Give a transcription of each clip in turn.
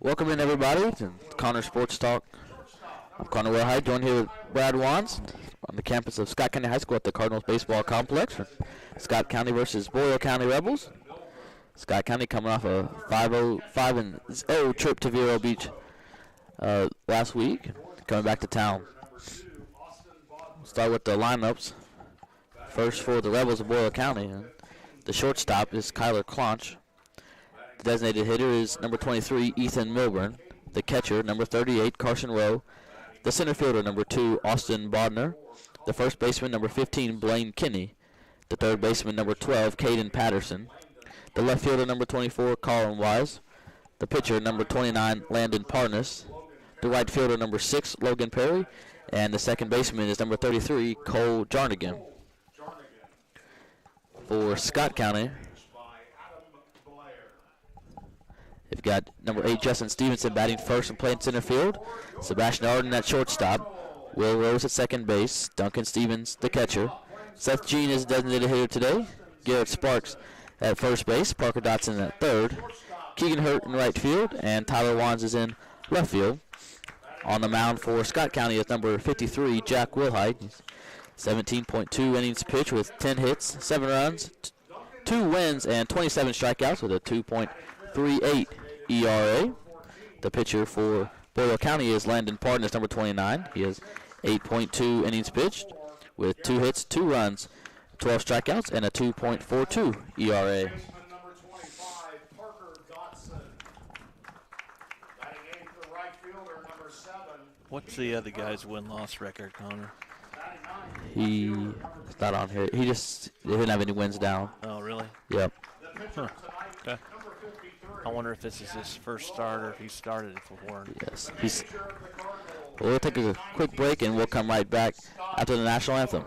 Welcome in everybody to Connor Sports Talk. I'm Connor Willhite, joined here with Brad Wands on the campus of Scott County High School at the Cardinal Baseball Complex. Scott County versus Boyle County Rebels. Scott County coming off a 5-0 trip to Vero Beach last week, coming back to town. We'll start with the lineups. First for the Rebels of Boyle County. The shortstop is Kyler Clonch. The designated hitter is number 23, Ethan Milburn. The catcher, number 38, Carson Rowe. The center fielder, number 2, Austin Bodner. The first baseman, number 15, Blaine Kinney. The third baseman, number 12, Caden Patterson. The left fielder, number 24, Colin Wise. The pitcher, number 29, Landon Parnas. The right fielder, number 6, Logan Perry. And the second baseman is number 33, Cole Jarnigan. For Scott County, they've got number 8, Justin Stevenson, batting first and playing center field. Sebastian Arden at shortstop. Will Rose at second base. Duncan Stevens, the catcher. Seth Jean is designated hitter today. Garrett Sparks at first base. Parker Dotson at third. Keegan Hurt in right field. And Tyler Wands is in left field. On the mound for Scott County is number 53, Jack Willhite. 17.2 innings pitched with 10 hits, 7 runs, 2 wins, and 27 strikeouts with a 2.38 ERA. The pitcher for Boyle County is Landon Parnas, number 29. He has 8.2 innings pitched with 2 hits, 2 runs, 12 strikeouts, and a 2.42 ERA. What's the other guy's win-loss record, Connor? He's not on here. They didn't have any wins down. Oh, really? Yep. Huh. Okay. I wonder if this is his first start or if he started it before. Yes. We'll take a quick break and we'll come right back after the national anthem.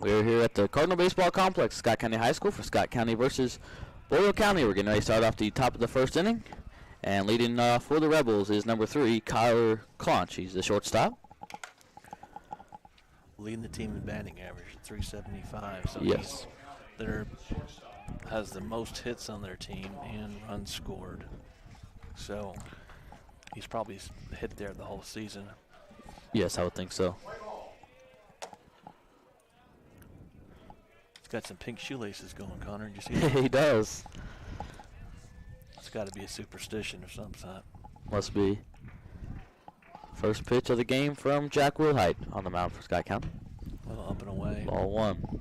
We're here at the Cardinal Baseball Complex, Scott County High School for Scott County versus Boyle County. We're getting ready to start off the top of the first inning. And leading for the Rebels is number 3, Kyler Clonch. He's the shortstop. Leading the team in batting average, 375. So Yes. has the most hits on their team and runs scored. So he's probably hit there the whole season. Yes, I would think so. He's got some pink shoelaces going, Connor. Did you see that? He does. It's got to be a superstition of some sort. Must be. First pitch of the game from Jack Willhite on the mound for Scott County. Well, up and away. Ball 1.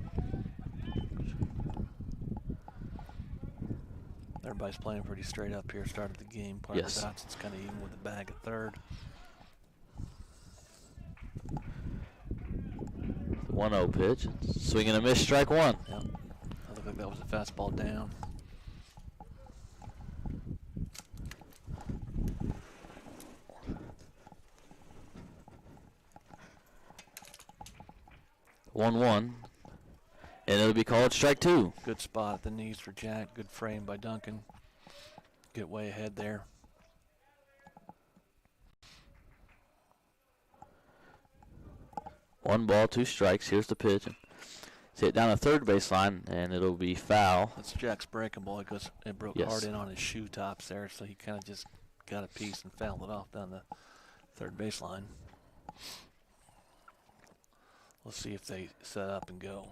Everybody's playing pretty straight up here. Started the game. Parker Dotson's kind of even with the bag at third. 1-0 pitch. Swing and a miss, strike 1. Yep. That looked like that was a fastball down. One, and it'll be called strike 2. Good spot at the knees for Jack. Good frame by Duncan. Get way ahead there. One ball, 2 strikes. Here's the pitch. It's hit down the third baseline, and it'll be foul. That's Jack's breaking ball. It broke hard in on his shoe tops there, so he kind of just got a piece and fouled it off down the third baseline. We'll see if they set up and go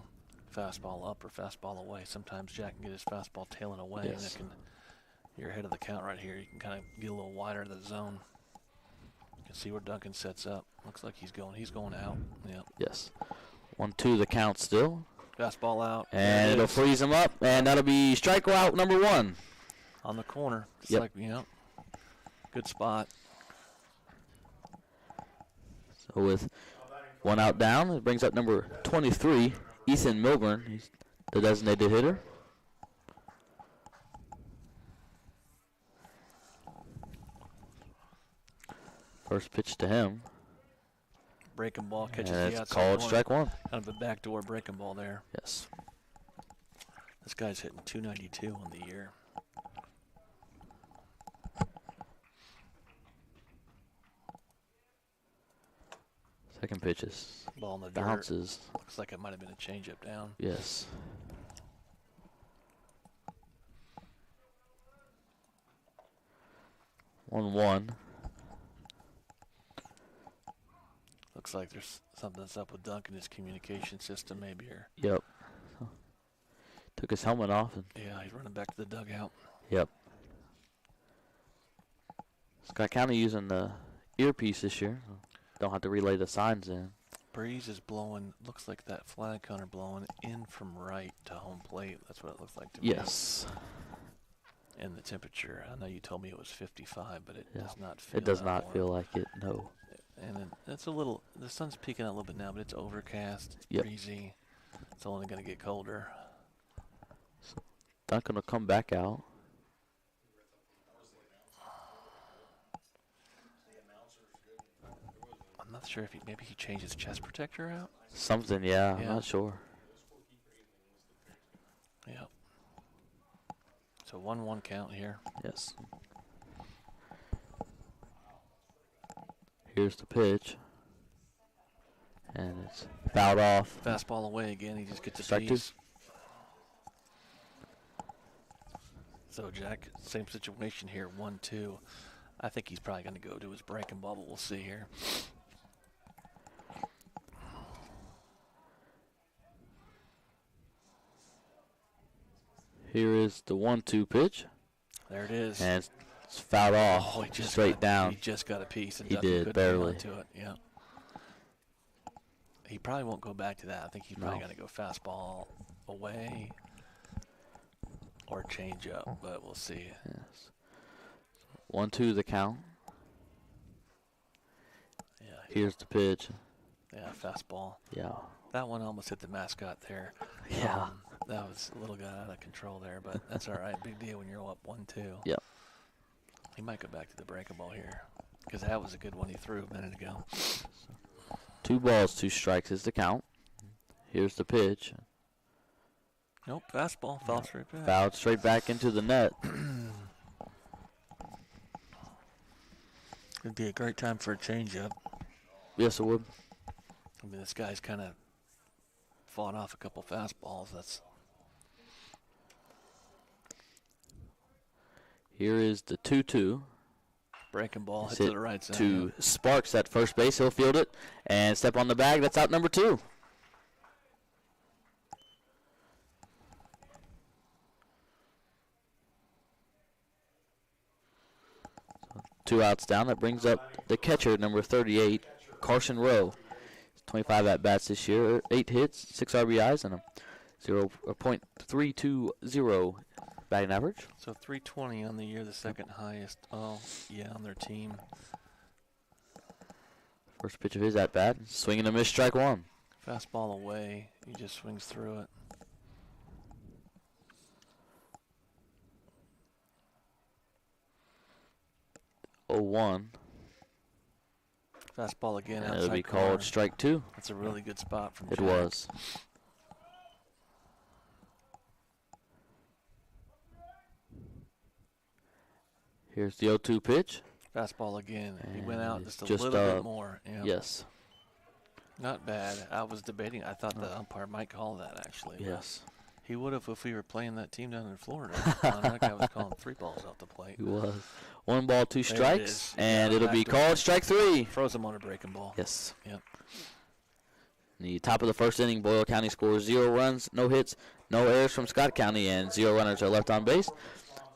fastball up or fastball away. Sometimes Jack can get his fastball tailing away, and you're ahead of the count right here. You can kind of get a little wider of the zone. You can see where Duncan sets up. Looks like he's going out. Yep. Yes. 1-2 the count still. Fastball out. And it'll freeze him up, and that'll be strikeout number 1. On the corner. It's yep. like, good spot. So with 1 out down, it brings up number 23, Ethan Milburn. He's the designated hitter. First pitch to him. Breaking ball catches and the it's outside called corner. strike 1. Kind of a backdoor breaking ball there. Yes. This guy's hitting 292 on the year. Second pitches. Ball in the bounces. Dirt. Looks like it might have been a changeup down. Yes. One. Looks like there's something that's up with Duncan, his communication system maybe. Yep. Took his helmet off. Yeah, he's running back to the dugout. Yep. Scott County using the earpiece this year. Don't have to relay the signs in. Breeze is blowing. Looks like that flag counter blowing in from right to home plate. That's what it looks like to me. Yes. And the temperature. I know you told me it was 55, but it does not feel. It does not feel like it. No. And it's a little. The sun's peeking out a little bit now, but it's overcast. It's breezy. It's only going to get colder. So Duncan will come back out. I'm not sure if maybe he changed his chest protector out. Something, yeah. I'm not sure. Yep. So 1-1 count here. Yes. Here's the pitch. And it's fouled off. Fastball away again. He just gets a Strike piece. So Jack, same situation here. 1-2. I think he's probably going to go to his breaking ball, but we'll see here. Here is the 1-2 pitch. There it is. And it's fouled off. Oh, he just straight down. He just got a piece. And he Duncan did, barely. To it. Yeah. He probably won't go back to that. I think he's probably going to go fastball away or change up, but we'll see. Yes. 1-2 the count. Yeah. Here's the pitch. Yeah, fastball. Yeah. That one almost hit the mascot there. Yeah. That was a little got out of control there, but that's all right. Big deal when you're up 1-2. Yep. He might go back to the breaking ball here because that was a good one he threw a minute ago. 2 balls, 2 strikes is the count. Here's the pitch. Nope, fastball. Fouled straight back. Fouled straight back into the net. It'd be a great time for a changeup. Yes, it would. I mean, this guy's kind of fought off a couple fastballs. Here is the 2-2. Breaking ball, hit Hit to the right side. To Sparks at first base. He'll field it and step on the bag. That's out number 2. So 2 outs down. That brings up the catcher, number 38, Carson Rowe. 25 at-bats this year, 8 hits, 6 RBIs, and a 0.320 batting average. So 320 on the year, the second highest. Oh, yeah, on their team. First pitch of his at-bat, swing and a miss, strike 1. Fastball away, he just swings through it. Oh, 1. Fastball again, And outside it'll be corner. called strike 2. That's a really good spot from It Jack. was. Here's the 0-2 pitch. Fastball again. He went out just a Just little bit more. Yeah. Yes. Not bad. I was debating. I thought the umpire might call that, actually. Yes. He would have if we were playing that team down in Florida. That guy was calling 3 balls off the plate. He was. 1 ball, 2 There it strikes, is. and Yeah, it'll be backdoor. called strike 3. Froze him on a breaking ball. Yes. Yep. The top of the first inning, Boyle County scores 0 runs, no hits, no errors from Scott County, and 0 runners are left on base.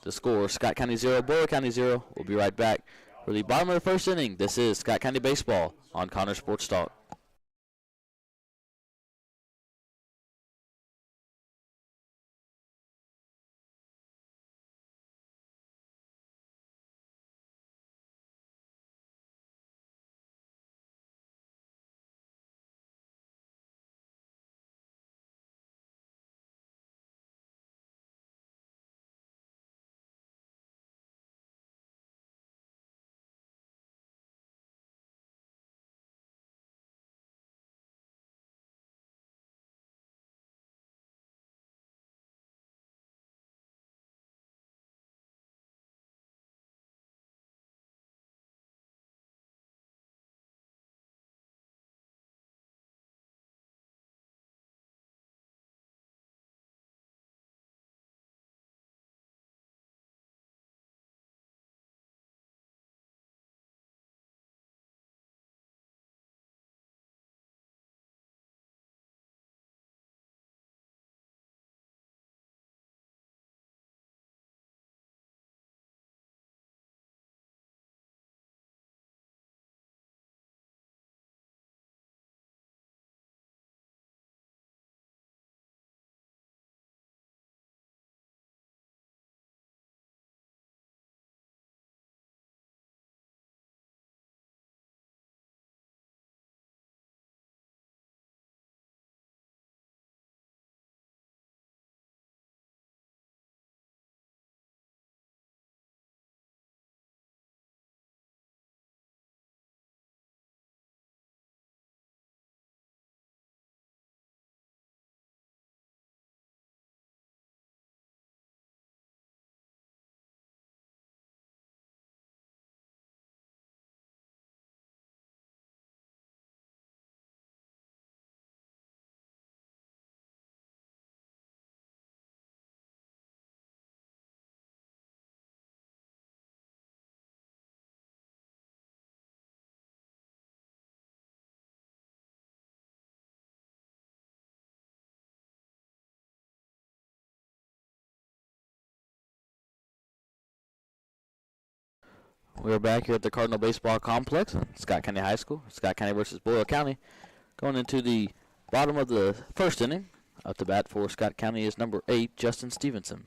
The score, Scott County 0, Boyle County 0. We'll be right back for the bottom of the first inning. This is Scott County Baseball on Connor Sports Talk. We're back here at the Cardinal Baseball Complex at Scott County High School. Scott County versus Boyle County. Going into the bottom of the first inning. Up to bat for Scott County is number 8, Justin Stevenson.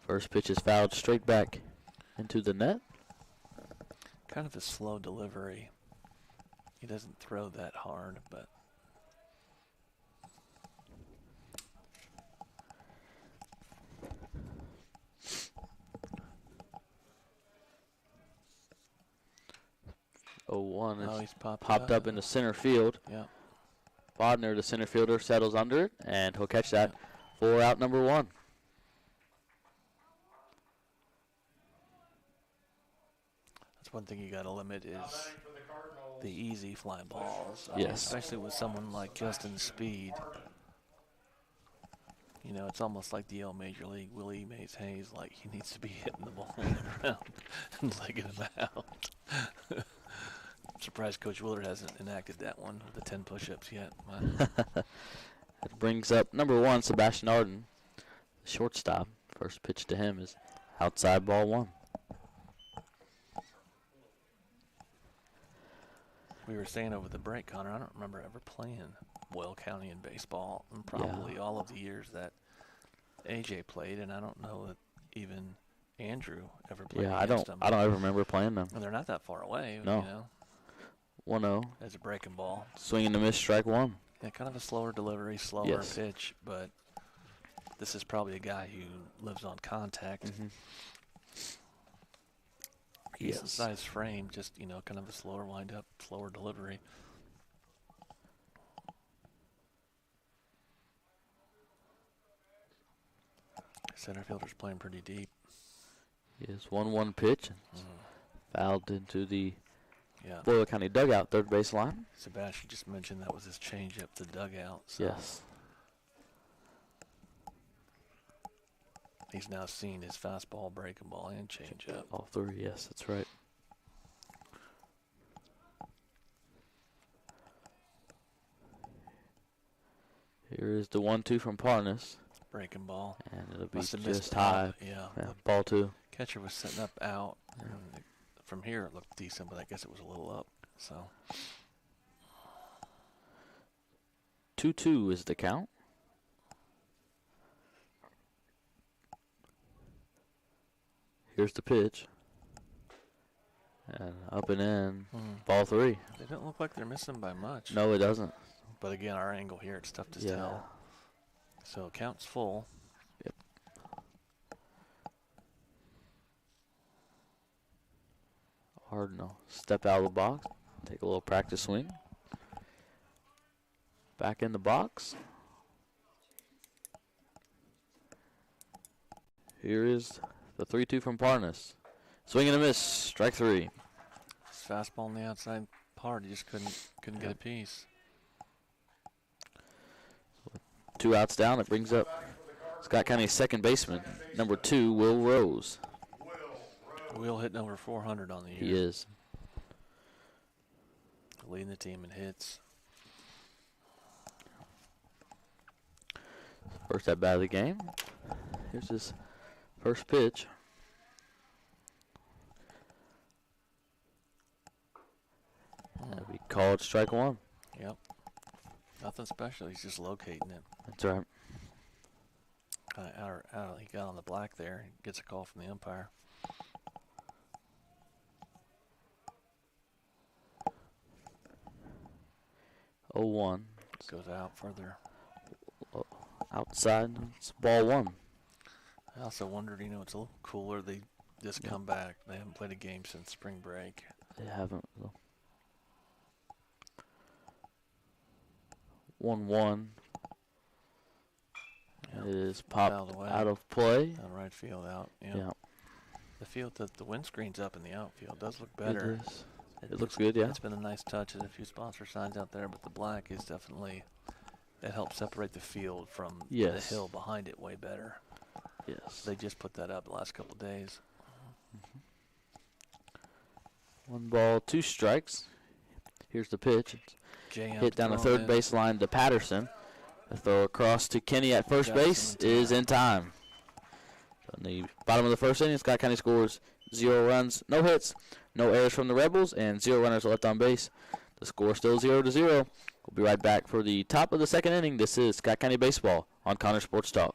First pitch is fouled straight back into the net. Kind of a slow delivery. He doesn't throw that hard, but 0-1. Oh, It's he's popped up into center field. Yeah. Bodner, the center fielder, settles under it, and he'll catch that for out number 1. That's one thing you got to limit is the easy fly balls. Yes. Especially with someone like Justin's speed. You know, it's almost like the old Major League Willie Mays Hayes, like he needs to be hitting the ball on the ground and legging him out. I'm surprised Coach Willard hasn't enacted that one with the 10 push-ups yet. It brings up number 1, Sebastian Arden, the shortstop. First pitch to him is outside, ball 1. We were saying over the break, Connor, I don't remember ever playing Boyle County in baseball in probably all of the years that AJ played, and I don't know that even Andrew ever played against them. I don't ever remember playing them. And they're not that far away, No. you know. 1-0. As a breaking ball. Swing and a miss, strike 1. Yeah, kind of a slower delivery, slower pitch, but this is probably a guy who lives on contact. Mm-hmm. Decent size frame, just, you know, kind of a slower wind-up, slower delivery. Center fielder's playing pretty deep. Yes, 1-1 pitch. Fouled into the Yeah. Boyle County dugout, third base line. Sebastian just mentioned that was his changeup to dugout. So Yes. he's now seen his fastball, breaking ball, and changeup. All 3, yes, that's right. Here is the 1-2 from Parnas. Breaking ball. And it'll be Must have missed just high. Yeah. Ball 2. Catcher was setting up out. And from here it looked decent, but I guess it was a little up. So 2-2 is the count. Here's the pitch. And up and in. Ball 3. They don't look like they're missing by much. No, it doesn't. But again, our angle here, it's tough to Yeah. tell. So count's full. Yep. Hard no. Step out of the box. Take a little practice swing. Back in the box. Here is the 3-2 from Parnas. Swing and a miss. Strike 3. His fastball on the outside part, he just couldn't get a piece. 2 outs down. It brings up Scott County's second baseman, number 2, Will Rose. Will hitting over 400 on the year. He is. Leading the team in hits. First at bat of the game. Here's his first pitch. That'll be called strike 1. Yep. Nothing special. He's just locating it. That's right. He got on the black there. Gets a call from the umpire. Oh, 1. Goes out further. Outside. It's ball 1. I also wondered, you know, it's a little cooler. They just come back. They haven't played a game since spring break. They haven't. 1-1. Yep. It is popped out of play. On right field out. Yep. Yeah. The field, the windscreen's up in the outfield. Does look better. It looks good, yeah. It's been a nice touch. There's a few sponsor signs out there, but the black is definitely, it helps separate the field from the hill behind it way better. Yes. They just put that up the last couple of days. 1 ball, 2 strikes. Here's the pitch. Hit down the third base line to Patterson. The throw across to Kenny at first base is in time. So in the bottom of the first inning, Scott County scores 0 runs, no hits, no errors from the Rebels, and 0 runners left on base. The score still 0-0. We'll be right back for the top of the second inning. This is Scott County Baseball on Connor Sports Talk.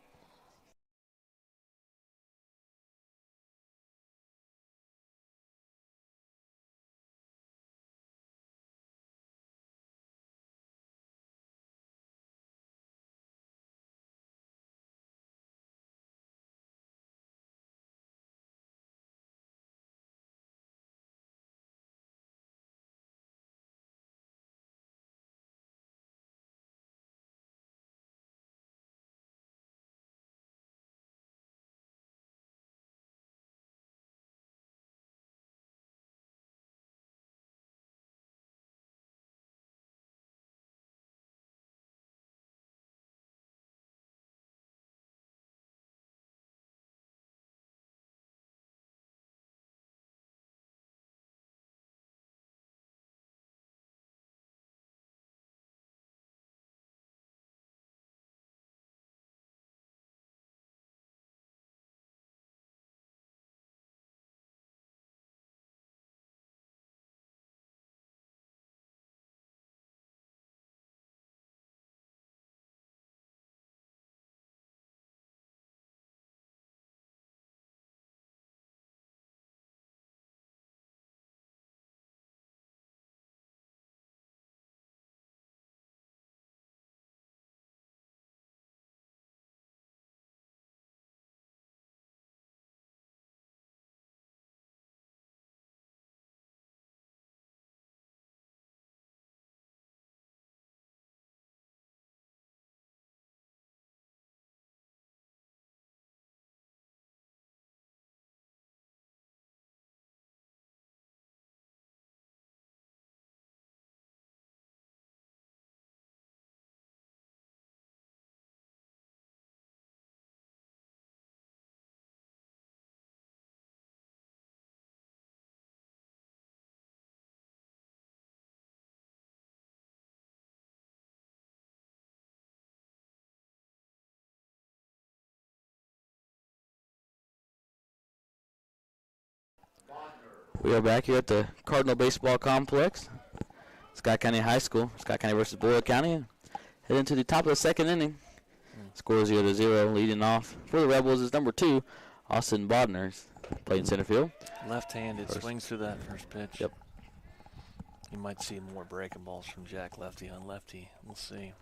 We are back here at the Cardinal Baseball Complex, Scott County High School. Scott County versus Boyle County. Head into the top of the second inning. Score 0-0. Leading off for the Rebels is number 2, Austin Bodner, playing center field. Left-handed, swings through that first pitch. Yep. You might see more breaking balls from Jack, lefty on lefty. We'll see.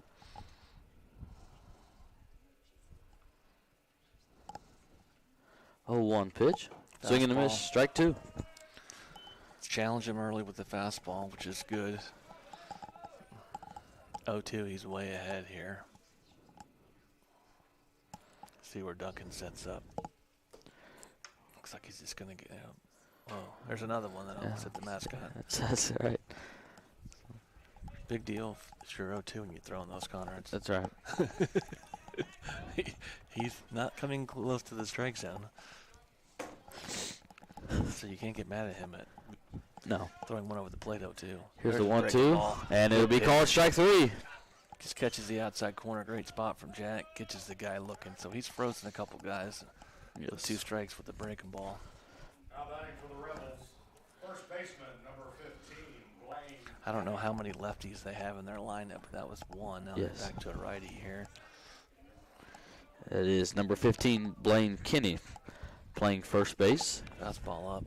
Oh, 1 pitch. Swing and a miss. Strike 2. Challenge him early with the fastball, which is good. 0-2, he's way ahead here. See where Duncan sets up. Looks like he's just going to get out. Oh, there's another one that almost hit the mascot. That's right. Big deal if you're 0-2 and you throw in those Conrads. That's right. He's not coming close to the strike zone. So you can't get mad at him at throwing one over the plate 0-2. Here's the 1-2, and it'll be called strike 3. Just catches the outside corner. Great spot from Jack. Catches the guy looking. So he's frozen a couple guys with 2 strikes with the breaking ball. Now batting for the Rebels, first baseman, number 15, Blaine. I don't know how many lefties they have in their lineup, but that was 1. Now they're back to a righty here. It is number 15, Blaine Kinney, playing first base. Fastball up.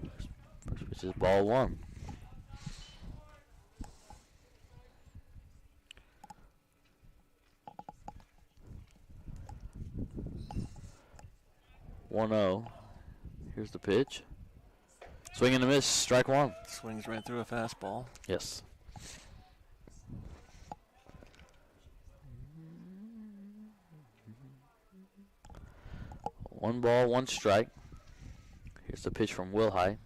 Which is ball 1. Here's the pitch. Swing and a miss. Strike 1. Swings right through a fastball. Yes. One ball, 1 strike. Here's the pitch from Willhite.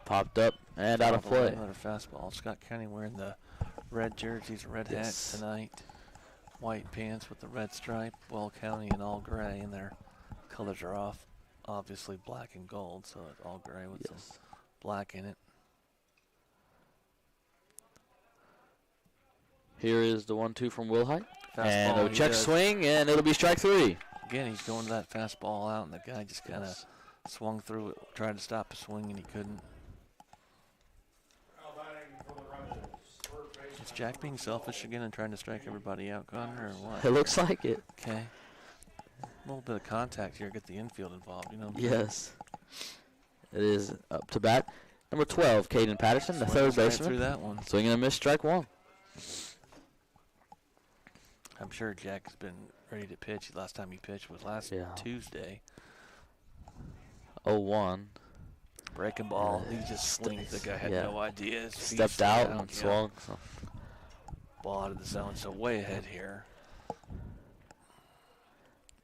Popped up and out of play. Another fastball. Scott County wearing the red jerseys, red hats tonight. White pants with the red stripe. Boyle County in all gray, and their colors are off. Obviously black and gold, so it's all gray with some black in it. Here is the 1-2 from Willhite. Fastball, and a check swing, and it'll be strike 3. Again, he's going to that fastball out, and the guy just kind of swung through it, tried to stop a swing, and he couldn't. Now batting for the Rebels, third baseman. Is Jack being selfish again and trying to strike everybody out, Connor, or what? It looks like it. Okay. A little bit of contact here, get the infield involved, you know. Yes. It is up to bat. Number 12, Caden Patterson, the third baseman. Through that one. Swing and a miss, strike 1. I'm sure Jack has been ready to pitch. Last time he pitched was last Tuesday. 0-1. Breaking ball. He just swings. The guy had no idea. His feet stepped out and swung. So. Ball out of the zone, so way ahead here.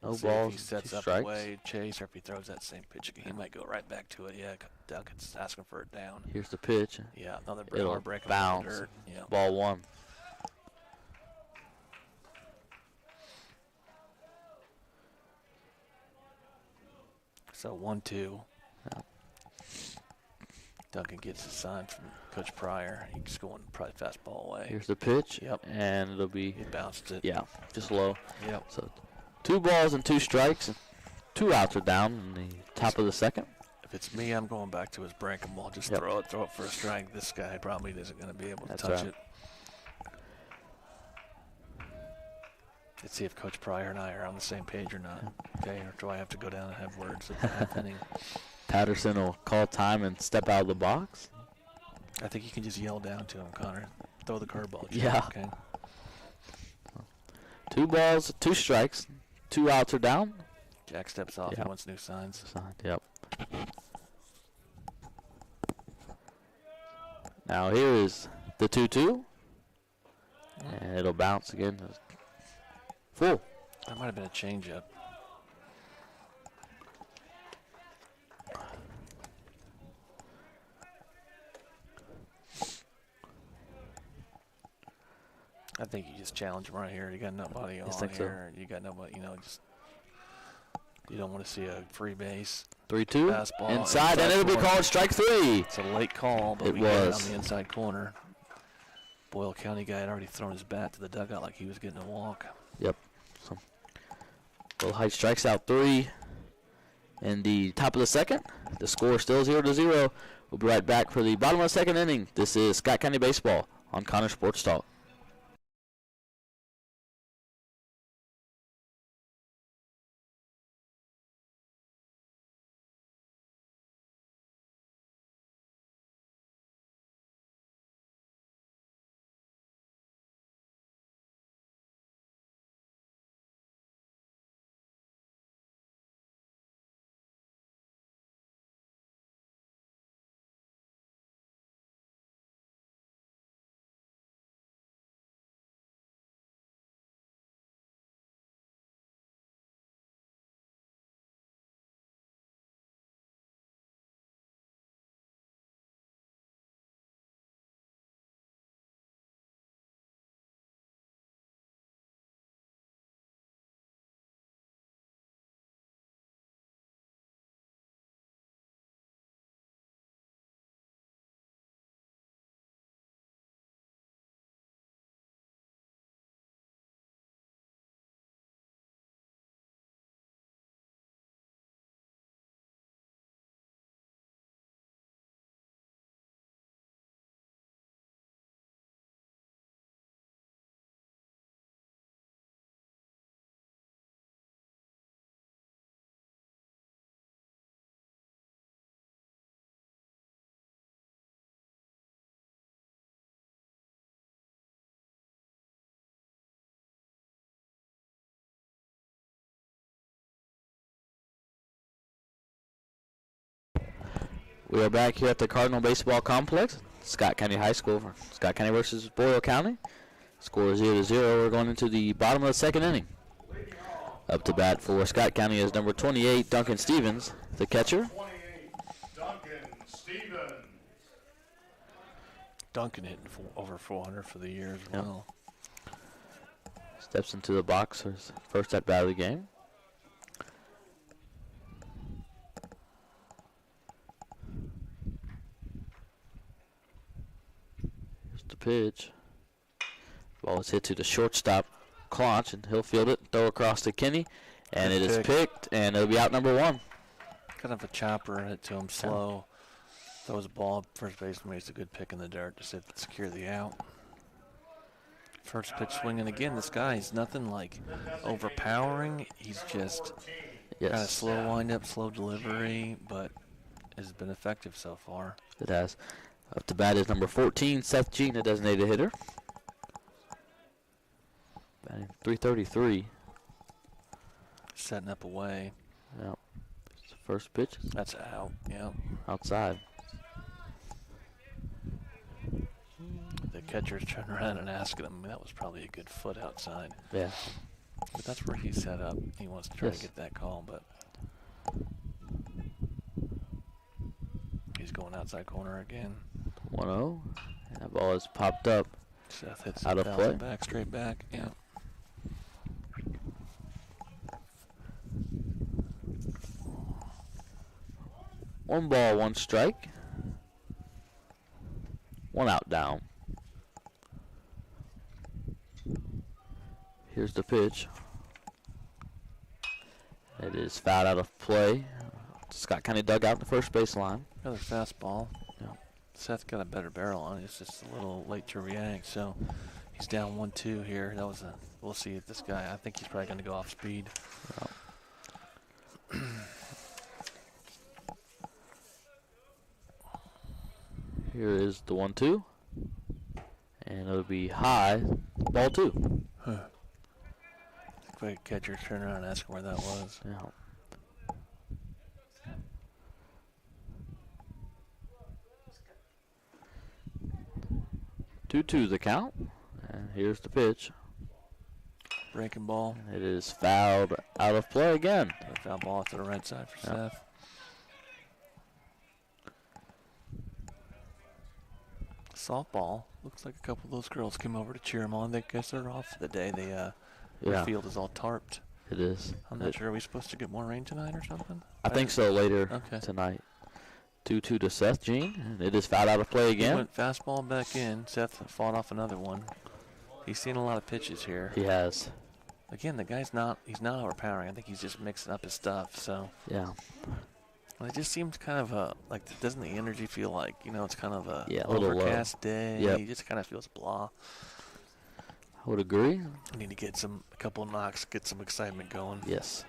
No balls, if he sets 2 up strikes. away, chase, or if he throws that same pitch again, he might go right back to it. Yeah, Duncan's asking for it down. Here's the pitch. Yeah, another breaking bounce. ball. Yeah. Ball 1. So 1-2. Duncan gets his sign from Coach Pryor. He's going probably fastball away. Here's the pitch. Yep. And it'll be. He bounced it. Yeah, just low. Yep. So 2 balls and 2 strikes. 2 outs are down in the top of the second. If it's me, I'm going back to his breaking ball. Just throw it for a strike. This guy probably isn't going to be able to touch it. Let's see if Coach Pryor and I are on the same page or not. Okay, or do I have to go down and have words at the half inning? Patterson will call time and step out of the box. I think you can just yell down to him, Connor. Throw the curveball. Yeah. Okay. 2 balls, 2 strikes. 2 outs are down. Jack steps off. He wants new signs. Yep. Now here is the 2-2. And it'll bounce again. Full. That might have been a changeup. I think you just challenge him right here. You got nobody on here. You got nobody, just you don't want to see a free base. 3-2. Fastball inside, and it'll be called strike 3. It's a late call, but it we got it was on the inside corner. Boyle County guy had already thrown his bat to the dugout like he was getting a walk. Yep. So Willhite strikes out 3 in the top of the second. The score still 0-0. We'll be right back for the bottom of the second inning. This is Scott County Baseball on Connor Sports Talk. We are back here at the Cardinal Baseball Complex, Scott County High School, for Scott County versus Boyle County. Score is 0-0. We're going into the bottom of the second inning. Up to bat for Scott County is number 28, Duncan Stevens, the catcher. 28, Duncan Stevens. Duncan hitting over 400 for the year as well. Steps into the box for his first at bat of the game. Here's the pitch. Ball is hit to the shortstop, Claunch, and he'll field it, throw across to Kenny, and it is picked, and it'll be out number 1. Kind of a chopper, hit to him slow. Throws a ball up first baseman, makes a good pick in the dirt to secure the out. First pitch swinging again. This guy is nothing like overpowering. He's just kind of slow windup, slow delivery, but has been effective so far. It has. Up to bat is number 14, Seth Jean, a designated hitter. Batting .333. Setting up away. Yep. First pitch. That's out. Yep. Outside. The catcher's turning around and asking him. That was probably a good foot outside. Yeah. But that's where he's set up. He wants to try to get that call, but he's going outside corner again. 1-0. And that ball is popped up. Seth hits out it of play. Back, straight back. Yeah. One ball, one strike. One out, down. Here's the pitch. It is fouled out of play. Scott County dug out the first base line. Another fastball. Yeah. Seth got a better barrel on it. It's just a little late to react. So he's down 1-2 here. That was a. We'll see if this guy. I think he's probably going to go off speed. Yeah. Here is the 1-2. And it'll be high. Ball 2. Huh. Quick catcher turn around and ask him where that was. Yeah. 2-2 the count. And here's the pitch. Breaking ball. It is fouled out of play again. A foul ball to the right side for Seth. Softball. Looks like a couple of those girls came over to cheer him on. They guess they're off for the day. The field is all tarped. It is. I'm not sure. Are we supposed to get more rain tonight or something? I think so later tonight. 2-2 to Seth Jean. And it is fouled out of play again. He went fastball back in. Seth fought off another one. He's seen a lot of pitches here. He has. Again, the guy's not overpowering. I think he's just mixing up his stuff. So yeah. Well, it just seems kind of like, doesn't the energy feel like, it's kind of a little low. overcast day? Yep. It just kind of feels blah. I would agree. We need to get a couple knocks, get some excitement going. Yes.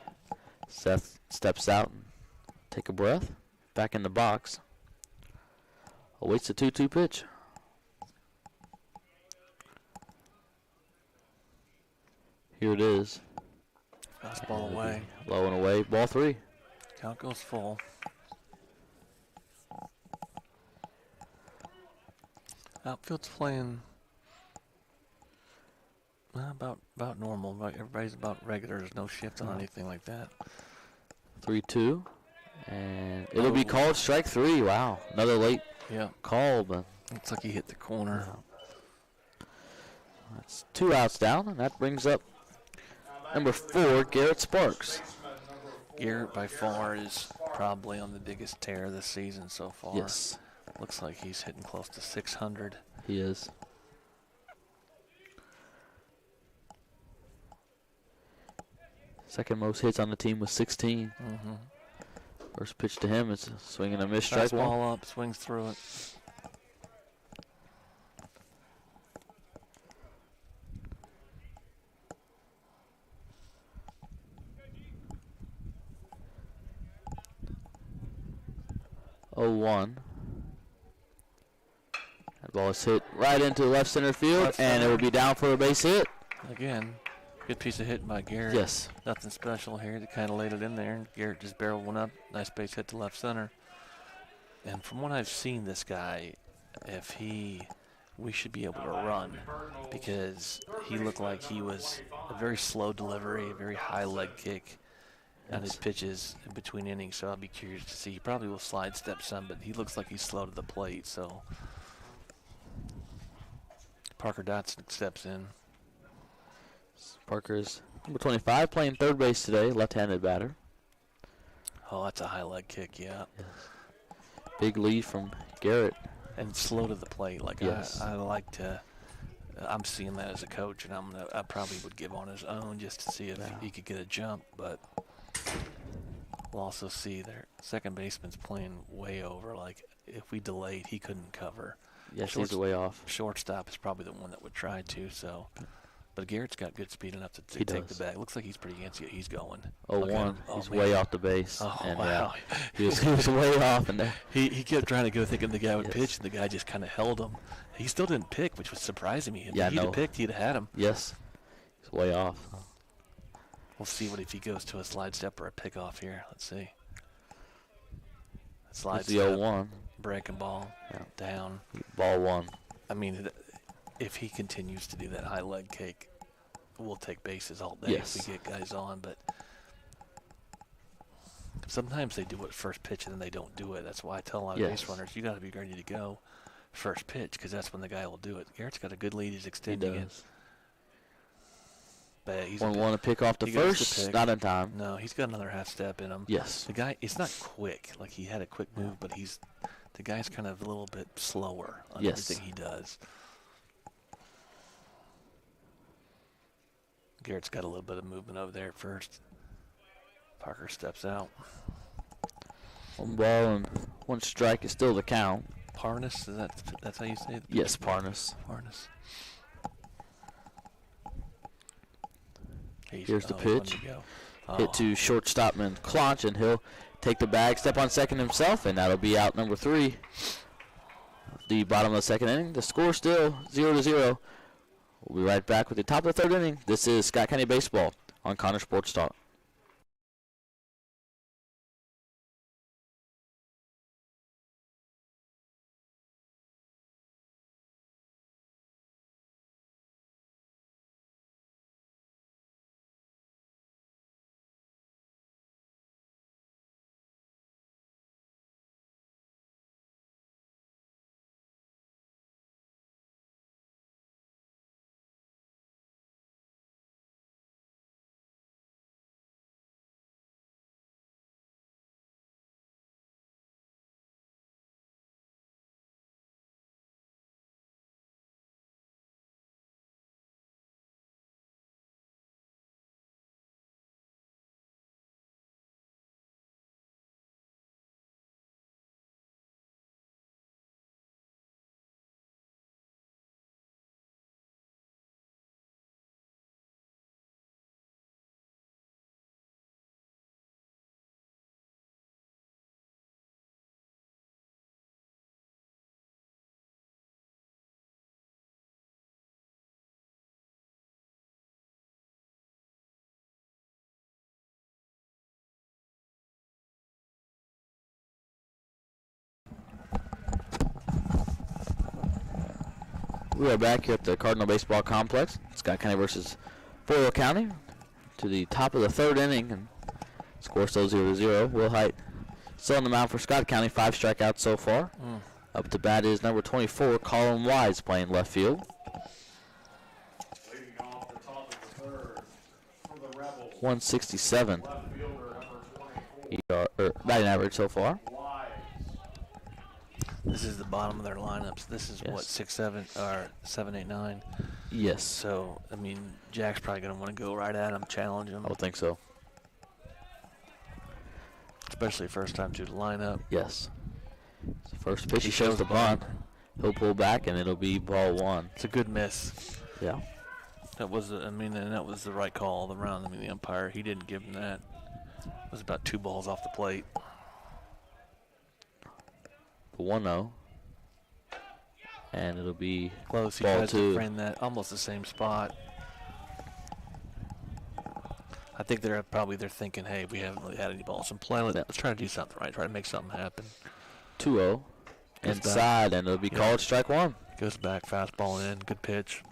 Seth steps out and take a breath. Back in the box. Awaits the 2-2 pitch. Here it is. Fastball away. Low and away. Ball 3. Count goes full. Outfield's playing about normal. Everybody's about regular. There's no shift on anything like that. 3-2. And it'll be called strike 3. Wow. Another late call, but looks like he hit the corner. That's 2 outs down, and that brings up number 4, Garrett Sparks. Garrett by far is probably on the biggest tear this season so far. Yes. Looks like he's hitting close to 600. He is. Second most hits on the team with 16. Mm-hmm. First pitch to him is a swing and a miss, strike Fastball one. up, swings through it. Oh, 1. That ball is hit right into left center field, and it will be down for a base hit. Again, good piece of hitting by Garrett. Yes. Nothing special here. They kind of laid it in there, and Garrett just barreled one up. Nice base hit to left center. And from what I've seen, this guy, we should be able to run, because he looked like he was a very slow delivery, a very high leg kick on his pitches in between innings. So I'll be curious to see. He probably will slide step some, but he looks like he's slow to the plate. So Parker Dotson steps in. Parker's number 25, playing third base today, left-handed batter. Oh, that's a high leg kick, yeah. Yes. Big lead from Garrett. And slow to the plate. Like, yes. I like to. I'm seeing that as a coach, and I probably would give on his own just to see if he could get a jump. But we'll also see their second baseman's playing way over. Like, if we delayed, he couldn't cover. Yes, he's way off. Shortstop is probably the one that would try to. So, but Garrett's got good speed enough to take the bag. Looks like he's pretty antsy. He's going. Oh, 1. He's way off the base. Oh, and wow. He was way off in there. He kept trying to go thinking the guy would pitch, and the guy just kind of held him. He still didn't pick, which was surprising me. If he'd have picked, he'd have had him. Yes. He's way off. We'll see if he goes to a slide step or a pickoff here. Let's see. Slide step. The 0-1. Breaking ball. Yeah. Down. Ball 1. I mean, if he continues to do that high leg kick, we'll take bases all day if we get guys on. But sometimes they do it first pitch and then they don't do it. That's why I tell a lot of base runners, you got to be ready to go first pitch, because that's when the guy will do it. Garrett's got a good lead. He's extending it. But he's 1-1 to pick off the first. Not in time. No, he's got another half step in him. Yes. The guy, it's not quick. Like, he had a quick move, but the guy's kind of a little bit slower on everything he does. Garrett's got a little bit of movement over there at first. Parker steps out. 1 ball and 1 strike is still the count. Parnas, that's how you say it? Yes, Parnas. Parnas. Here's the pitch. Hit to shortstopman Clonch, and he'll take the bag, step on second himself, and that'll be out number 3. The bottom of the second inning. The score still 0-0. We'll be right back with the top of the third inning. This is Scott County Baseball on Connor Sports Talk. We are back here at the Cardinal Baseball Complex. Scott County versus Boyle County. To the top of the third inning, and score still 0-0. Willhite still on the mound for Scott County. 5 strikeouts so far. Up to bat is number 24, Colin Wise, playing left field. Leading off the top of the third for the Rebels. 167 Left fielder number 24. batting average so far. Wise. This is the bottom of their lineups. This is Yes. what, 6, 7, or 7, 8, 9. Yes, So, I mean, Jack's probably going to want to go right at him, challenge him, I would think so. especially first time to the lineup. Yes. So first pitch, he shows the bunt. He'll pull back, and it'll be ball 1. It's a good miss. Yeah. That was, and that was the right call all around. I mean, the umpire, he didn't give him that. It was about 2 balls off the plate. 1-0. And it'll be Close. He ball tries 2. to frame that almost the same spot. I think they're thinking, hey, we haven't really had any balls in play. Let's try to do something right. Try to make something happen. 2-0. Goes Inside, and it'll be called strike 1. Goes back, fastball in, good pitch.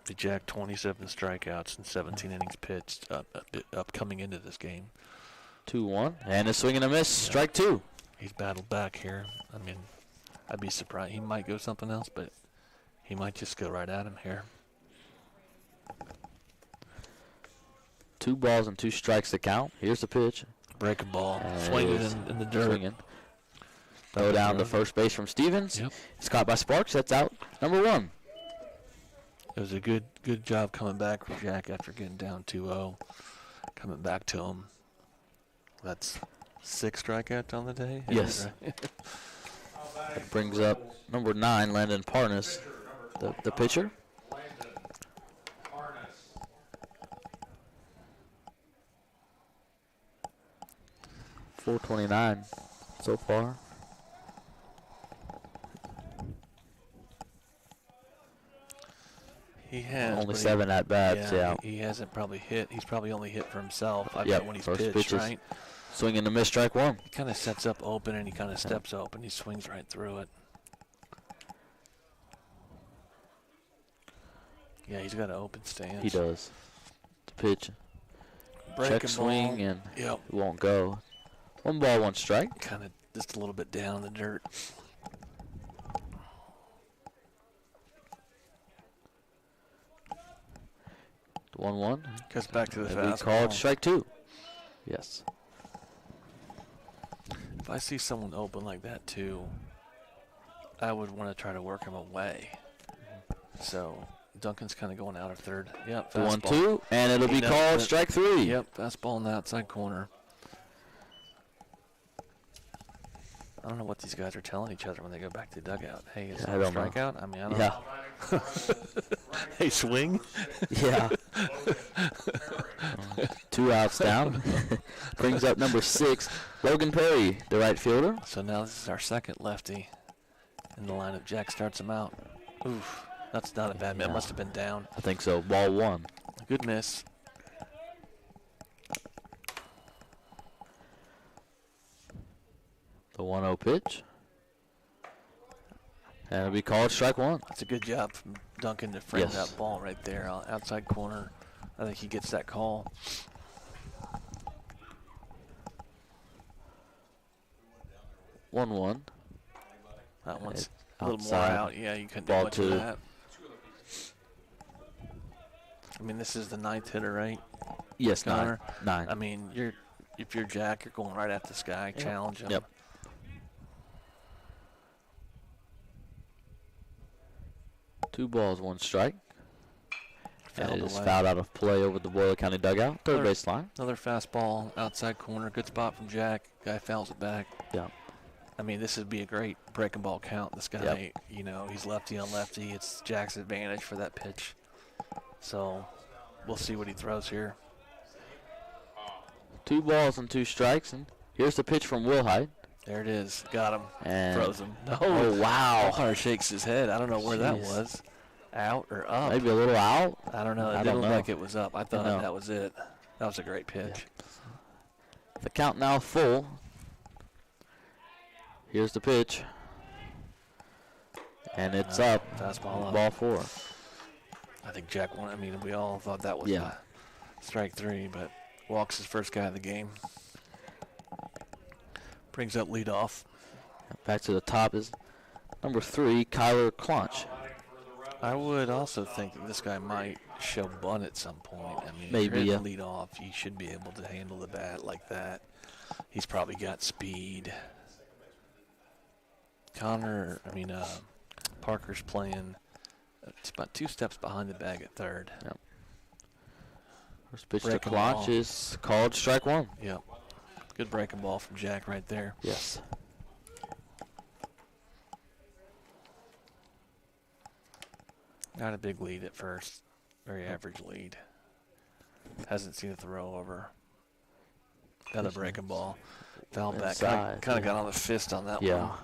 The Jack 27 strikeouts and 17 innings pitched up coming into this game. 2-1. And a swing and a miss. Strike 2. He's battled back here. I mean, I'd be surprised. He might go something else, but he might just go right at him here. 2 balls and 2 strikes to count. Here's the pitch. Breaking ball. And Swing it it's in the dirt. Swinging. Throw down to first base from Stevens. Yep. It's caught by Sparks. That's out. Number 1. It was a good job coming back for Jack after getting down 2-0. Coming back to him. That's 6 strikeouts on the day? Yes. Right? Brings up number 9, Landon Parnas, the pitcher. Landon Parnas. 429 so far. He has. Only 7 at bats. Yeah. He hasn't probably hit. He's probably only hit for himself. I Yep, bet when he's first pitched, pitches. right? Swing and a miss. Strike 1. He kind of sets up open and he kind of steps open. He swings right through it. Yeah, he's got an open stance. He does. The pitch. Breaking Check swing ball. and Yep. it won't go. 1 ball, 1 strike. Kind of just a little bit down in the dirt. 1-1. Goes back to the It'll be fastball. called strike 2. Yes. If I see someone open like that too, I would want to try to work him away. So Duncan's kind of going out of third. Yep. The Fastball. 1-2, and it'll be He knows called it. strike 3. Yep. Fastball in the outside corner. I don't know what these guys are telling each other when they go back to the dugout. Hey, is I that a don't know. strikeout? I mean, I don't Yeah. know. Hey, swing. Yeah. 2 outs down. Brings up number 6, Logan Perry, the right fielder. So now this is our second lefty in the lineup. Jack starts him out. Oof. That's not a bad miss. Yeah. Must have been down. I think so. Ball 1. Good miss. The 1-0 pitch. And it'll be called strike 1. That's a good job from Duncan to frame Yes. that ball right there, outside corner. I think he gets that call. One one. That one's It's a little more outside. out. Yeah, you couldn't do Ball much 2. of that. I mean, this is the 9th hitter, right? Yes, Connor? 9. I mean, if you're Jack, you're going right at this guy, challenge him. Yep. 2 balls, 1 strike. And Fouled it is away. fouled out of play over the Boyle County dugout. Third Another- baseline. Another fastball, outside corner. Good spot from Jack. Guy fouls it back. Yeah. I mean, this would be a great breaking ball count. This guy, you know, he's lefty on lefty. It's Jack's advantage for that pitch. So we'll see what he throws here. 2 balls and 2 strikes. And here's the pitch from Willhite. There it is. Got him. And Throws him. No. oh, wow. Umpire shakes his head. I don't know where that Jeez. was. Out or up? Maybe a little out. I don't know. It I didn't don't look know. like it was up. I thought No. that was it. That was a great pitch. The count now full. Here's the pitch. And it's up. Fastball up. Ball 4. I think Jack won. I mean, we all thought that was strike 3, but walks his first guy of the game. Brings up leadoff. Back to the top is number 3, Kyler Clonch. I would also think that this guy might show bunt at some point. I mean, Maybe, if you're yeah. hitting leadoff, you should be able to handle the bat like that. He's probably got speed. Parker's playing about 2 steps behind the bag at third. Yep. First pitch to Breaking Clonch ball. is called strike 1. Yep. Good breaking ball from Jack right there. Yes. Not a big lead at first. Very average lead. Hasn't seen a throw over. Another breaking ball. Foul back. Inside, Kind of got on the fist on that Yeah. one.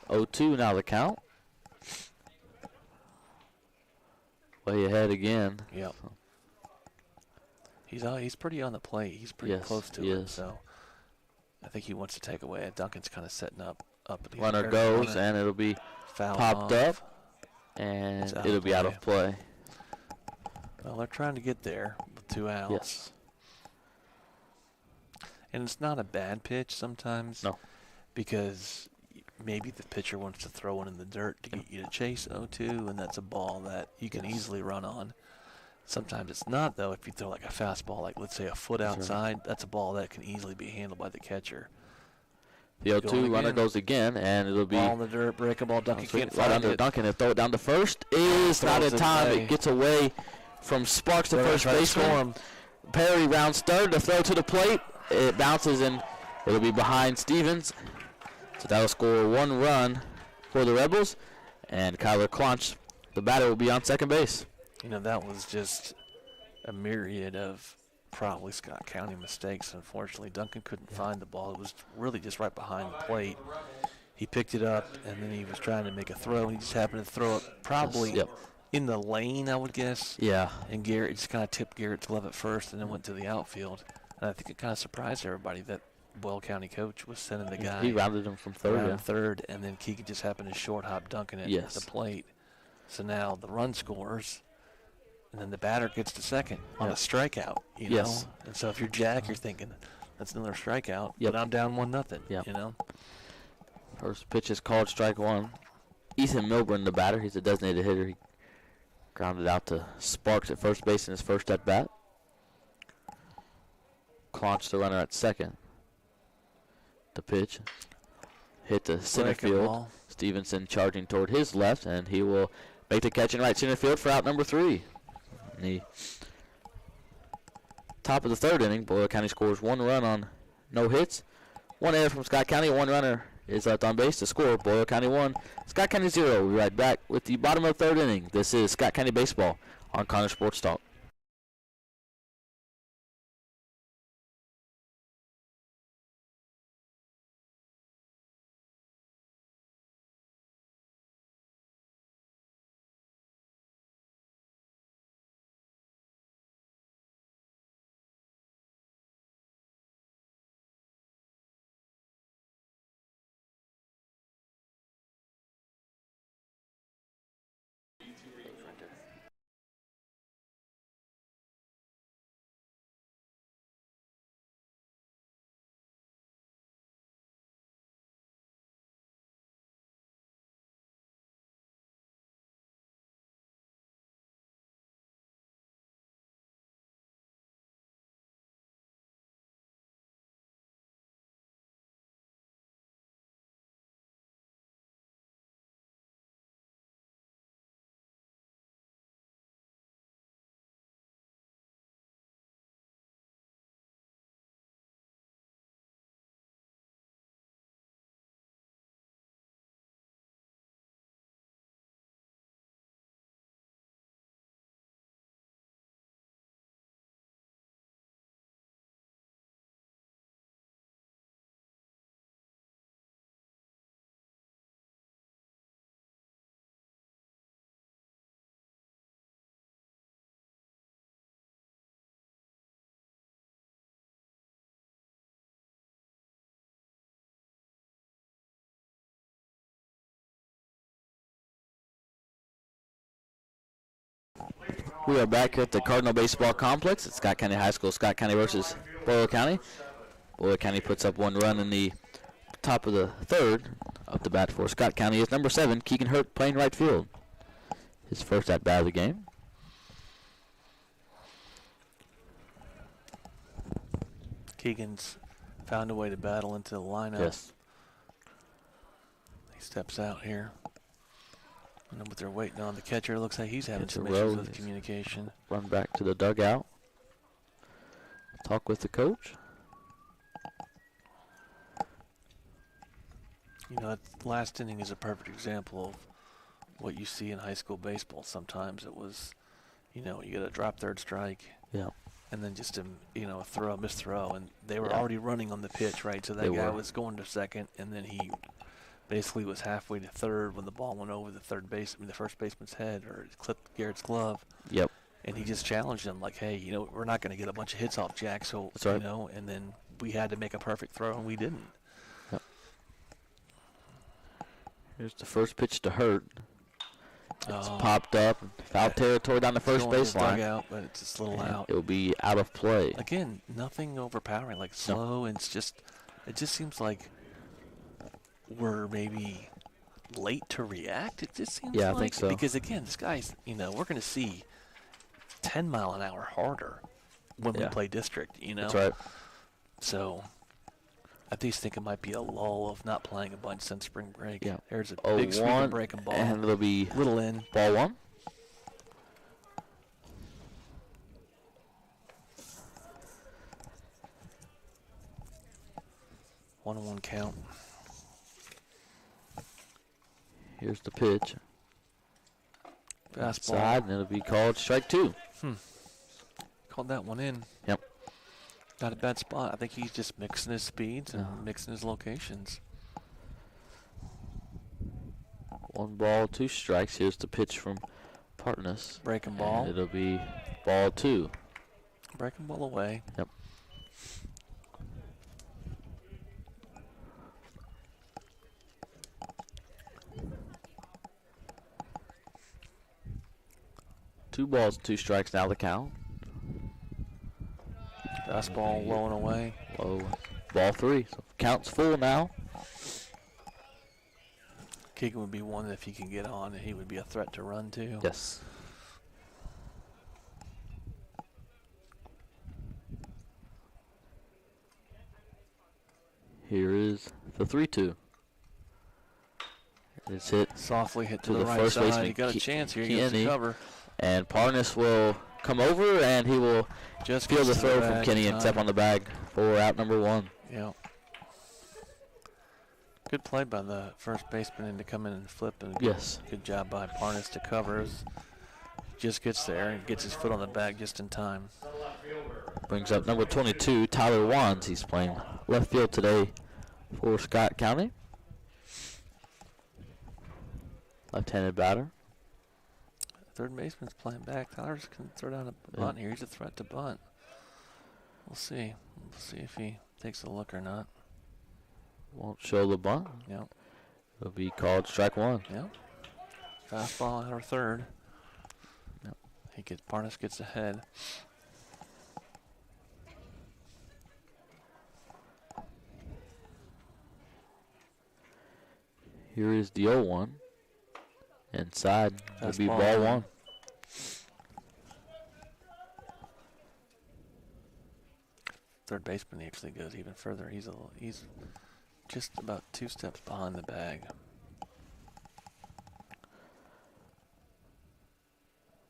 0-2 now the count. Way ahead again. Yep. He's pretty on the plate. He's pretty Yes, close to he it. is. So I think he wants to take away. Duncan's kind of setting up. But he's Runner barely on goes, it. and it'll be Foul popped off. up, and It's out it'll of be out play. of play. Well, they're trying to get there with 2 outs. Yes. And it's not a bad pitch sometimes. No. Because maybe the pitcher wants to throw one in the dirt to get you to chase 0-2, and that's a ball that you can easily run on. Sometimes it's not, though. If you throw like a fastball, like let's say a foot That's right. outside, that's a ball that can easily be handled by the catcher. The 0-2 Going runner again. goes again, and it'll be Ball in the dirt, breaking ball. Duncan can't right find under it. Duncan. He'll throw it down to first. Is not in Throws it time. away. It gets away from Sparks, the They're first trying to score baseman. him. Perry rounds third. The throw to the plate. It bounces, and it'll be behind Stevens. So that'll score 1 run for the Rebels. And Kyler Clonch, the batter, will be on second base. You know, that was just a myriad of probably Scott County mistakes. Unfortunately, Duncan couldn't find the ball. It was really just right behind the plate. He picked it up, and then he was trying to make a throw, and he just happened to throw it probably Yep. in the lane, I would guess. Yeah. And Garrett just kind of tipped Garrett's glove at first and then went to the outfield. And I think it kind of surprised everybody that Boyle County coach was sending the guy He rounded him from third. around Yeah. third, and then Keegan just happened to short hop Duncan at Yes. the plate. So now the run scores, and then the batter gets to second on a Yep. strikeout. You Yes. know, and so if you're Jack, you're thinking that's another strikeout. Yep. But I'm down 1-0. Yep. You know, First pitch is called strike 1. Ethan Milburn, the batter. He's a designated hitter. He grounded out to Sparks at first base in his first at bat. Clonch, the runner at second. The pitch hit the center breaking field. ball. Stevenson charging toward his left, and he will make the catch in right center field for out number 3. In the top of the third inning, Boyle County scores 1 run on no hits. 1 error from Scott County. 1 runner is left on base to score. Boyle County 1, Scott County 0. We'll be right back with the bottom of the third inning. This is Scott County Baseball on Connor Sports Talk. We are back here at the Cardinal Baseball Complex at Scott County High School. Scott County versus Boyle County. Boyle County puts up 1 run in the top of the third. Up to bat for Scott County is number 7, Keegan Hurt, playing right field. His first at bat of the game. Keegan's found a way to battle into the lineup. Yes. He steps out here. And then what they're waiting on, the catcher looks like he's having Hits some a issues row. with communication. Run back to the dugout. Talk with the coach. You know, that last inning is a perfect example of what you see in high school baseball. Sometimes it was, you know, you get a drop third strike. Yeah. And then just a throw, missed throw, and they were Yeah. already running on the pitch, right? So that They guy were. was going to second, and then he basically was halfway to third when the ball went over the the first baseman's head, or it clipped Garrett's glove. Yep. And he just challenged him, like, hey, you know, we're not going to get a bunch of hits off Jack, so That's right. you know. And then we had to make a perfect throw, and we didn't. Yep. Here's the first pitch to Hurt. It's popped up, foul territory down the first baseline. Dugout, but it's just a little out. It will be out of play. Again, nothing overpowering, like slow, and it just seems like we're maybe late to react. It just seems Yeah, like. I think so. Because again, this guy's, you know, we're going to see 10 mile an hour harder when we Yeah. play district, you know. That's right. So I just think it might be a lull of not playing a bunch since spring break. Yeah. There's a Oh, big sweep one, and breaking ball. and it'll be Little in. ball 1. One on one count. Here's the pitch. Fastball. Outside, and it'll be called strike 2. Called that one in. Yep. Not a bad spot. I think he's just mixing his speeds and Yeah. mixing his locations. 1 ball, 2 strikes. Here's the pitch from Partnus. Breaking ball. And it'll be ball 2. Breaking ball away. Yep. Two balls, 2 strikes now the count. Fastball low and away. Low. Ball 3. So count's full now. Keegan would be one that if he can get on, he would be a threat to run too. Yes. Here is the 3-2. It's hit, Softly hit to To the the right first side. baseman, He got a chance here. He gets the Kenny. cover. and Parnas will come over, and he will Just field the gets to throw the from bag Kenny in and step time. on the bag for out number 1. Yeah. Good play by the first baseman and to come in and flip. And Yes. Good job by Parnas to cover. Just gets there and gets his foot on the bag just in time. Brings up number 22, Tyler Wands. He's playing left field today for Scott County. Left-handed batter. Third baseman's playing back. Tyler's can throw down a bunt here. He's a threat to bunt. We'll see. We'll see if he takes a look or not. Won't show the bunt. Yep. It'll be called strike 1. Yep. Fastball out of third. Yep. Parnas gets ahead. Here is the 0-1. Inside. It'll be Fastball ball in. 1. Third baseman actually goes even further. He's just about 2 steps behind the bag.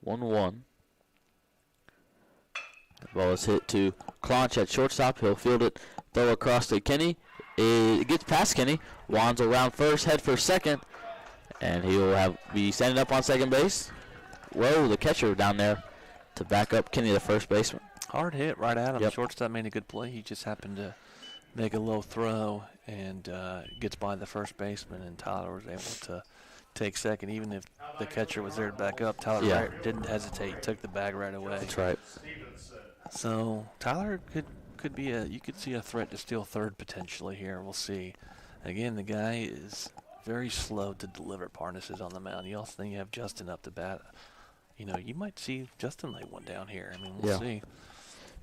1-1. The ball is hit to Clonch at shortstop. He'll field it, throw across to Kenny. It gets past Kenny. Wands will round first, head for second, and he will be standing up on second base. Whoa, the catcher down there to back up Kenny, the first baseman. Hard hit right at him. Yep. Shortstop made a good play. He just happened to make a low throw and gets by the first baseman, and Tyler was able to take second. Even if the catcher was there to back up, Tyler didn't hesitate, took the bag right away. That's right. So Tyler could be you could see a threat to steal third potentially here. We'll see. Again, the guy is very slow to deliver. Parnas is on the mound. You also think you have Justin up to bat. You know, you might see Justin lay one down here. I mean, we'll see.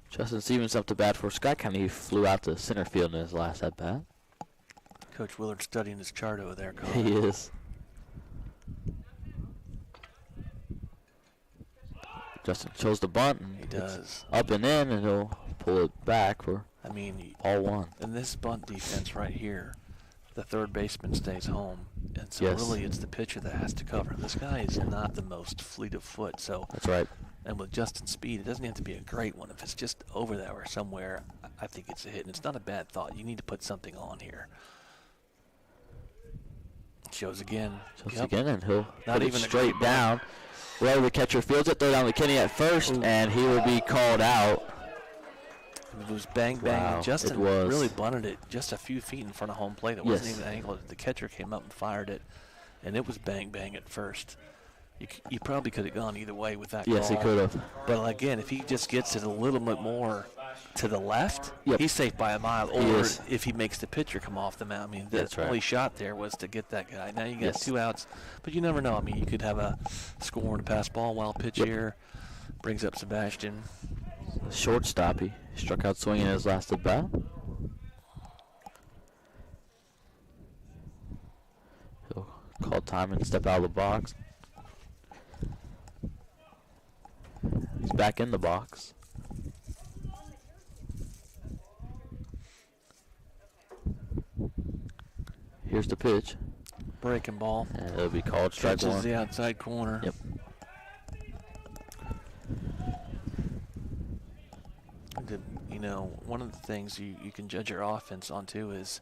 Justin Stevens up to bat for Scott County. He flew out to center field in his last at bat. Coach Willard studying his chart over there, Connor. He is. Justin chose the bunt. And he does. Up and in, and he'll pull it back for all one. In this bunt defense right here, the third baseman stays home. And so really it's the pitcher that has to cover. This guy is not the most fleet of foot. So that's right. And with Justin's speed, it doesn't have to be a great one. If it's just over there or somewhere, I think it's a hit. And it's not a bad thought. You need to put something on here. Shows again. Again, and he'll put it straight down. Well, the catcher fields it, throw down to Kenny at first, and he will be called out. It was bang, bang. Wow, Justin really bunted it just a few feet in front of home plate. It wasn't even angled. The catcher came up and fired it, and it was bang, bang at first. You probably could have gone either way with that call. Yes, he could have. But, again, if he just gets it a little bit more to the left, he's safe by a mile. Or if he makes the pitcher come off the mound. I mean, the only shot there was to get that guy. Now you got 2 outs, but you never know. I mean, you could have a score and a pass ball, wild pitch here. Brings up Sebastian. Shortstop, he struck out swinging his last at bat. He'll call time and step out of the box. He's back in the box. Here's the pitch. Breaking ball. And it'll be called strike one. Catches the outside corner. Yep. You know, one of the things you can judge your offense on too is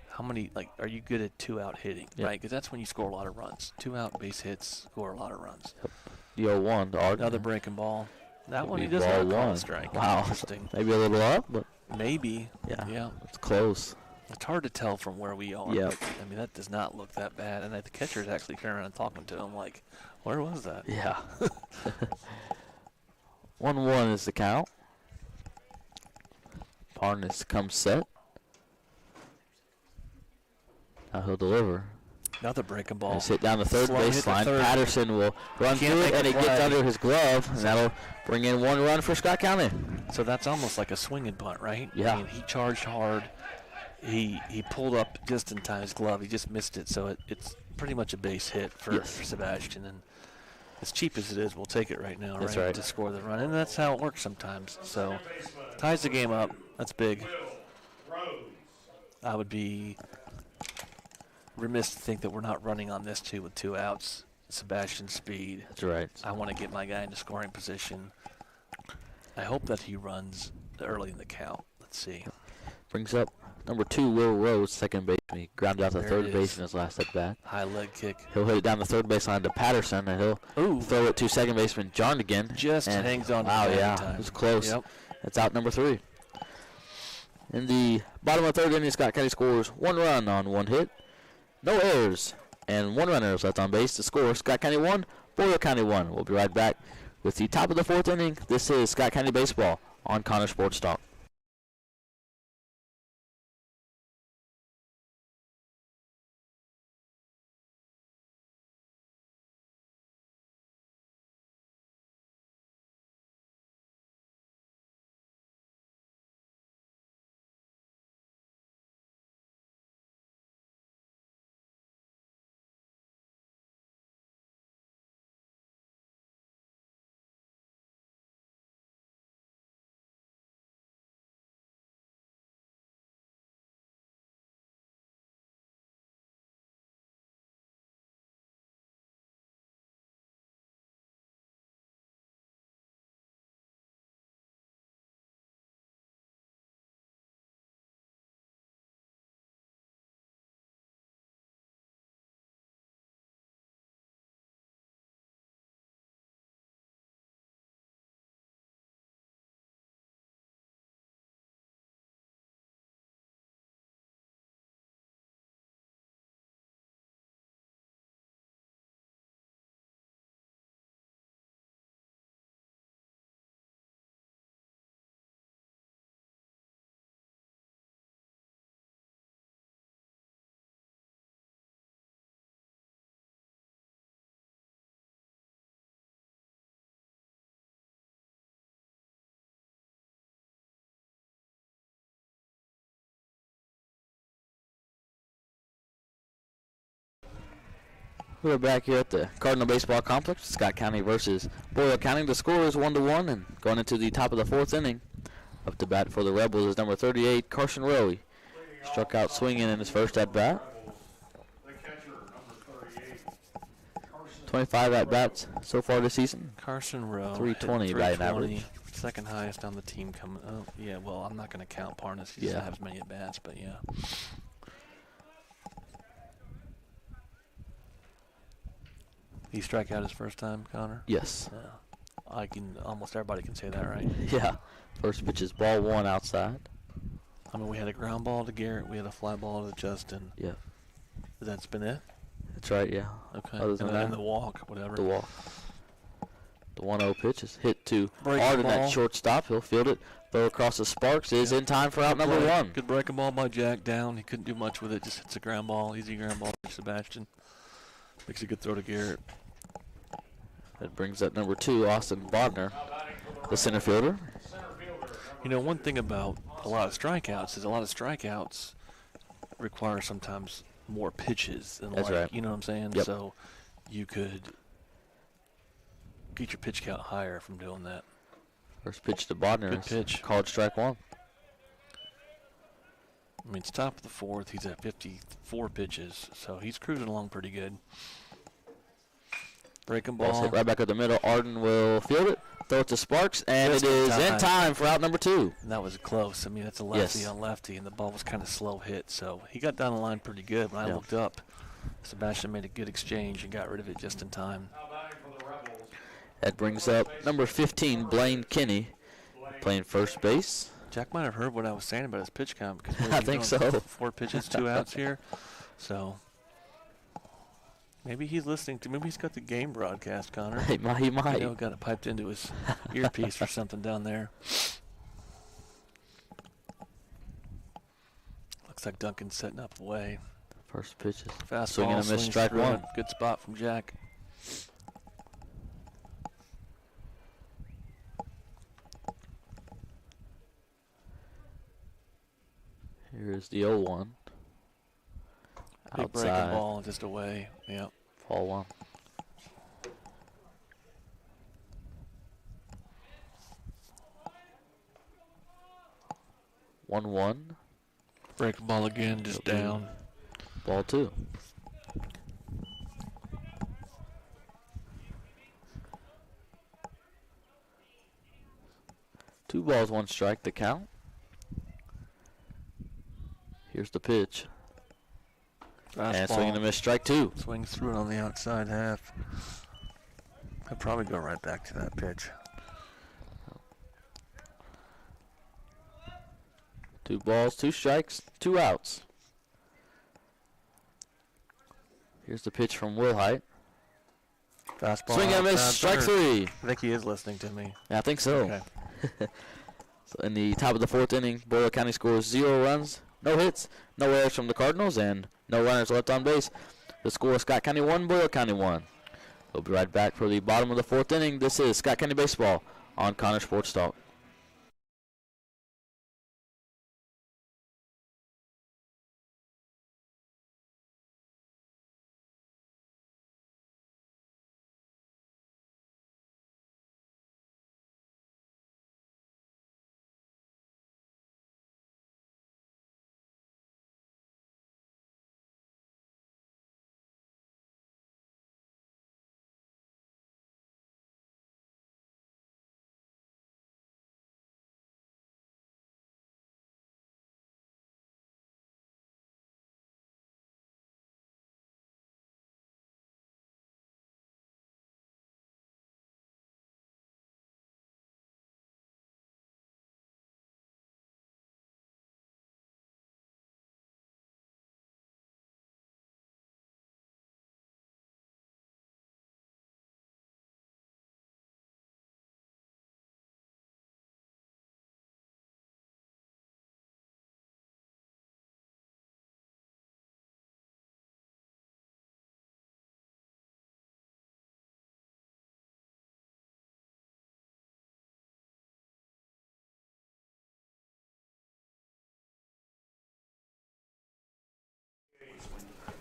how many, are you good at 2-out hitting, right? Because that's when you score a lot of runs. 2-out base hits score a lot of runs. Yep. The 0-1 to Arden. Another breaking ball. That one he does not call a strike. Wow. Interesting. Maybe a little up, but maybe. Yeah. It's close. It's hard to tell from where we are. Yeah. But, I mean, that does not look that bad. And the catcher's actually turning around and talking to him like, where was that? Yeah. 1-1 is the count. Parnas comes set. Now he'll deliver. Another breaking ball. He's hit down the third baseline. Patterson will run through it, and it gets under his glove, and that'll bring in 1 run for Scott County. So that's almost like a swinging bunt, right? Yeah. I mean, he charged hard. He pulled up just in time his glove. He just missed it, so it's pretty much a base hit for Sebastian. And as cheap as it is, we'll take it right now, right? To score the run. And that's how it works sometimes. So ties the game up. That's big. I would be remiss to think that we're not running on this too with 2 outs. Sebastian's speed. That's right. I want to get my guy into scoring position. I hope that he runs early in the count. Let's see. Brings up number 2, Will Rose, second baseman. He grounded out to third base in his last at bat. High leg kick. He'll hit it down the third baseline to Patterson, and he'll throw it to second baseman Jarnigan. Just hangs on. Wow, it was close. Yep. That's out number 3. In the bottom of the third inning, Scott County scores 1 run on 1 hit, no errors, and 1 runner is left on base to score. Scott County 1, Boyle County 1. We'll be right back with the top of the 4th inning. This is Scott County Baseball on Connor Sports Talk. We're back here at the Cardinal Baseball Complex, Scott County versus Boyle County. The score is 1-1, and going into the top of the 4th inning, up to bat for the Rebels is number 38, Carson Rowe. Struck out swinging in his first at bat. The catcher, number 38, Carson 25 at bats so far this season. Carson Rowe. 320 batting average. Second highest on the team coming. Oh, yeah. Well, I'm not going to count Parnas. He doesn't have as many at bats, but yeah. He struck out his first time, Connor? Yes. Yeah. Almost everybody can say that, right? Yeah. First pitch is ball 1 outside. I mean, we had a ground ball to Garrett. We had a fly ball to Justin. Yeah. That's been it? That's right, yeah. Okay. Other than And that, the walk, whatever. the walk. The 1-0 pitch is hit to Breaking Arden ball. at shortstop. He'll field it. Throw across the Sparks is in time for out number 1. Good breaking ball by Jack down. He couldn't do much with it. Just hits a ground ball. Easy ground ball for Sebastian. Makes a good throw to Garrett. That brings up number 2, Austin Bodner, the center fielder. You know, one thing about a lot of strikeouts is a lot of strikeouts require sometimes more pitches than That's like, right. you know what I'm saying? Yep. So you could get your pitch count higher from doing that. First pitch to Bodner Good is pitch. called strike 1. I mean, it's top of the 4th. He's at 54 pitches, so he's cruising along pretty good. Breaking Ball's ball. hit right back up the middle. Arden will field it, throw it to Sparks, and Just it is in in time. time for out number 2. And that was close. I mean, that's a lefty Yes. on lefty, and the ball was kind of slow hit. So he got down the line pretty good. When I Yeah. looked up, Sebastian made a good exchange and got rid of it just in time. now batting for the Rebels. That brings up number 15, Blaine Kinney, playing first base. Jack might have heard what I was saying about his pitch count because I think so. 4 pitches, 2 outs here. So maybe he's listening to. Maybe he's got the game broadcast, Connor. He might. You know, got it piped into his earpiece or something down there. Looks like Duncan's setting up away. First pitch is Fastball, swing and a miss, swings strike through 1. it. Good spot from Jack. Here's the 0-1. Big breaking Outside, ball, just away. Yep. ball 1. One. Breaking ball again, just It'll be down. Ball 2. Two balls, 1 strike, the count. Here's the pitch. And swing and a Fastball miss, strike 2. swings through it on the outside half. I'd probably go right back to that pitch. 2 balls, 2 strikes, 2 outs. Here's the pitch from Willhite. Fastball. Swing and a miss, outside strike third. 3. I think he is listening to me. Yeah, I think so. Okay. So in the top of the 4th inning, Boyle County scores 0 runs, no hits, no errors from the Cardinals, and no runners left on base. The score is Scott County 1, Boyle County 1. We'll be right back for the bottom of the 4th inning. This is Scott County Baseball on Connor Sports Talk.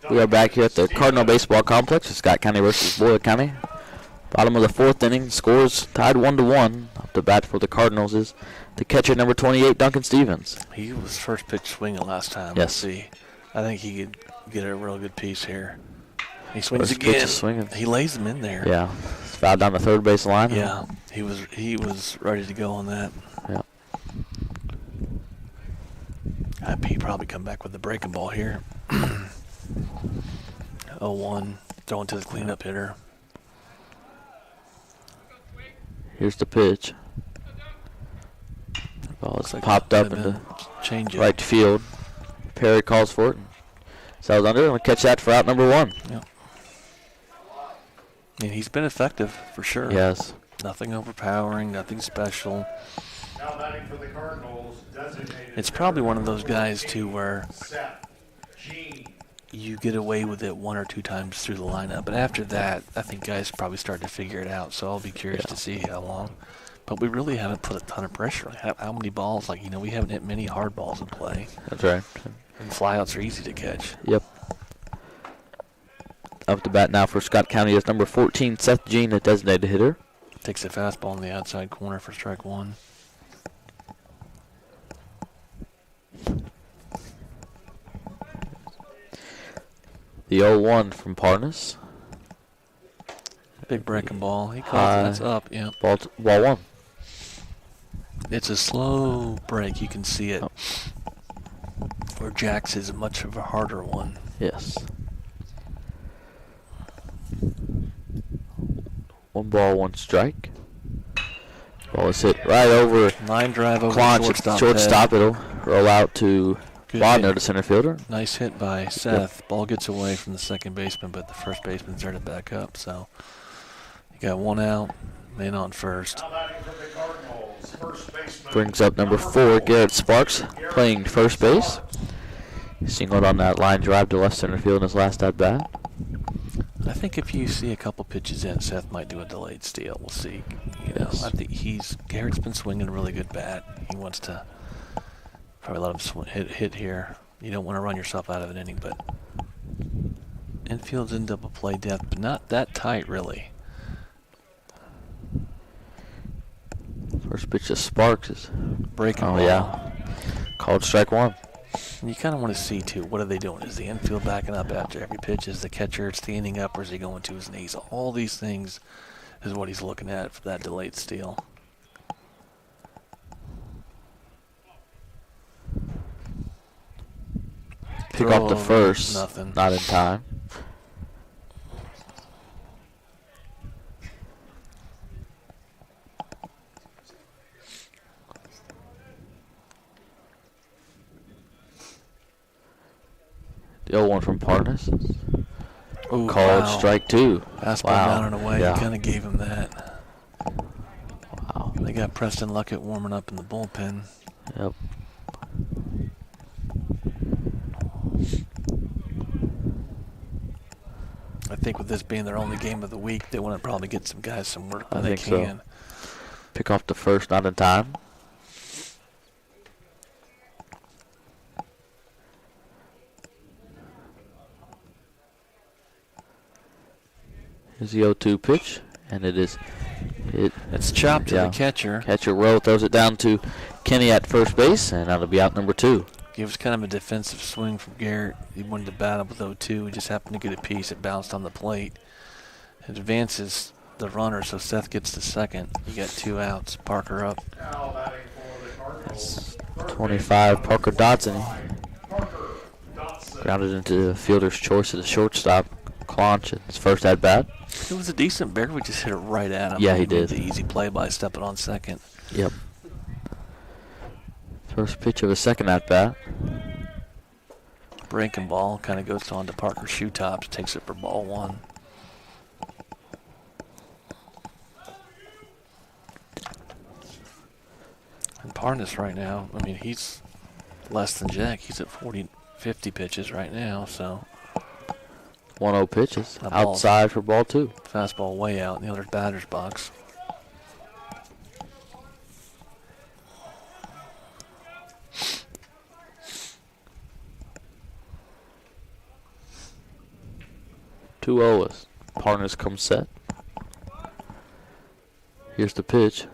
We are back here at the Cardinal Baseball Complex. Scott County versus Boyle County. Bottom of the fourth inning. Scores tied 1-1. Up to bat for the Cardinals is the catcher, number 28, Duncan Stevens. He was first pitch swinging last time. Yes. Let's see. I think he could get a real good piece here. He swings First pitch again. is swinging. He lays them in there. Yeah. Fouled down the third base line. Yeah. He was ready to go on that. Yeah. He probably come back with the breaking ball here. 0-1. Throwing to the cleanup hitter. Here's the pitch. Ball is popped up into right field. Perry calls for it. Sells under and we'll catch that for out number 1. Yeah. I mean, he's been effective for sure. Yes. Nothing overpowering, nothing special. Now batting for the Cardinals, designated It's probably one of those guys too where Seth Gene. you get away with it 1 or 2 times through the lineup, but after that, I think guys probably start to figure it out. So I'll be curious to see how long. But we really haven't put a ton of pressure on how many balls. Like, we haven't hit many hard balls in play. That's right. And flyouts are easy to catch. Yep. Up to bat now for Scott County is number 14, Seth Jean, the designated hitter. Takes a fastball in the outside corner for strike 1. The 0-1 from Parnas. Big breaking ball. He calls it. That's up. Yeah. Ball 1. It's a slow break. You can see it. Oh. Where Jack's is much of a harder one. Yes. 1 ball, 1 strike. Ball is hit right over Line drive over Quanch. Shortstop. It'll roll out to Wagner, the center fielder. Nice hit by Seth. Ball gets away from the second baseman, but the first baseman's there to back up. So you got 1 out, man on first. Now batting for the Cardinals, first baseman. Brings up number 4, Garrett Sparks, playing first base. Singled on that line drive to left center field in his last at bat. I think if you see a couple pitches in, Seth might do a delayed steal. We'll see. Yes. I think Garrett's been swinging a really good bat. He wants to probably let him hit here. You don't want to run yourself out of an inning, but infield's in double play depth, but not that tight really. First pitch to Sparks is Breaking oh ball. yeah, called strike 1. And you kind of want to see too, what are they doing? Is the infield backing up after every pitch? Is the catcher standing up, or is he going to his knees? All these things is what he's looking at for that delayed steal. Pick off the first. Nothing. Not in time. The 0-1 from Parnas. Ooh, Called wow. strike 2. Fastball Wow. down and away. Yeah. Kind of gave him that. Wow. They got Preston Luckett warming up in the bullpen. Yep. I think with this being their only game of the week, they want to probably get some guys some work when I they think so. can. Pick off the first, not in time. Here's the 0-2 pitch, and it's chopped to yeah. the catcher. Catcher Rowe throws it down to Kenny at first base, and that'll be out number 2. Gives kind of a defensive swing from Garrett. He wanted to bat up with 0-2. He just happened to get a piece. It bounced on the plate. It advances the runner, so Seth gets the second. You got 2 outs. Parker up. Now batting for the Cardinals, That's 25, Parker Dotson. Parker Dotson. Grounded into the fielder's choice of the shortstop, Clonch, his first at bat. It was a decent barrel. We just hit it right at him. Yeah, he made did. The easy play by stepping on second. Yep. First pitch of a second at bat. Breaking ball kind of goes on to Parker's shoe tops. Takes it for ball 1. And Parnas right now, I mean, he's less than Jack. He's at 50 pitches right now, so 1-0 pitches. That ball's- Outside for ball 2. fastball way out in the other batter's box. 2-0 as partners come set. Here's the pitch.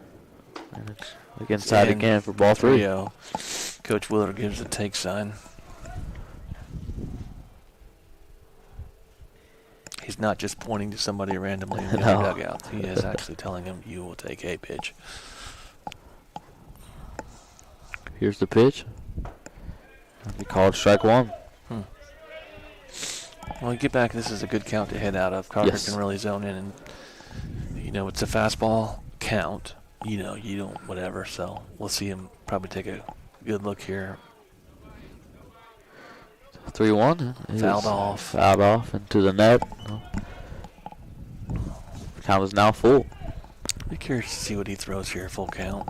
And it's against side again for ball 3. 3-0. Coach Willard gives the take sign. He's not just pointing to somebody randomly in the No. dugout. He is actually telling him, you will take a pitch. Here's the pitch. He called strike 1. Well, you get back, this is a good count to hit out of. Carter Yes. can really zone in, and, it's a fastball count. You don't, whatever. So we'll see him probably take a good look here. 3-1. Fouled off into the net. Count is now full. Be curious to see what he throws here, full count.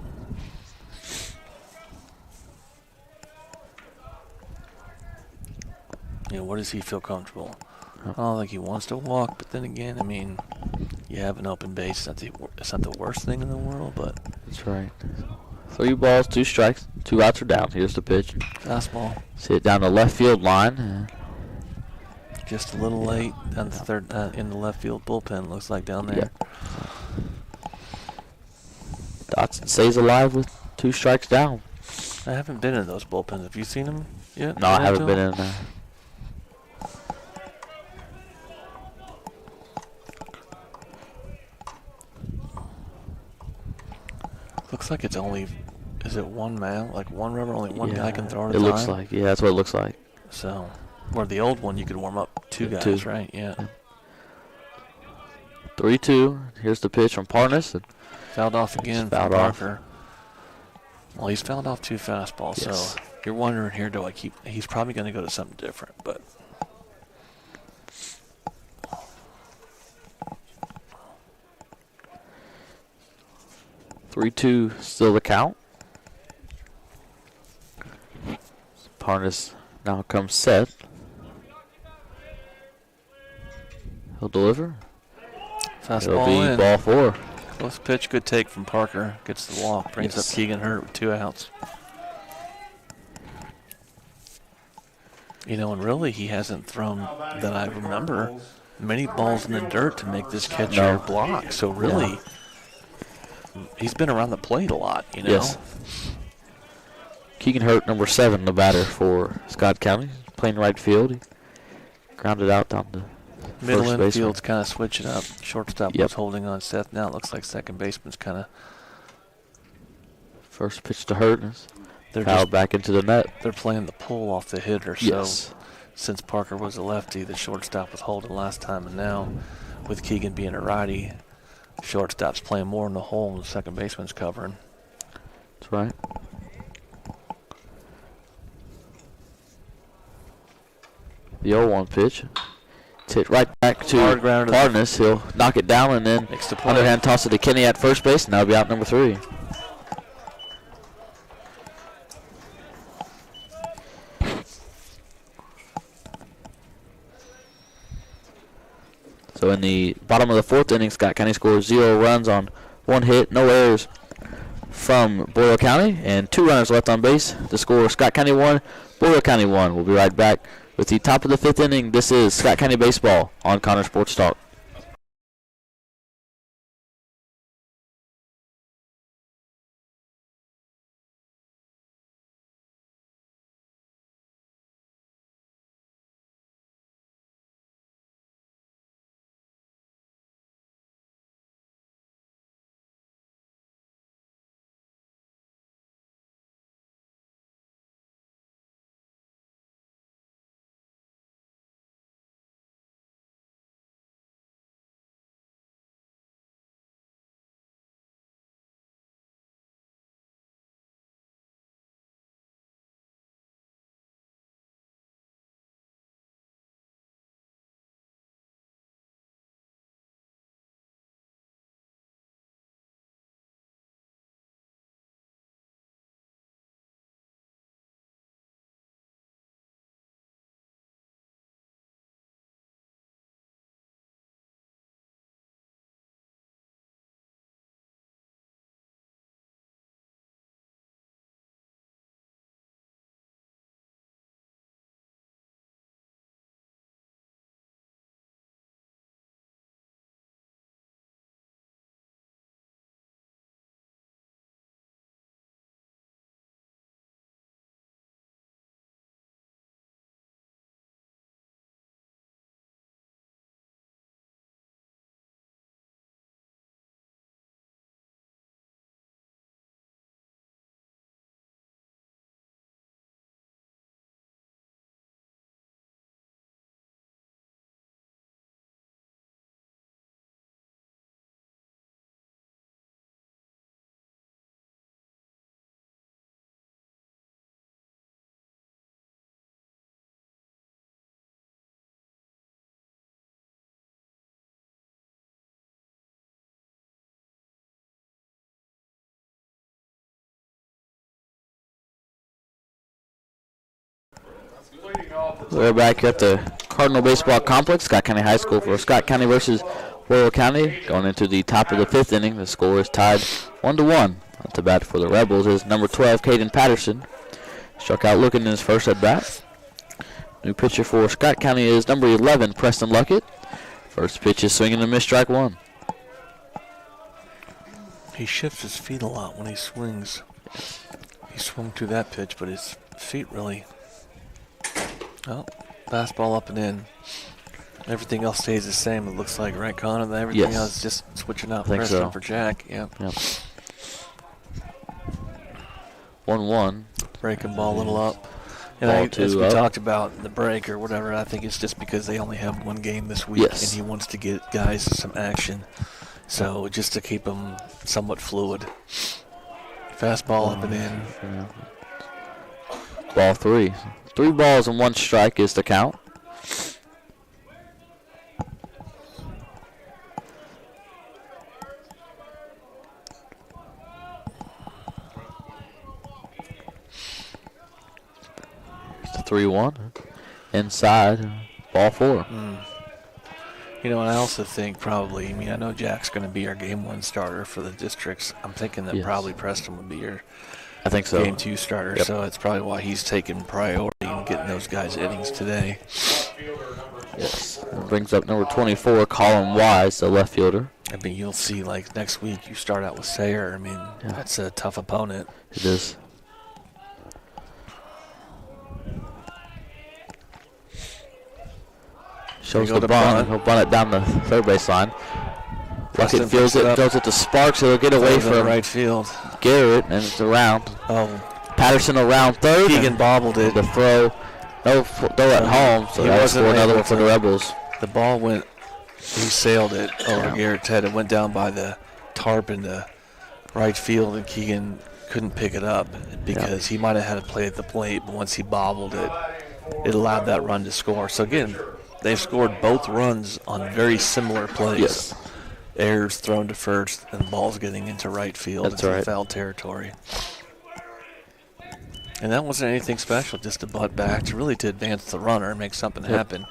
What does he feel comfortable? I don't think he wants to walk, but then again, you have an open base. It's not the worst thing in the world, but That's right. 3 balls, 2 strikes, 2 outs are down. Here's the pitch. fastball. See it down the left field line. Just a little late down the third in the left field bullpen. Looks like down there. Dotson stays alive with 2 strikes down. I haven't been in those bullpens. Have you seen them yet? No, I haven't been in there. Looks like it's only, is it one man, like one rubber, only one guy can throw at a It time? looks like, that's what it looks like. So, where the old one, you could warm up 2 guys, 2. right? Yeah. 3-2. Here's the pitch from Parnas. Fouled off again Fouled from off. Parker. Well, he's fouled off 2 fastballs, Yes. so you're wondering here, he's probably going to go to something different, but. Three-two, still the count. Parnas now comes set. He'll deliver. It'll Fastball be in. ball 4. Close pitch, good take from Parker. Gets the walk, brings Yes. up Keegan Hurt with 2 outs. And really he hasn't thrown, that I remember, many balls in the dirt to make this catcher No. block. So really, he's been around the plate a lot, Yes. Keegan Hurt, number 7, the batter for Scott County, playing right field. He grounded out down the Middle first baseman. infield's kind of switching up. Shortstop was holding on Seth. Now it looks like second baseman's kind of. First pitch to Hurt. They're Fouled back into the net. They're playing the pull off the hitter. Yes. So since Parker was a lefty, the shortstop was holding last time, and now with Keegan being a righty, shortstop's playing more in the hole, and the second baseman's covering. That's right. The 0-1 pitch. It's hit right back to Hard grounder to the- Parnas. He'll knock it down and then Makes the play. underhand toss it to Kenny at first base, and that'll be out number 3. So in the bottom of the 4th inning, Scott County scores 0 runs on 1 hit, no errors from Boyle County, and 2 runners left on base. The score: Scott County 1, Boyle County 1. We'll be right back with the top of the 5th inning. This is Scott County Baseball on Connor Sports Talk. Leading off the We're back here at the Cardinal Baseball Complex, Scott County High School for Scott County versus Boyle County. Going into the top of the 5th inning, the score is tied 1-1. At the bat for the Rebels is number 12, Caden Patterson. Struck out looking in his first at bat. New pitcher for Scott County is number 11, Preston Luckett. First pitch is swinging and a miss, strike one. He shifts his feet a lot when he swings. He swung to that pitch, but his feet really. Oh, fastball up and in. Everything else stays the same, it looks like, right, Connor? Everything Yes. else just switching out I think Preston so. for Jack. Yep. 1-1. Breaking ball a little up. And Ball as two we up. talked about the break or whatever, I think it's just because they only have one game this week, Yes. and he wants to get guys some action. So just to keep them somewhat fluid. Fastball up and in. Ball 3. 3 balls and 1 strike is the count. It's a 3-1. Inside, ball 4. You know, and I also think probably, I mean, I know Jack's going to be our game 1 starter for the districts. I'm thinking that Yes. probably Preston would be your I think so. game 2 starter, Yep. so it's probably why he's taking priority in getting those guys innings today. Yes. That brings up number 24, Colin Wise, the left fielder. I mean, you'll see, like, next week you start out with Sayer. I mean, Yeah. that's a tough opponent. It is. Shows go the to bunt. bunt. He'll bunt it down the third base line. Preston Luckett fields picks it it, up. throws it to Sparks. He'll get away Throws it from right field. Garrett, and it's around. Oh, Patterson around third. Keegan and bobbled it. the throw. No throw at home, so He that's wasn't for another able one for to- the Rebels. The ball went, he sailed it over Garrett's head. It went down by the tarp in the right field, and Keegan couldn't pick it up because he might have had to play at the plate, but once he bobbled it, it allowed that run to score. So again, they've scored both runs on very similar plays. Yes. Errors thrown to first, and balls getting into right field That's into right. foul territory. And that wasn't anything special, just a butt back to really to advance the runner and make something happen.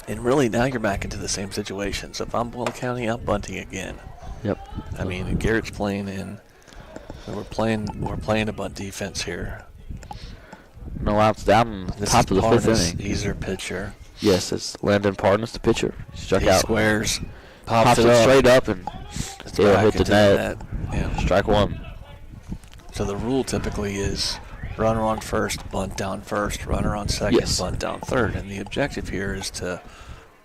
And really, now you're back into the same situation. So if I'm Boyle County, I'm bunting again. Yep. I mean, Garrett's playing in. We're playing a bunt defense here. No outs down in the This top is of the 5th Parnas. inning. He's their pitcher. Yes, it's Landon Parnas, the pitcher. Struck He out. squares, Pops pops it up. straight up, and It's it'll back hit the into net. Yeah. Strike 1. So the rule typically is runner on first, bunt down first, runner on second, Yes. bunt down third. And the objective here is to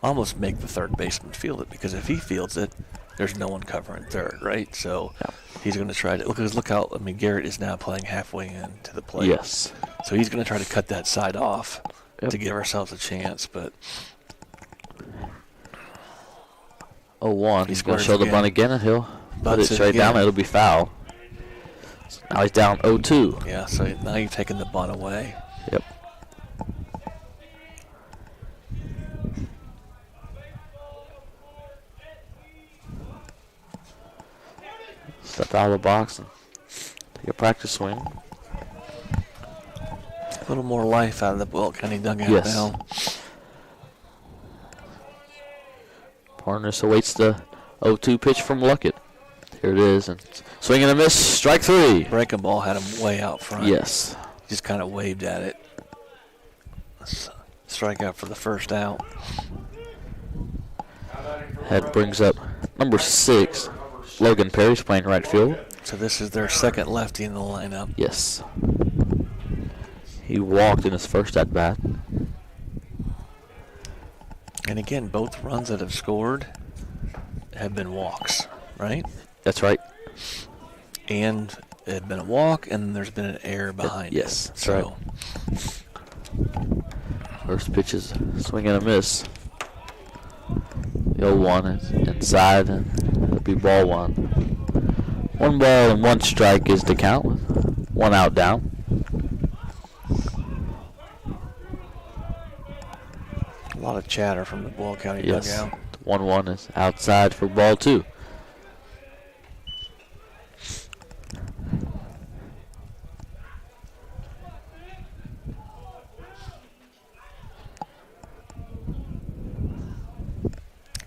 almost make the third baseman field it, because if he fields it, there's no one covering third, right? So he's going to try to look how, I mean, Garrett is now playing halfway into the plate. Yes. So he's going to try to cut that side off Yep. to give ourselves a chance, but 0-1. He He's going squares to show the again. bunt again, and he'll put Bunts it it straight down. again. It'll be foul. Now he's down 0-2. yeah, so now you've taken the bunt away. Yep. Step out of the box and take a practice swing. A little more life out of the Boyle County dugout Yes. now. Parnas awaits the 0-2 pitch from Luckett. Here it is, and swing and a miss. Strike 3. Breaking ball had him way out front. Yes. Just kind of waved at it. Strikeout for the first out. Head brings up number 6. Logan Perry's playing right field. So this is their second lefty in the lineup. Yes. He walked in his first at bat. And again, both runs that have scored have been walks, right? That's right. And it had been a walk, and there's been an error behind yes, it. that's right. First pitch is swing and a miss. The 0-1 is inside, and it'll be ball 1. 1 ball and 1 strike is the count with 1 out down. A lot of chatter from the Boyle County Yes. dugout. 1-1 is outside for ball 2.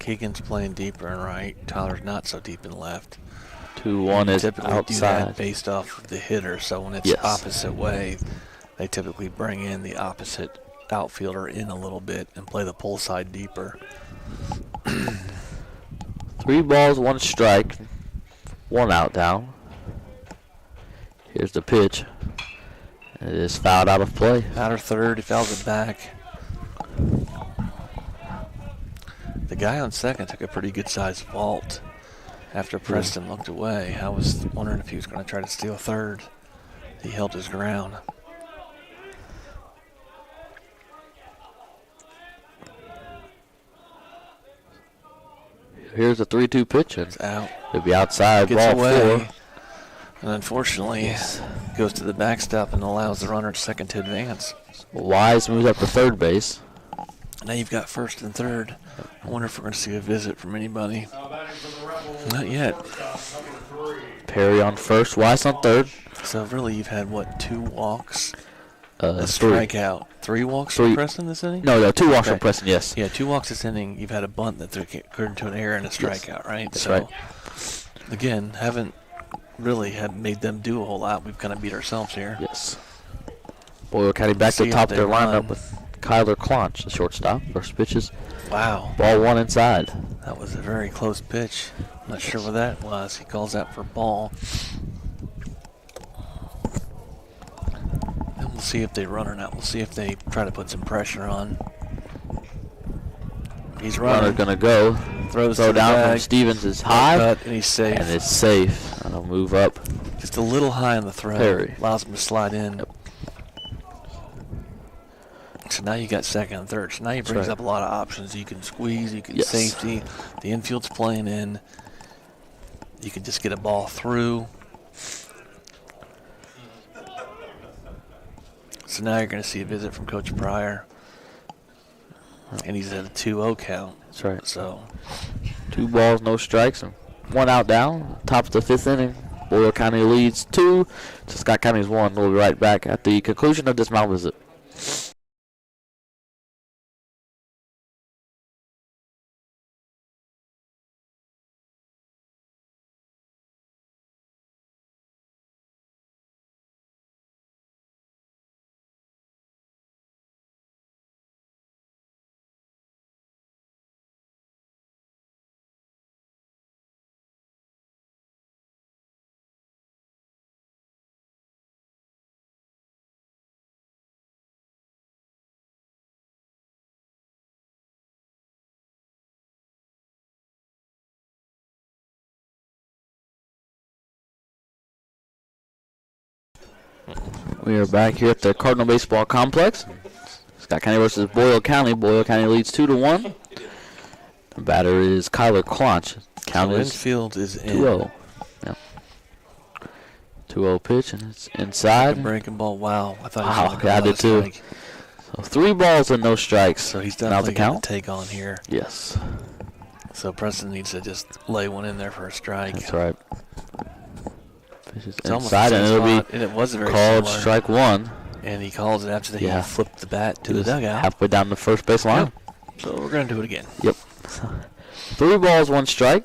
Keegan's playing deeper in right. Tyler's not so deep in left. 2-1 is typically do outside. that based off of the hitter, so when it's Yes. opposite way, they typically bring in the opposite outfielder in a little bit and play the pull side deeper. 3 balls, 1 strike, 1 out down. Here's the pitch. It is fouled out of play. Outer third, he fouls it back. The guy on second took a pretty good sized vault after Preston looked away. I was wondering if he was going to try to steal third. He held his ground. Here's a 3-2 pitch. And It's out. it'll be outside. Gets Ball away. 4. And unfortunately, goes to the backstop and allows the runner at second to advance. Wise moves up to third base. Now you've got first and third. I wonder if we're going to see a visit from anybody. Now batting for the Rebels, Not yet. shortstop, number 3. Perry on first. Wise on third. So really, you've had, what, 2 walks, a 3. strikeout, 3 walks Three. from Preston this inning? No, 2 walks Okay. from Preston, yes. Yeah, 2 walks this inning. You've had a bunt that turned into an error and a strikeout, right? That's so, right. again, haven't really had made them do a whole lot. We've kind of beat ourselves here. Yes. Boyle County back See to if top of they their lineup run. with Kyler Clonch, the shortstop. First pitches. Wow, Ball 1 inside. that was a very close pitch. Not sure what that was. He calls that for ball. And we'll see if they run or not. We'll see if they try to put some pressure on. He's Runner's running. going to go. Throws Throw to the down from bag. Stevens is high. Cut, and he's safe. And it's safe. And it'll move up. Just a little high on the throw. Perry. Allows him to slide in. Yep. So now you got second and third. So now he brings right. up a lot of options. You can squeeze, you can Yes. safety. The infield's playing in. You can just get a ball through. So now you're going to see a visit from Coach Pryor. And he's at a 2-0 count. That's right. So 2 balls, no strikes, and 1 out down. Top of the 5th inning. Boyle County leads 2 to Scott County's 1. We'll be right back at the conclusion of this mound visit. We are back here at the Cardinal Baseball Complex. Scott County versus Boyle County. Boyle County leads 2-1. The batter is Kyler Clonch. Count so is infield is in. 2-0. Yep. 2-0 pitch, and it's A inside. breaking ball. Wow. I thought he was Wow, going to yeah, I let did it too. strike. So 3 balls and no strikes. So he's Now definitely the got count. to take on here. Yes, So Preston needs to just lay one in there for a strike. that's right. Pitch is It's almost inside, the and same it'll spot, be and it was very called similar. strike 1. And he calls it after Yeah. he flipped the bat to He the was dugout. halfway down the first base line. So we're going to do it again. Yep. 3 balls, 1 strike.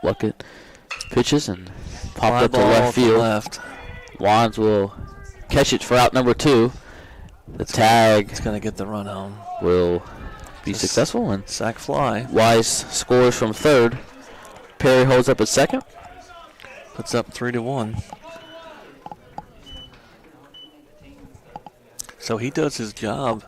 Luckett pitches and popped Fly up to ball left to field. left. Wands will catch it for out number 2. The tag It's going to get the run home. will be Just- successful, and Sack fly. Wise scores from third. Perry holds up at second. Puts up 3-1. So he does his job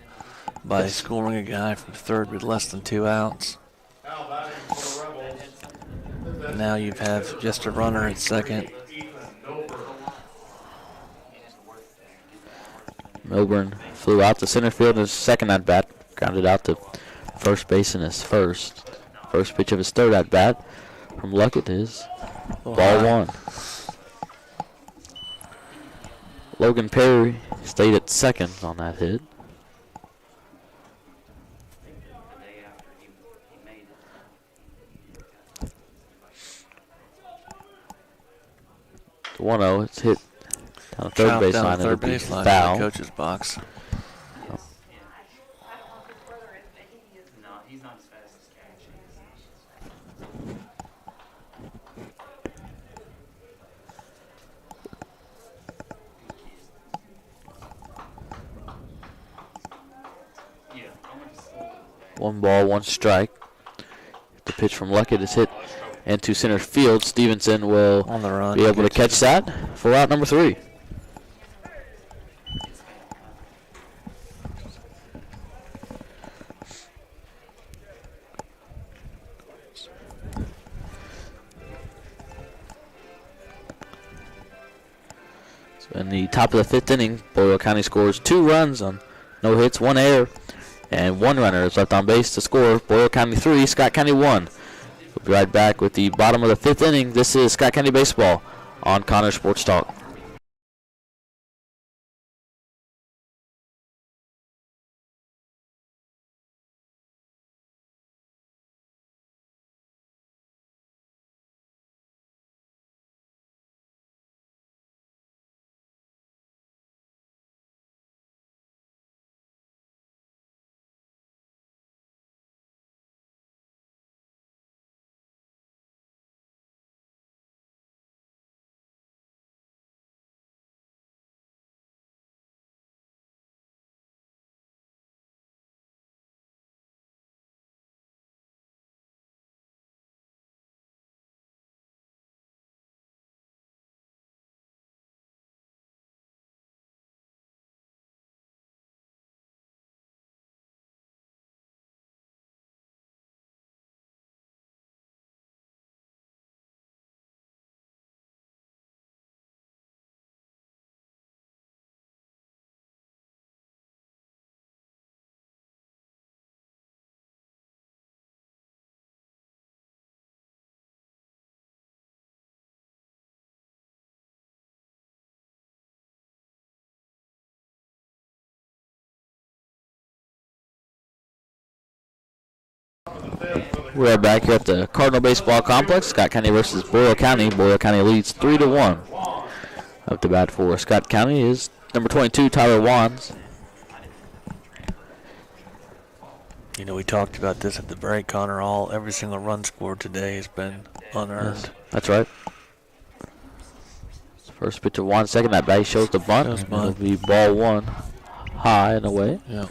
by Yes. scoring a guy from third with less than 2 outs. Now batting for the Rebels, And now you have just a runner at second. Ethan Milburn. Milburn flew out to center field in his second at bat, grounded out to first base in his first. First pitch of his third at bat from Luckett is ball 1. Logan Perry stayed at second on that hit. It's 1-0. It's hit down the third Chopped base down line. the It'll third be base line foul. in the coach's box. 1 ball, 1 strike. The pitch from Luckett is hit into center field. Stevenson will On the run. be able to catch that for out number 3. So in the top of the 5th inning, Boyle County scores 2 runs on no hits, 1 error, and 1 runner is left on base to score. Boyle County 3, Scott County 1. We'll be right back with the bottom of the 5th inning. This is Scott County Baseball on Connor Sports Talk. We're back here at the Cardinal Baseball Complex. Scott County versus Boyle County. Boyle County leads 3-1. Up to bat for Scott County is number 22, Tyler Wands. You know, we talked about this at the break, Connor. Every single run scored today has been unearned. Yes, that's right. First pitch of 1 second. That base shows the bunt. It'll be ball 1, high and away. Yeah.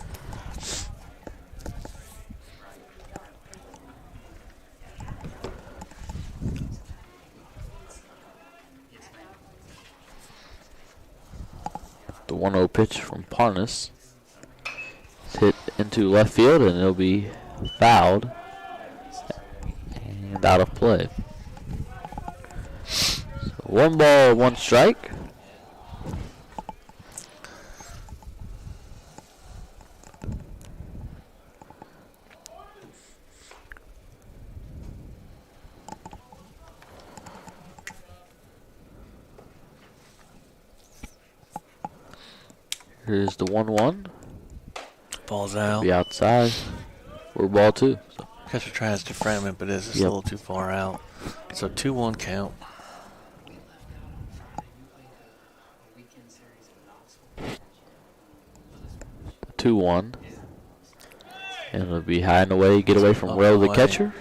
The 1-0 pitch from Parnas. It's hit into left field, and it'll be fouled and out of play. So 1 ball, 1 strike. Here's the 1-1. Ball's out. Be outside. Or ball 2. So. Catcher tries to frame it, but it's just a little too far out. So 2-1 count. The 2-1. And it'll be high and away. Get away from Will, the catcher.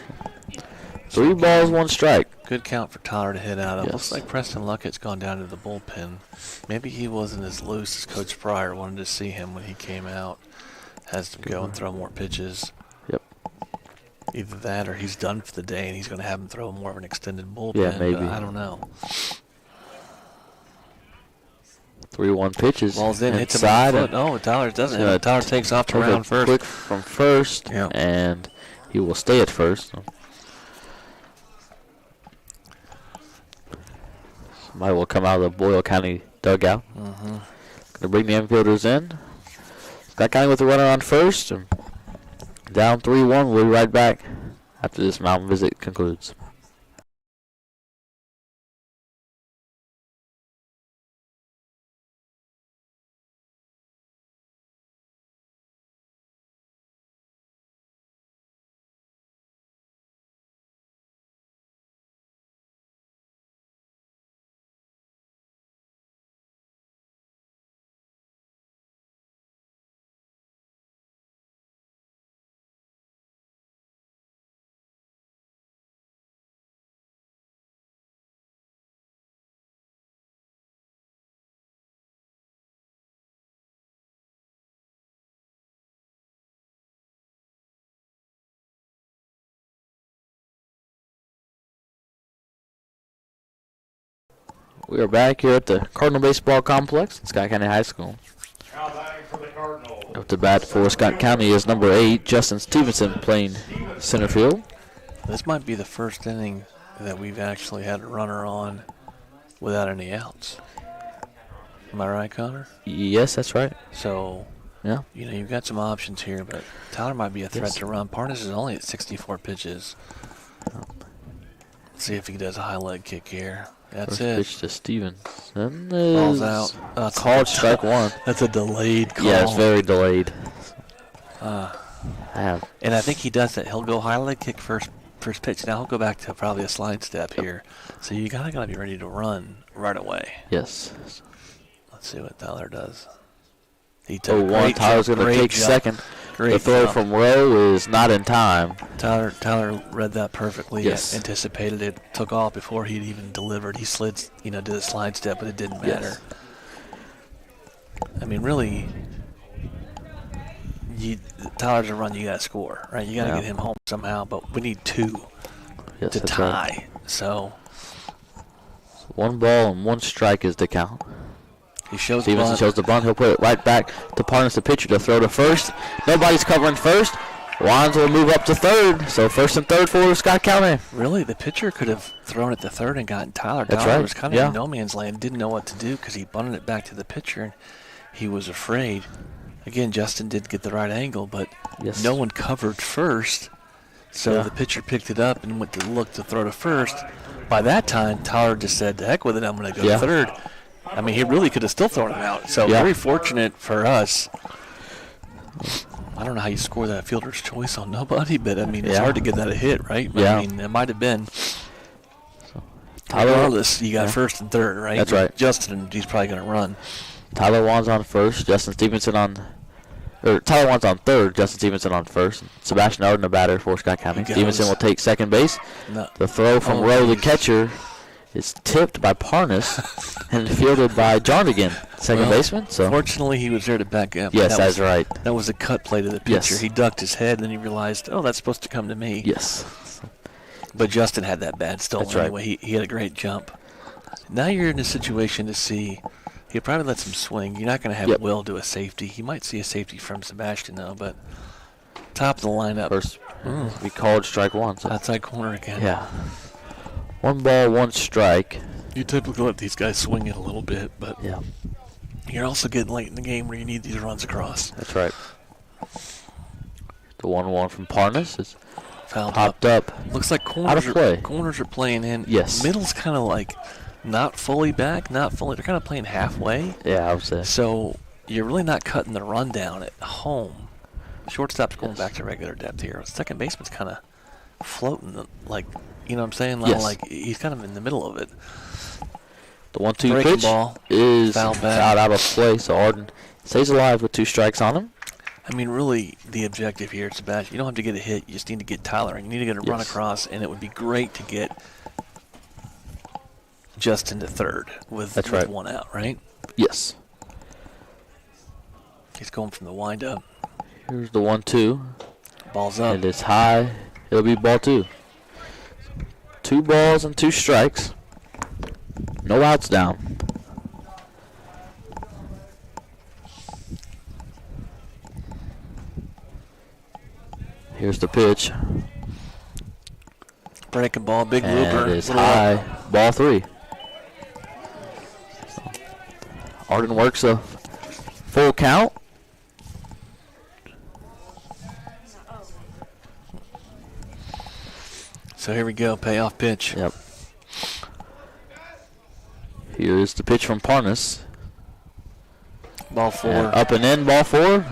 3 balls, 1 strike. Good count for Tyler to hit out of. Yes. Looks like Preston Luckett's gone down to the bullpen. Maybe he wasn't as loose as Coach Pryor wanted to see him when he came out. Has to go and throw more pitches. Yep. Either that or he's done for the day and he's going to have him throw more of an extended bullpen. Yeah, maybe. But I don't know. 3-1 pitches. Ball's in, hits him inside. in the foot. Oh, Tyler doesn't. Tyler takes off to round first. Quick from first, and he will stay at first. Somebody will come out of the Boyle County dugout. Going to bring the infielders in. Scott County with the runner on first. And down 3-1. We'll be right back after this mountain visit concludes. We are back here at the Cardinal Baseball Complex at Scott County High School. Now batting for the Cardinals. Up to bat for Scott County is number 8, Justin Stevenson, playing center field. This might be the first inning that we've actually had a runner on without any outs. Am I right, Connor? Yes, that's right. So, Yeah. you know, you've got some options here, but Tyler might be a threat to run. Parnas is only at 64 pitches. Let's see if he does a high leg kick here. That's First it. pitch to Stevenson. Ball's out. Called strike one. That's a delayed call. Yeah, it's very delayed. And I think he does that. He'll go high leg kick first pitch. Now he'll go back to probably a slide step here. So you gotta be ready to run right away. Yes. Let's see what Tyler does. He took a one. great Tyler's jump, going to great take jump, second. Great The throw jump. from Rowe is not in time. Tyler read that perfectly. Yes. Anticipated it. Took off before he'd even delivered. He slid, did a slide step, but it didn't matter. Yes. I mean, really, Tyler's a run. You got to score, right? You got to get him home somehow. But we need 2 Yes, to that's tie. right. So 1 ball and 1 strike is the count. he shows Stevenson bunt. shows the bunt. He'll put it right back to Parnas, the pitcher, to throw to first. Nobody's covering first. Wands will move up to third. So first and third for Scott County. Really, the pitcher could have thrown it to third and gotten Tyler. That's Tyler right. was kind of in no man's land, didn't know what to do because he bunted it back to the pitcher, and he was afraid. Again, Justin did get the right angle, but no one covered first, so the pitcher picked it up and went to look to throw to first. By that time, Tyler just said, "The heck with it, I'm going to go to third." I mean, he really could have still thrown it out. So very fortunate for us. I don't know how you score that fielder's choice on nobody, but I mean, it's hard to get that a hit, right? But, I mean, it might have been. Regardless, you got first and third, right? That's right. Justin, he's probably going to run. Tyler Wands on first. Justin Stevenson on, Tyler Wands on third. Justin Stevenson on first. Sebastian Arden, the batter for Scott County. Stevenson will take second base. No. The throw from Rowe, the catcher, is tipped by Parnas and fielded by Jarnigan, second baseman. So fortunately, he was there to back up. yes, that's right. That was a cut play to the pitcher. He ducked his head, and then he realized, oh, that's supposed to come to me. Yes. But Justin had that bad still. That's right. Anyway, he had a great jump. Now you're in a situation to see. He probably lets him swing. You're not going to have Will do a safety. He might see a safety from Sebastian, though, but top of the lineup. First, we called strike one. So. Outside corner again. Yeah. 1 ball, 1 strike. You typically let these guys swing it a little bit, but you're also getting late in the game where you need these runs across. That's right. The 1-1 from Parnas is Fouled popped up. Looks like Out of play. corners are playing in. Yes. Middle's kind of like not fully back, not fully. They're kind of playing halfway. Yeah, I would say. So you're really not cutting the run down at home. Shortstop's going back to regular depth here. Second baseman's kind of floating, like, you know what I'm saying? Like he's kind of in the middle of it. The 1-2 Breaking pitch ball, is foul back. out of play, so Arden stays alive with 2 strikes on him. I mean, really, the objective here, Sebastian, you don't have to get a hit. You just need to get Tyler, and you need to get a run across, and it would be great to get Justin to third with 1 out, right? Yes. He's going from the windup. Here's the 1-2. Ball's up. And it's high. It'll be ball 2. 2 balls and 2 strikes. No outs down. Here's the pitch. Breaking ball, big And looper. it's high. Ball 3. Arden works a full count. So here we go, payoff pitch. Yep. Here's the pitch from Parnas. Ball 4. And up and in, ball 4.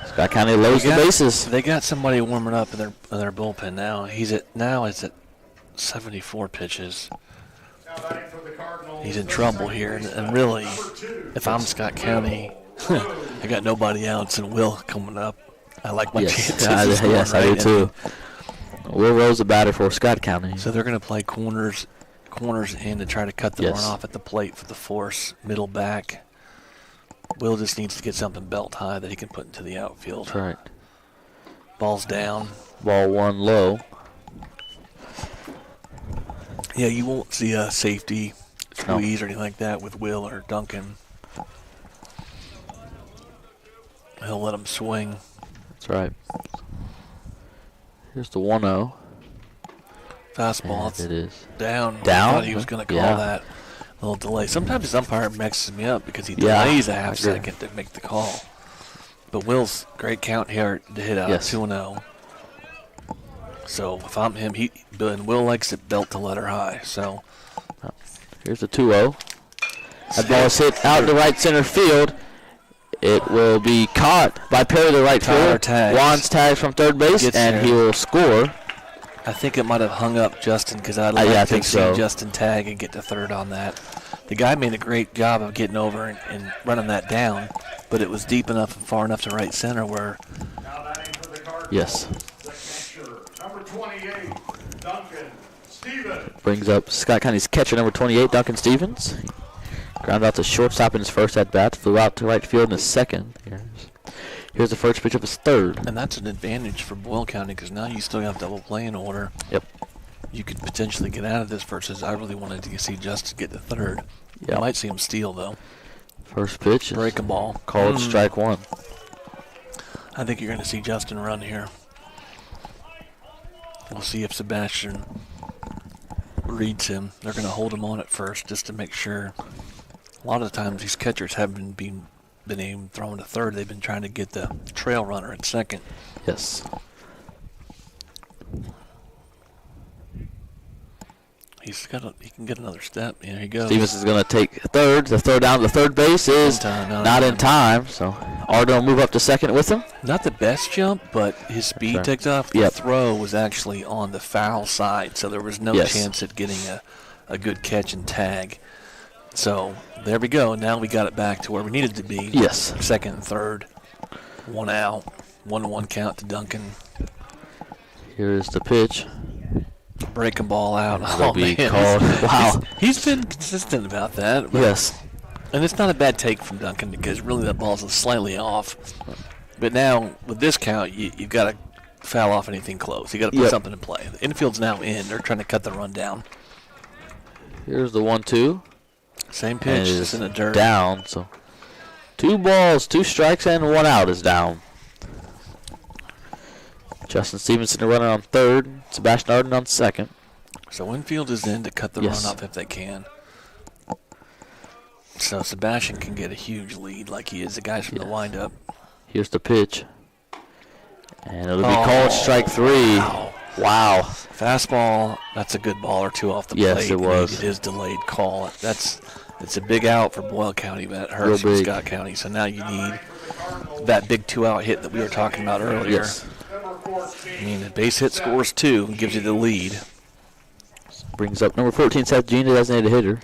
Scott County loads the bases. They got somebody warming up in their bullpen now. It's at 74 pitches. He's in trouble here, and really, if I'm Scott County, I got nobody else, and Will coming up. I like my chances. Yes, I do too. Will Rose, the batter for Scott County. So they're going to play corners in to try to cut the run off at the plate for the force, middle back. Will just needs to get something belt high that he can put into the outfield. That's right. Ball's down. Ball 1 low. Yeah, you won't see a safety squeeze or anything like that with Will or Duncan. He'll let him swing. That's right. Here's the 1-0. Fastball. And it is down. Down? I thought he was going to call Yeah. that. A little delay. Sometimes his umpire messes me up because he delays a half I agree. second to make the call. But Will's great count here to hit out 2-0. So if I'm him, and Will likes it belt to letter high. So Here's the 2-0. That ball is hit out to right center field. It will be caught by Perry, the right fielder. Wands tags from third base, and he will score. I think it might have hung up Justin because I'd like to see Justin tag and get to third on that. The guy made a great job of getting over and running that down, but it was deep enough and far enough to right center where. Now batting for the Cardinals. Yes. The catcher, number 28, Duncan Stevens. Brings up Scott County's catcher, number 28, Duncan Stevens. Ground out to shortstop in his first at-bat. Flew out to right field in his second. Here's the first pitch of his third. And that's an advantage for Boyle County because now you still have double play in order. Yep. You could potentially get out of this versus I really wanted to see Justin get to third. Yep. You might see him steal, though. First pitch. Break a ball. Called strike one. I think you're going to see Justin run here. We'll see if Sebastian reads him. They're going to hold him on at first just to make sure. A lot of times these catchers haven't been even thrown to third. They've been trying to get the trail runner at second. Yes. He can get another step. Here he goes. Stevens is going to take third. The throw down to the third base is not in time. So Arden will move up to second with him. Not the best jump, but his speed takes off. The throw was actually on the foul side, so there was no chance at getting a good catch and tag. So there we go. Now we got it back to where we needed to be. Yes. Second and third. 1 out. 1-1 count to Duncan. Here's the pitch. Breaking ball out. That'll be called. Wow. He's been consistent about that. Yes. And it's not a bad take from Duncan because really that ball's slightly off. But now with this count, you've got to foul off anything close. You got to put something in play. The infield's now in. They're trying to cut the run down. Here's the 1-2. Same pitch. It's in the dirt. Down. So 2 balls, 2 strikes, and 1 out is down. Justin Stevenson, the runner on third. Sebastian Arden on second. So infield is in to cut the run off if they can. So Sebastian can get a huge lead like he is. The guys from the windup. Here's the pitch. And it'll be called strike 3. Wow. Fastball. That's a good ball or 2 off the plate. Yes, it was. It is delayed call. It's a big out for Boyle County, but it hurts for Scott County. So now you need that big 2-out hit that we were talking about earlier. Yes. I mean, the base hit scores 2 and gives you the lead. Brings up number 14, Seth Jean, the designated hitter.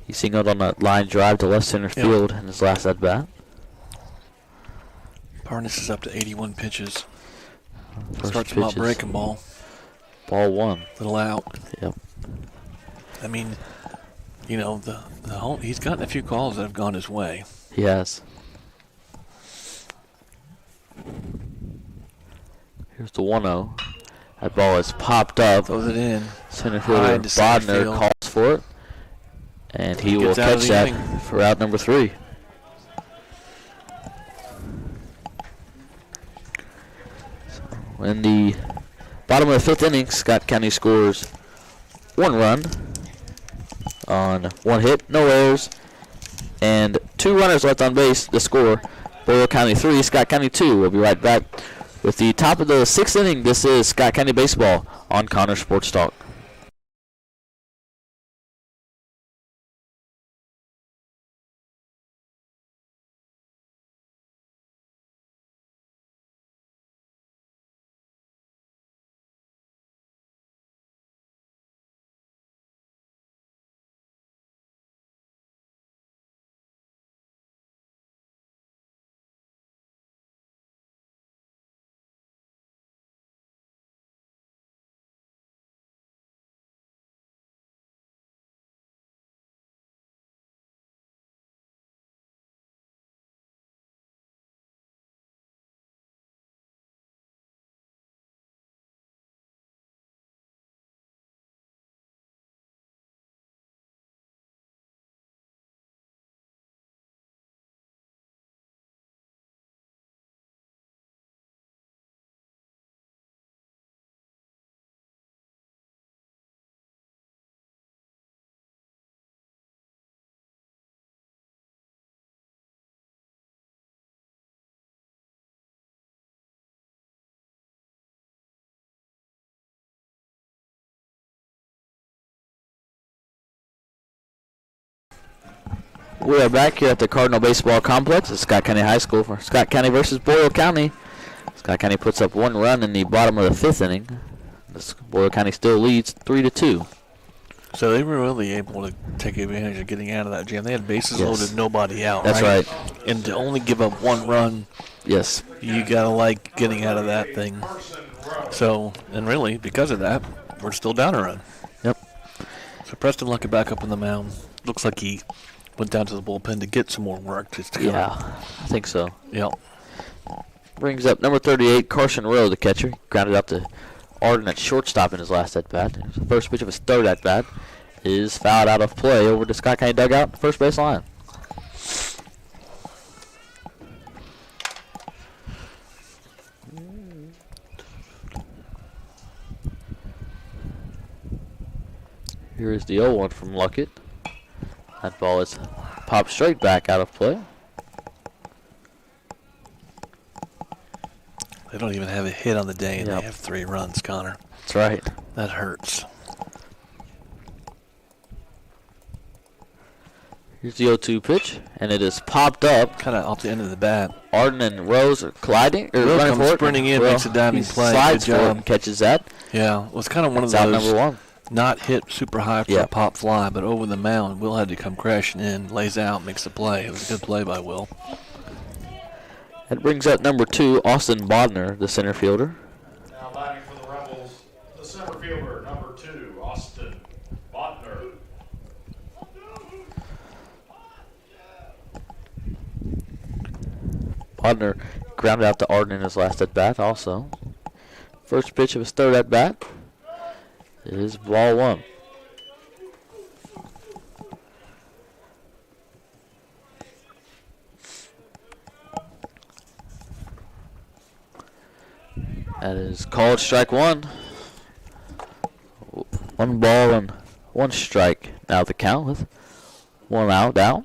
He singled on that line drive to left center field in his last at-bat. Parnas is up to 81 pitches. Starts him out breaking ball. Ball 1. Little out. Yep. I mean, you know, he's gotten a few calls that have gone his way. He has. Here's the 1-0. That ball is popped up. Throws it in. Center fielder Bodner calls for it. And he will catch that for out number 3. So in the bottom of the 5th inning, Scott County scores 1 run on 1 hit, no errors, and 2 runners left on base. The score, Boyle County 3, Scott County 2. We'll be right back with the top of the 6th inning. This is Scott County Baseball on Connor Sports Talk. We are back here at the Cardinal Baseball Complex at Scott County High School for Scott County versus Boyle County. Scott County puts up 1 run in the bottom of the 5th inning. Boyle County still leads 3-2. So they were really able to take advantage of getting out of that jam. They had bases loaded, nobody out. That's right. And to only give up 1 run, yes, you gotta like getting out of that thing. So, and really, because of that, we're still down a run. Yep. So Preston Luckett back up on the mound. Looks like he went down to the bullpen to get some more work. Just to yeah, I think so. Yep. Brings up number 38, Carson Rowe, the catcher. Grounded out to Arden at shortstop in his last at-bat. The first pitch of his third at-bat is fouled out of play over the Scott County dugout, first base line. Here is the 0-1 from Luckett. That ball is popped straight back out of play. They don't even have a hit on the day, and Yep. they have 3 runs, Connor. That's right. That hurts. Here's the 0-2 pitch, and it is popped up. Kind of off the end of the bat. Arden and Rose are colliding. Rowe Running comes for it. sprinting in, makes a diving he play. Slides Good for it job. and catches that. Yeah, it was kind of one of It's out those number 1. not hit super high for Yeah. a pop fly, but over the mound, Will had to come crashing in, lays out, makes the play. It was a good play by Will. That brings up number 2, Austin Bodner, the center fielder. Now batting for the Rebels, the center fielder, number 2, Austin Bodner. Bodner grounded out to Arden in his last at-bat also. First pitch of his third at-bat is ball 1. That is called strike 1. 1 ball and 1 strike. Now the count with 1 out now.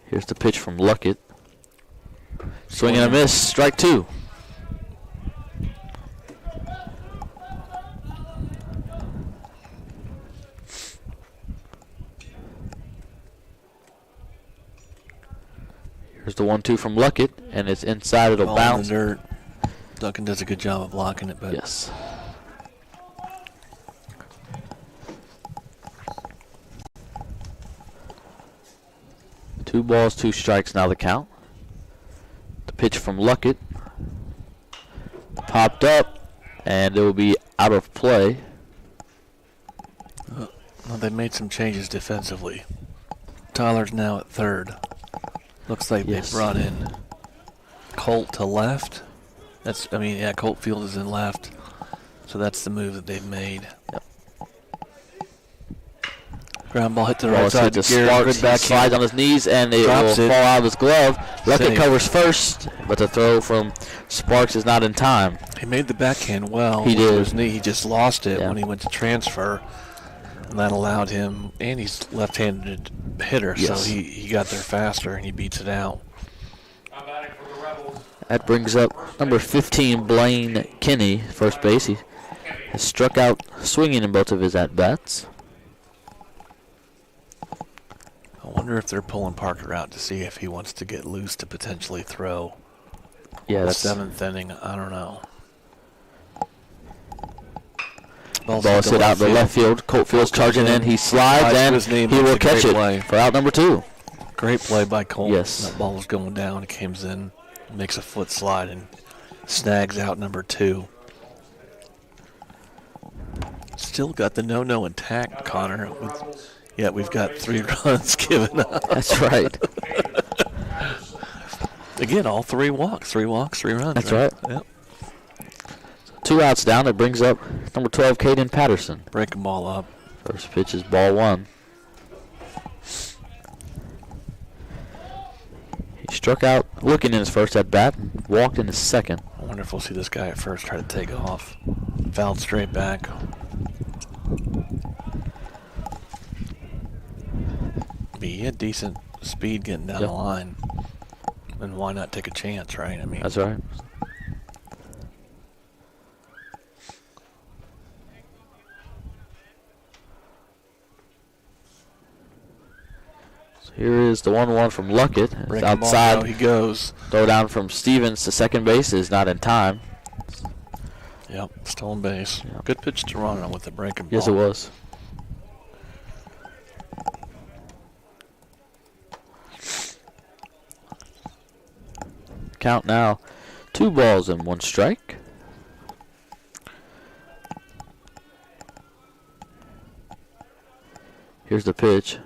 Here's the pitch from Luckett. Swing and a miss, strike 2. Here's the 1-2 from Luckett, and it's inside. It'll Ball bounce. in the dirt. Duncan does a good job of blocking it, but Yes. Two balls, 2 strikes. Now the count. The pitch from Luckett popped up, and it will be out of play. well, they made some changes defensively. Tyler's now at third. Looks like Yes. they brought in Colt to left. Colt Field is in left. So that's the move that they've made. Yep. Ground ball hit to the Ball right is side. hit to Garrett, Sparks. good He backhand. slides on his knees, and it Drops will it. fall out of his glove. Luckett Save. covers first, but the throw from Sparks is not in time. He made the backhand well. He with did. His knee. He just lost it Yeah. when he went to transfer. And that allowed him, and he's left-handed hitter, Yes. so he got there faster and he beats it out. Now batting for the Rebels, That brings up number 15, Blaine Kinney, first base. He has struck out swinging in both of his at-bats. I wonder if they're pulling Parker out to see if he wants to get loose to potentially throw Yeah, the that's 7th inning. I don't know. ball is hit out the left field. Colt Field's charging in. He slides, Slides to and his knee, he will makes a catch great it play. for out number 2. Great play by Colt. Yes. That ball was going down. It comes in, makes a foot slide, and snags out number 2. Still got the no-no intact, Connor. Yet we've got 3 runs given up. That's right. Again, all 3 walks. 3 walks, 3 runs. That's right. Yep. 2 outs down. It brings up number 12, Caden Patterson. Breaking ball up. First pitch is ball 1. He struck out looking in his first at-bat and walked in his second. I wonder if we'll see this guy at first try to take off. Fouled straight back. But he had decent speed getting down Yep. the line. And why not take a chance, right? I mean, That's right. Here is the 1-1 from Luckett. It's Breaking outside. ball, he goes. Throw down from Stevens to second base is not in time. Yep, stolen base. Yep. Good pitch to run on with the breaking ball. Yes, it was. Count now 2 balls and 1 strike. Here's the pitch,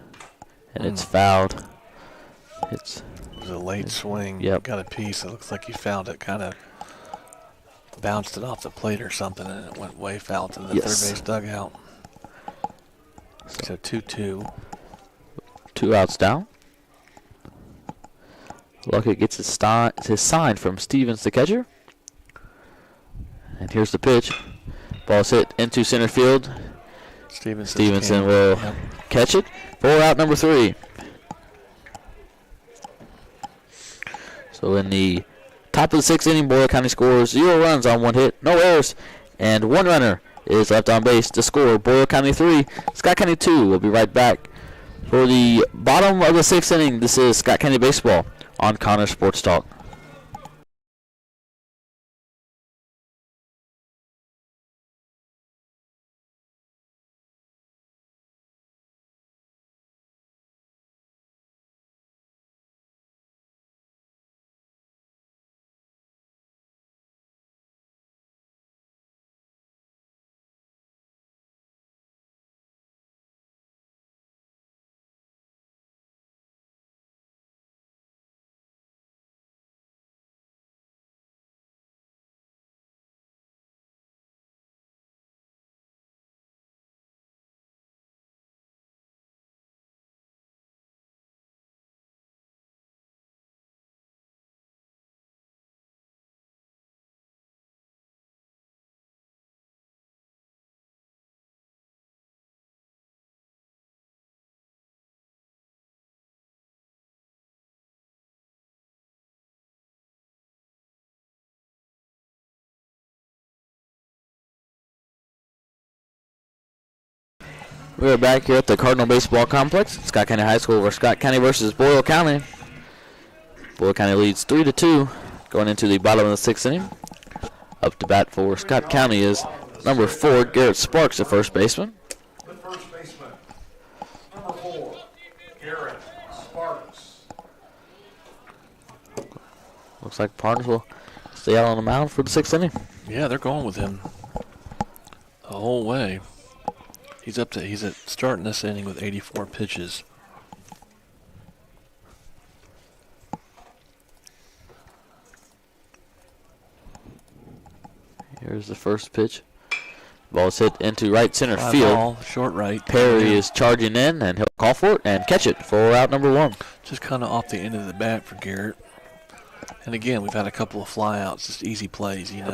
and it's fouled. It was a late swing. Yep. Got a piece. It looks like he fouled it, kind of bounced it off the plate or something, and it went way foul to the third base dugout. So 2-2. 2 outs down. Luckett gets his sign from Stevens, the catcher. And here's the pitch. Ball's hit into center field. Stevenson will catch it for out number 3. So in the top of the 6th inning, Boyle County scores 0 runs on 1 hit, no errors, and 1 runner is left on base to score. Boyle County 3, Scott County 2. We'll be right back. For the bottom of the 6th inning, this is Scott County Baseball on Connor Sports Talk. We're back here at the Cardinal Baseball Complex, Scott County High School, where Scott County versus Boyle County. Boyle County leads 3-2 going into the bottom of the 6th inning. Up to bat for Scott County is number 4, Garrett Sparks, the first baseman. The first baseman, number 4, Garrett Sparks. Looks like Parnes will stay out on the mound for the 6th inning. Yeah, they're going with him the whole way. He's at starting this inning with 84 pitches. Here's the first pitch. Ball's hit into right center Fly field. ball, short right. Perry is charging in, and he'll call for it and catch it for out number 1. Just kind of off the end of the bat for Garrett. And again, we've had a couple of flyouts, just easy plays. You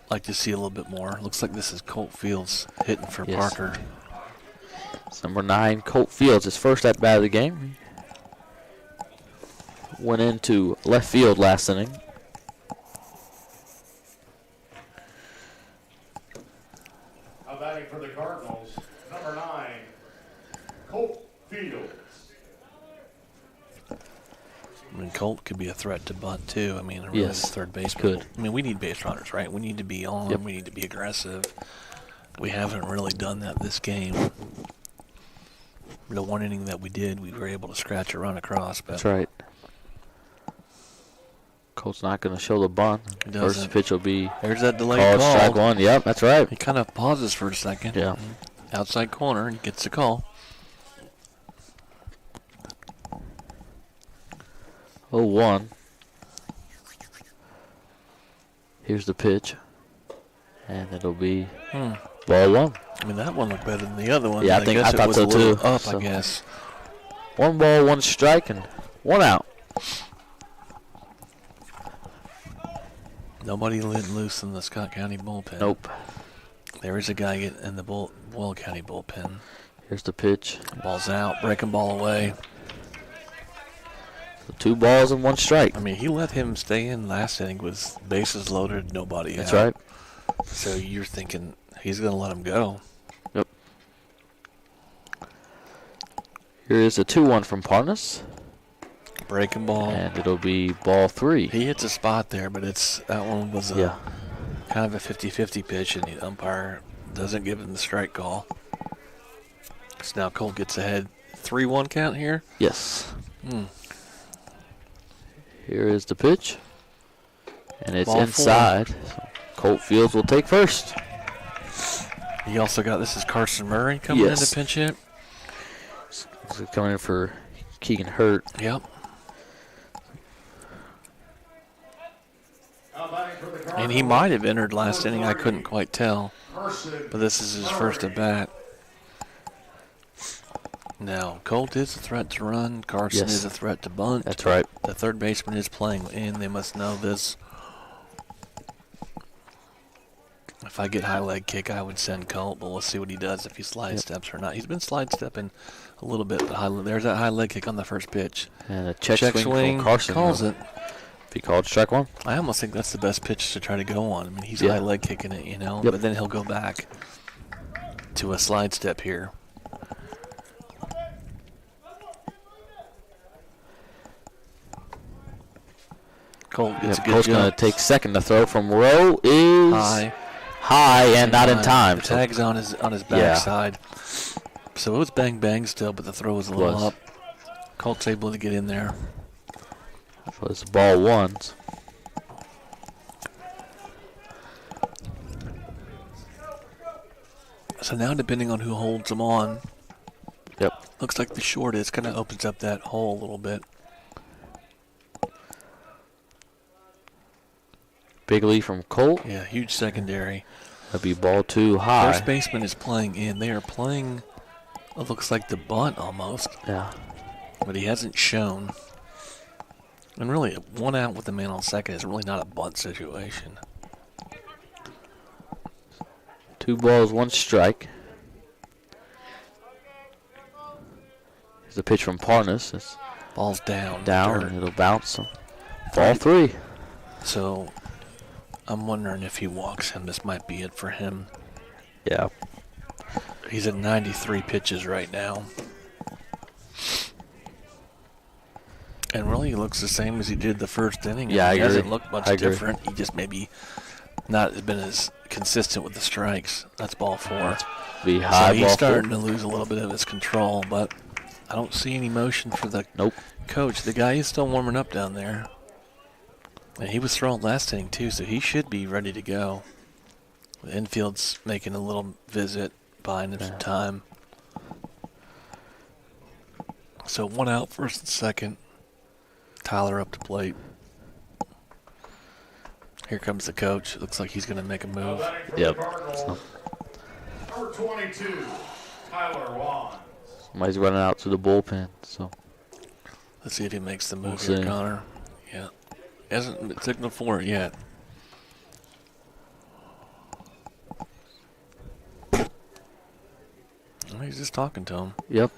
like to see a little bit more. Looks like this is Colt Fields hitting for Parker. It's number 9, Colt Fields, his first at bat of the game. Went into left field last inning. Batting for the Cardinals, number 9, Colt Fields. I mean, Colt could be a threat to bunt, too. I mean, really Yes, third baseman. could. I mean, we need base runners, right? We need to be on. Yep. We need to be aggressive. We haven't really done that this game. The one inning that we did, we were able to scratch a run across. But That's right. Colt's not going to show the bunt. He doesn't. First pitch will be there's that delayed called call. strike 1. Yep, that's right. He kind of pauses for a second. Yeah. Outside corner and gets the call. 0-1. Here's the pitch. And it'll be ball 1. I mean, that one looked better than the other one. Yeah, I guess thought it was so a little too. Up, So- I guess. 1 ball, 1 strike, and 1 out. Nobody let loose in the Scott County bullpen. Nope. There is a guy in the Boyle County bullpen. Here's the pitch. Ball's out, breaking ball away. So 2 balls and 1 strike. I mean, he let him stay in last inning with bases loaded, nobody That's out. right. So you're thinking he's going to let him go. Yep. Here is a 2-1 from Parnas. Breaking ball. And it'll be ball 3. He hits a spot there, but that one was kind of a 50-50 pitch, and the umpire doesn't give him the strike call. So now Colt gets ahead. 3-1 count here? Yes. Here is the pitch. And it's Ball inside. So Colt Fields will take first. He also got, this is Carson Murray coming in to pinch hit. So coming in for Keegan Hurt. Yep. And he might have entered last inning. I couldn't quite tell. But this is his first at bat. Now, Colt is a threat to run. Carson is a threat to bunt. That's right. The third baseman is playing in. They must know this. If I get high leg kick, I would send Colt, but we'll see what he does if he slide steps or not. He's been slide stepping a little bit, but there's that high leg kick on the first pitch. And a check swing from Carson. Calls it. If he called strike 1. I almost think that's the best pitch to try to go on. I mean, he's high leg kicking it, but then he'll go back to a slide step here. Colt gets a good Colt's jump. going to take second. The throw from Rowe is high and not in time. The tag's on his backside. So it was bang bang still, but the throw was a little up. Colt's able to get in there. So it's ball 1. So now, depending on who holds them on, Yep. Looks like the short is kind of opens up that hole a little bit. Big lead from Colt. Yeah, huge secondary. That'll be ball 2 high. First baseman is playing in. They are playing, it looks like the bunt almost. Yeah. But he hasn't shown. And really, 1 out with the man on second is really not a bunt situation. 2 balls, 1 strike. Here's a pitch from Parnas. It's Ball's down. and it'll bounce. Ball 3. So I'm wondering if he walks him. This might be it for him. Yeah. He's at 93 pitches right now. And really, he looks the same as he did the first inning. Yeah, I He agree. hasn't looked much different. He just maybe not been as consistent with the strikes. That's ball 4. Be high. So he's ball starting 4. to lose a little bit of his control, but I don't see any motion for the coach. The guy is still warming up down there. And he was thrown last inning too, so he should be ready to go. The infield's making a little visit, buying him some time. So 1 out, first and second. Tyler up to plate. Here comes the coach. Looks like he's going to make a move. Yep. Number 22, Tyler Wands. Somebody's running out to the bullpen. So Let's see if he makes the move We'll here, see. Connor. Yeah. Hasn't signaled for it yet. Oh, he's just talking to him. Yep.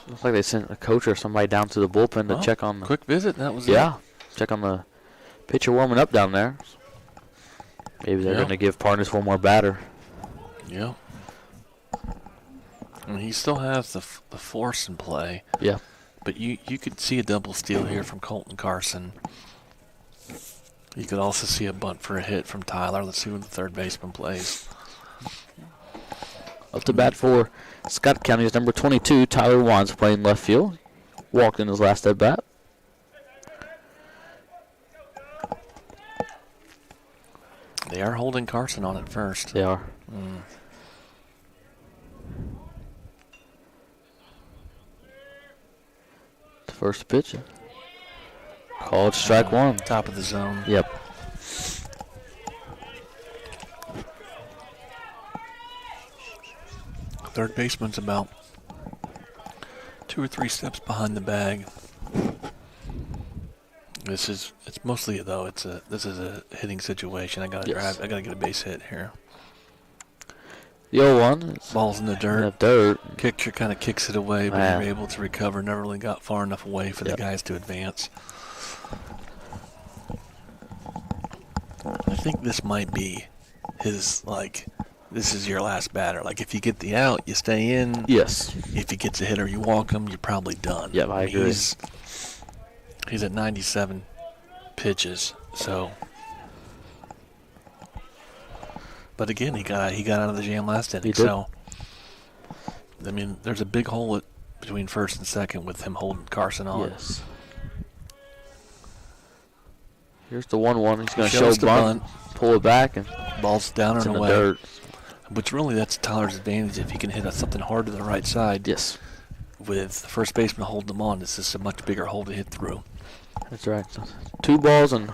Looks like they sent a coach or somebody down to the bullpen to check on the quick visit. That was it. Yeah. Check on the pitcher warming up down there. Maybe they're going to give Parnas 1 more batter. Yeah. And he still has the force in play. Yeah. But you could see a double steal here from Colton Carson. You could also see a bunt for a hit from Tyler. Let's see when the third baseman plays. Up to bat for Scott County's number 22, Tyler Wands, playing left field. Walked in his last at bat. They are holding Carson on at first. They are. The first pitch. Called strike 1. Top of the zone. Yep. Third baseman's about 2 or 3 steps behind the bag. It's mostly though this is a hitting situation. I gotta drive. I gotta get a base hit here. The 0-1. Ball's in the dirt. In the dirt. Catcher kind of kicks it away, but you're able to recover. Never really got far enough away for the guys to advance. I think this might be his this is your last batter. Like, if you get the out, you stay in. Yes. If he gets a hitter, you walk him, you're probably done. Yep, I agree. He's at 97 pitches, so. But again, he got out of the jam last inning. He did. So, I mean, there's a big hole between first and second with him holding Carson on. Yes. Here's the 1-1. He's going to Shows show the bunt, pull it back, and ball's down it's and in the away. dirt. Which really, that's Tyler's advantage if he can hit something hard to the right side. Yes. With the first baseman holding him on, it's just a much bigger hole to hit through. That's right. So 2 balls and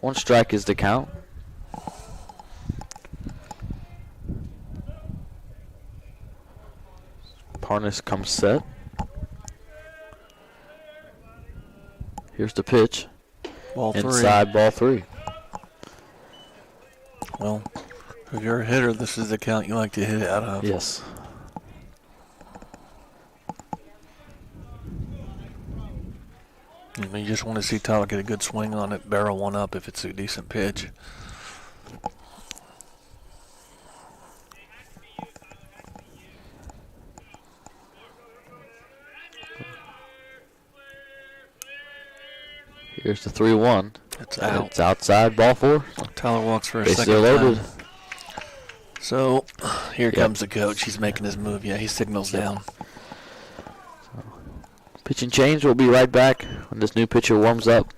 1 strike is the count. Parnas comes set. Here's the pitch. Ball 3. Inside, ball 3. Well, if you're a hitter, this is the count you like to hit out of. Yes. You just want to see Tyler get a good swing on it, barrel one up if it's a decent pitch. Here's the 3-1. It's out. It's outside, ball 4. Tyler walks for a Bases second are loaded. time. So here comes the coach. He's making his move. Yeah, he signals down. Pitching change. We'll be right back when this new pitcher warms up.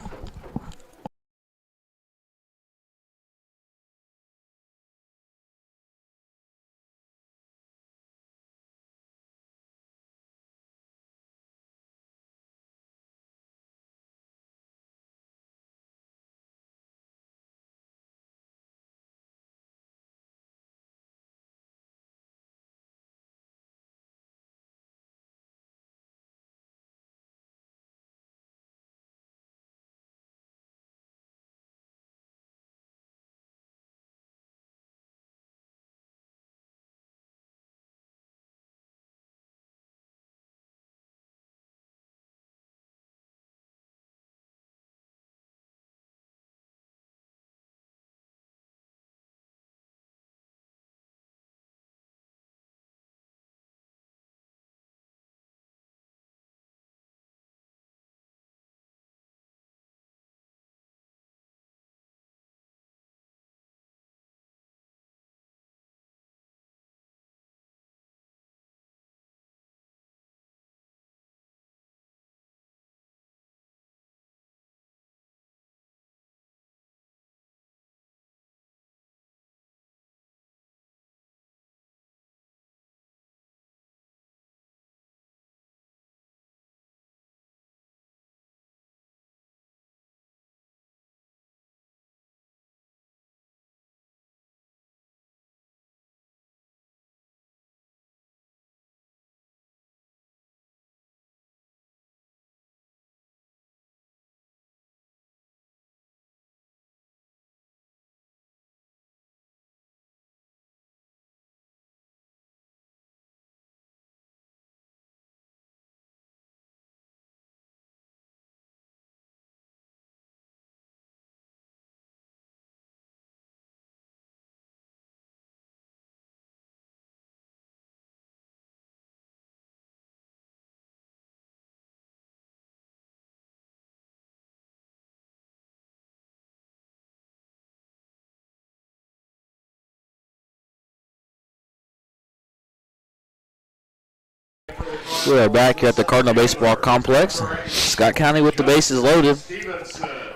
We are back here at the Cardinal Baseball Complex. Scott County with the bases loaded.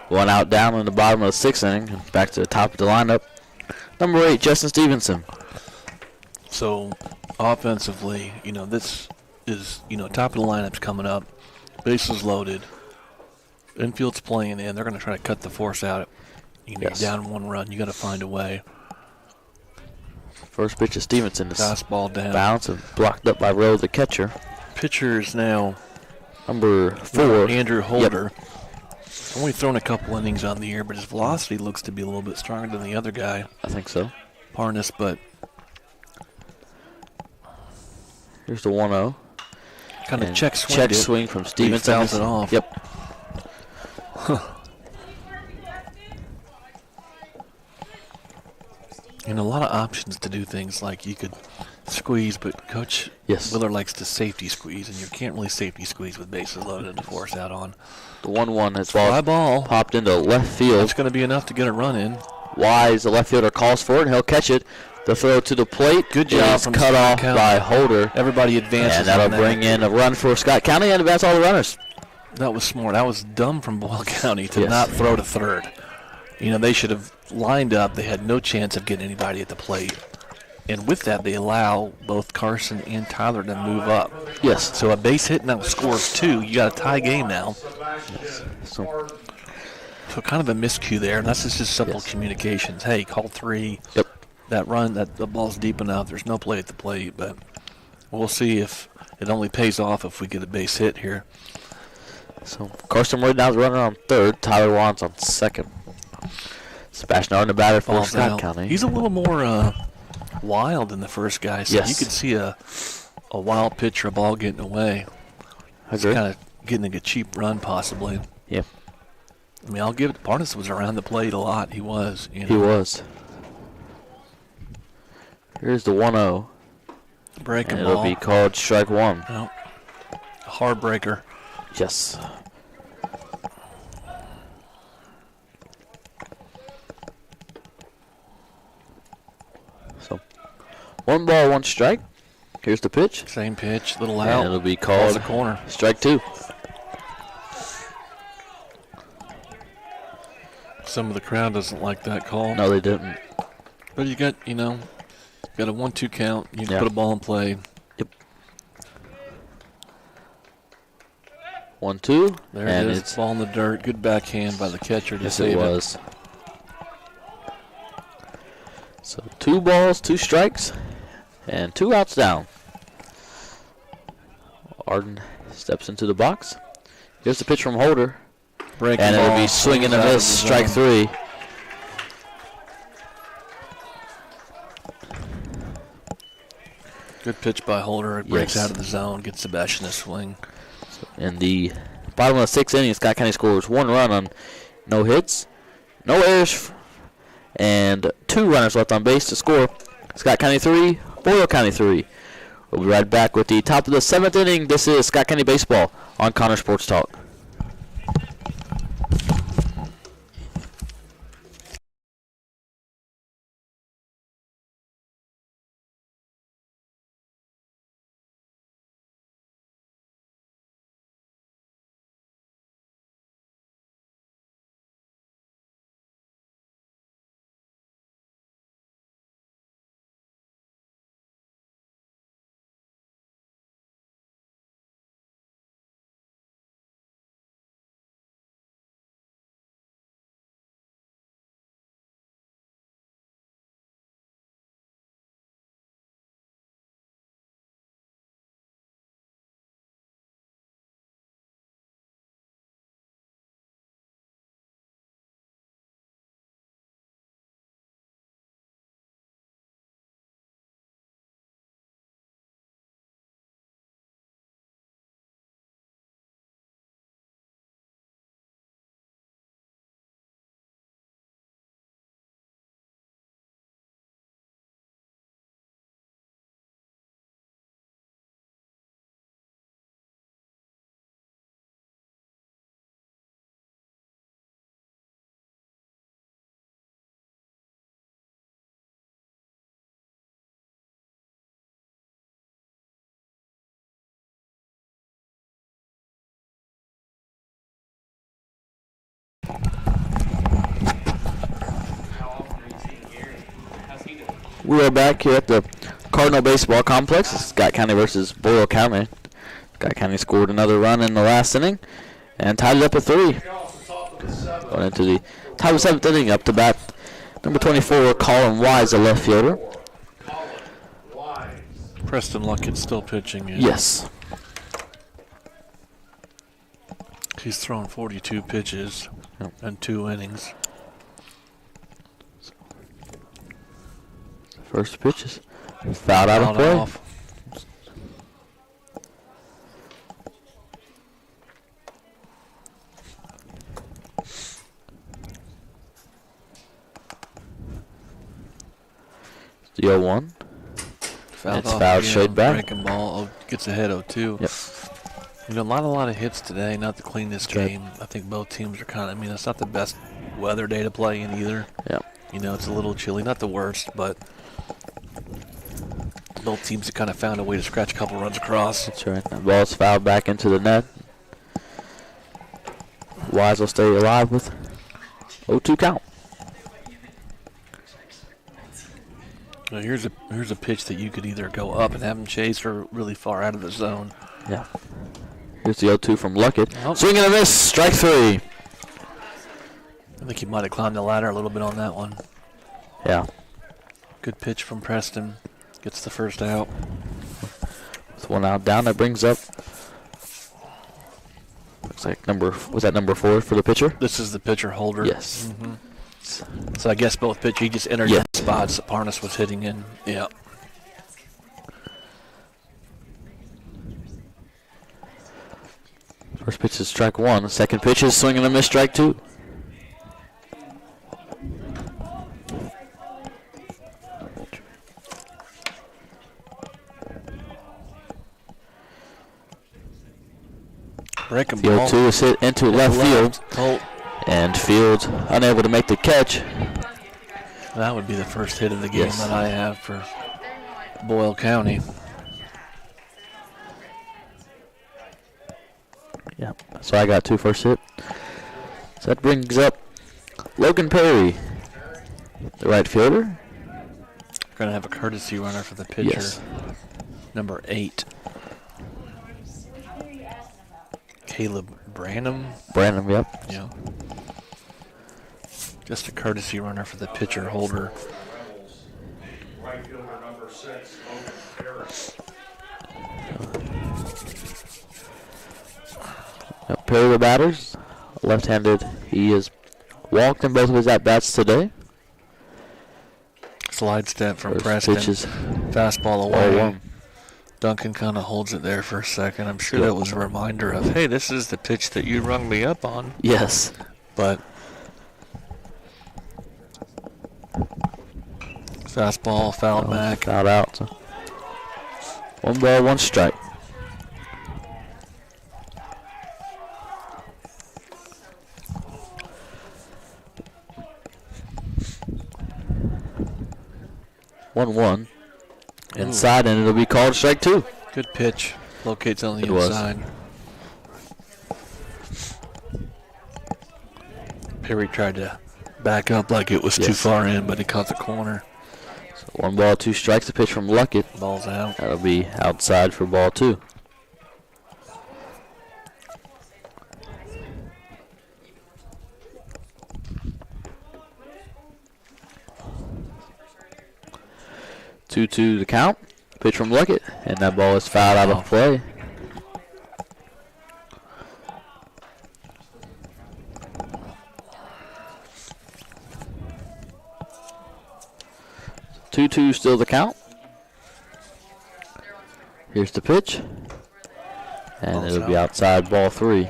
1 out down in the bottom of the 6th inning. Back to the top of the lineup. Number 8, Justin Stevenson. So, offensively, this is, top of the lineup's coming up. Bases loaded. Infield's playing in. They're going to try to cut the force out. Yes. Down 1 run. You got to find a way. First pitch of Stevenson is Fastball down. bounced and blocked up by Rowe, the catcher. Pitcher is now Number 4, Andrew Holder. Only thrown a couple innings on the year, but his velocity looks to be a little bit stronger than the other guy, I think so. Parnas. But Here's the 1-0. kind of And check swing. check swing from Stevenson. fouls it off. Yep. And a lot of options to do things like you could squeeze, but Coach Yes. Willard likes to safety squeeze, and you can't really safety squeeze with bases loaded to force out on. The 1-1 has Fly ball. popped into left field. It's going to be enough to get a run in. Wise, the left fielder calls for it, and he'll catch it. The throw to the plate. Good job is from cut Scott off County. by Holder. Everybody advances. And that'll on that. bring in a run for Scott County and advance all the runners. That was smart. That was dumb from Boyle County to Yes. not throw to third. You know, they should have lined up. They had no chance of getting anybody at the plate. And with that, they allow both Carson and Tyler to move up. Yes. So a base hit now scores 2. You got a tie game now. So, So kind of a miscue there. And that's just simple Yes. communications. Hey, call 3. Yep. That run, the ball's deep enough. There's no play at the plate. But we'll see if it only pays off if we get a base hit here. so Carson Ward now's running on third. Tyler Wands on second. Sebastian Arden, the batter for Ball's Scott out. County. He's a little more wild than the first guy. So Yes. you could see a wild pitch or a ball getting away. I agree. Kind of getting a cheap run possibly. Yeah, I mean, I'll give it. Parnas was around the plate a lot. He was. You know. he was. Here's the 1-0. Breaking And ball. it'll be called strike 1. No. A hard breaker. Yes. So, 1 ball, 1 strike. Here's the pitch. Same pitch. Little And out. it'll be Ball's called a corner. strike 2. Some of the crowd doesn't like that call. No, they didn't. But you got, got a 1-2 count. You Yeah. put a ball in play. 1-2. There and it is. it's Ball in the dirt. Good backhand by the catcher to yes, save it was. So 2 balls, 2 strikes, and 2 outs down. Arden steps into the box. Here's the pitch from Holder, Breaking and it'll ball. be swing and a Out of miss, the strike zone. 3. Good pitch by Holder. It breaks Yes. out of the zone. Gets Sebastian a swing. In the bottom of the 6th inning, Scott County scores 1 run on no hits, no errors, and 2 runners left on base to score. Scott County 3, Boyle County 3. We'll be right back with the top of the 7th inning. This is Scott County Baseball on Connor Sports Talk. We are back here at the Cardinal Baseball Complex. It's Scott County versus Boyle County. Scott County scored another run in the last inning and tied it up at 3. Going into the top of the 7th inning, up to bat number 24, Colin Wise, the left fielder. Preston Luckett's still pitching. Yeah. Yes. He's thrown 42 pitches and 2 innings. First pitch is fouled out of Fouled play. off. The 0-1. It's off fouled again, straight back. Breaking ball. Gets ahead 0-2. Yep. You know, a lot of hits today. Not the cleanest game. I think both teams are kind of. I mean, it's not the best weather day to play in either. Yep. You know, it's a little chilly. Not the worst, but both teams have kind of found a way to scratch a couple runs across. That's right. That ball's fouled back into the net. Wise will stay alive with 0-2 count. Now here's a pitch that you could either go up and have him chase or really far out of the zone. Yeah. Here's the 0-2 from Luckett. Oh. Swing and a miss. Strike 3. I think he might have climbed the ladder a little bit on that one. Yeah. Good pitch from Preston. Gets the first out. With 1 out down, that brings up. Looks like number 4 for the pitcher? This is the pitcher holder. Yes. Mm-hmm. So I guess both pitch. He just entered Yes. the spots that Parnas was hitting in. Yeah. First pitch is strike 1. The second pitch is swing and a miss, strike 2. Breaking The ball. 0-2 is hit into left field, Holt. and Fields unable to make the catch. That would be the first hit of the game Yes. that I have for Boyle County. Yeah, so I got 2 first hit. So that brings up Logan Perry, the right fielder. We're going to have a courtesy runner for the pitcher. Yes. Number 8. Caleb Branham. Brandon, yep. Yeah. Just a courtesy runner for the pitcher holder. Right fielder number 6, Logan Perry. Yep, Perry the batters, left-handed. He has walked in both of his at-bats today. Slide step from First Preston. pitch is Fastball ball away. 1. Duncan kind of holds it there for a second. I'm sure Yep. that was a reminder of, hey, this is the pitch that you rung me up on. Yes. But fastball fouled back. Fouled out. So 1 ball, 1 strike. One inside, and it'll be called strike 2. Good pitch. Locates on the It was. inside. Perry tried to back up like it was too Yes. far in, but he caught the corner. So 1 ball, 2 strikes. The pitch from Luckett. Ball's out. That'll be outside for ball 2. Two the count. Pitch from Luckett, and that ball is fouled out of play. Two still the count. Here's the pitch, and Ball's it'll be out. outside ball 3.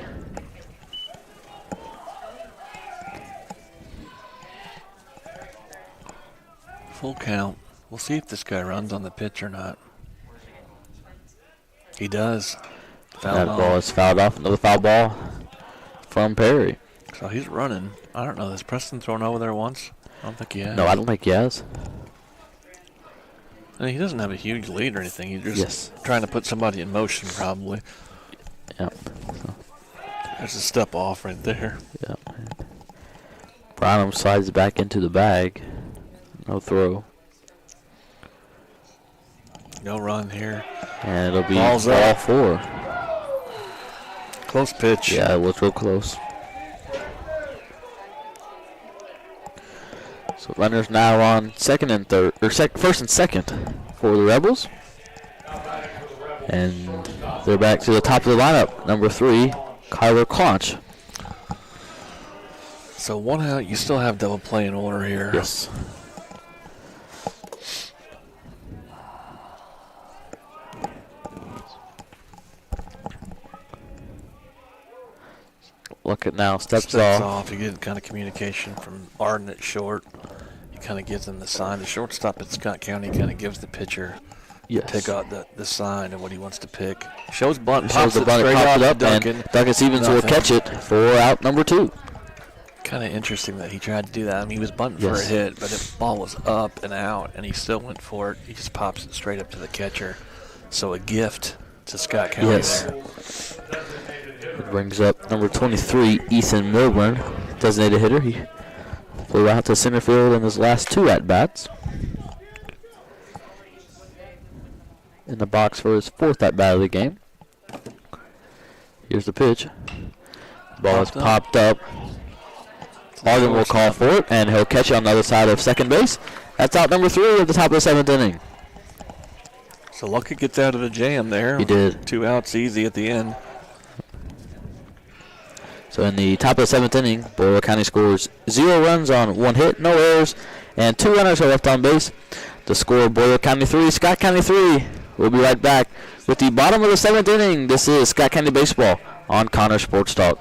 Full count. We'll see if this guy runs on the pitch or not. He does. Fouled That off. ball is fouled off. Another foul ball from Perry. So he's running. I don't know. Has Preston thrown over there once? I don't think he has. No, I don't think he has. I mean, he doesn't have a huge lead or anything. He's just Yes. trying to put somebody in motion, probably. Yep. There's a step off right there. Yep. Branham slides it back into the bag. No throw. No run here. And it'll be Ball's ball up. 4. Close pitch. Yeah, it was real close. So runners now on second and third, or first and second for the Rebels. And they're back to the top of the lineup. Number 3, Kyler Conch. So 1 out. You still have double play in order here. Yes. Look at now, steps off. You get kind of communication from Arden at short. kind of gives them the sign. The shortstop at Scott County kind of gives the pitcher pick out the sign of what he wants to pick. Shows bunt, shows the bunt, pops it up, and Duncan Stevens will catch it for out number 2. Kind of interesting that he tried to do that. I mean, he was bunting for a hit, but the ball was up and out, and he still went for it. He just pops it straight up to the catcher. So a gift to Scott County there. It brings up number 23, Ethan Milburn, designated hitter. He flew out to center field in his last 2 at-bats. In the box for his 4th at-bat of the game. Here's the pitch. Ball is popped up. Morgan will call for it, and he'll catch it on the other side of second base. That's out number 3 at the top of the 7th inning. So Luckett gets out of the jam there. He did. 2 outs easy at the end. So in the top of the 7th inning, Boyle County scores 0 runs on 1 hit, no errors, and 2 runners are left on base. The score, Boyle County 3, Scott County 3. We'll be right back with the bottom of the 7th inning. This is Scott County Baseball on Connor Sports Talk.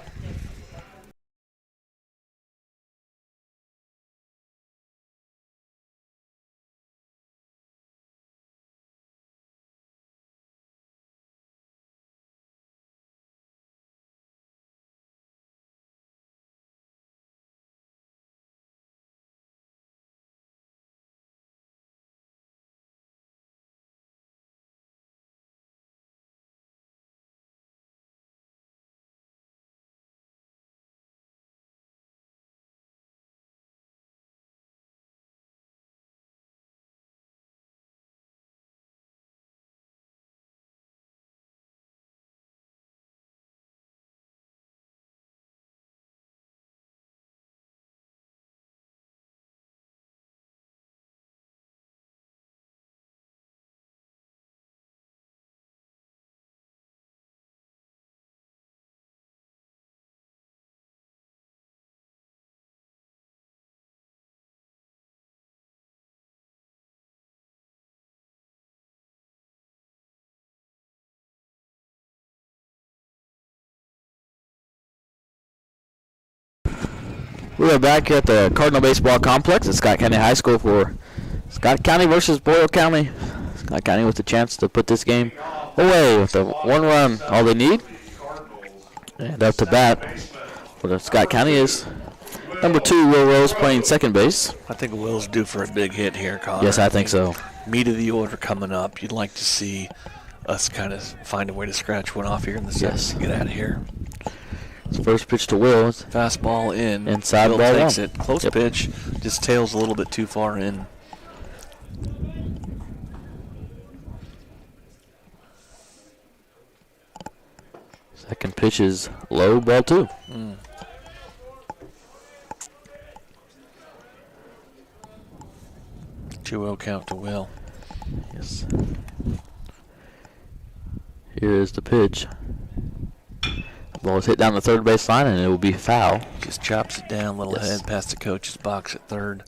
We are back here at the Cardinal Baseball Complex at Scott County High School for Scott County versus Boyle County. Scott County with the chance to put this game away with a 1 run, all they need. And up to bat for the Scott County is number 2, Will Rose, playing second base. I think Will's due for a big hit here, Connor. Yes, I think so. Meat of the order coming up. You'd like to see us kind of find a way to scratch one off here in the 7th and get out of here. First pitch to Will. Fastball in. Inside, Will ball takes 1. it. Close pitch. Just tails a little bit too far in. Second pitch is low, ball 2. 2-0 count to Will. Yes. Here is the pitch. Ball is hit down the third base line, and it will be foul. Just chops it down a little head past the coach's box at third.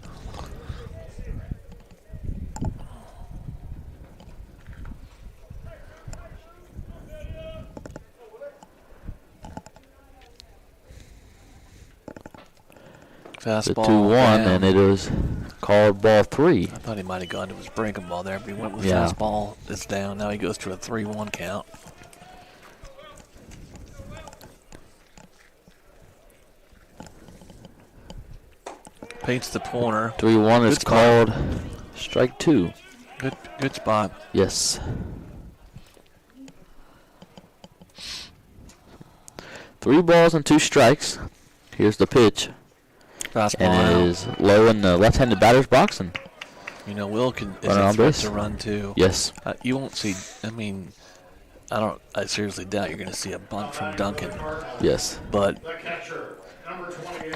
Fastball. 2-1, and it is called ball 3. I thought he might have gone to his breaking ball there, but he went with fastball. It's down. Now he goes to a 3-1 count. Paints the corner. 3-1 is called strike 2. Good spot. Yes. Three balls and 2 strikes. Here's the pitch. Fastball and it is low in the left-handed batter's box. And you know, Will is a threat to run too. Yes. You won't see. I mean, I seriously doubt you're going to see a bunt from Duncan. Yes. But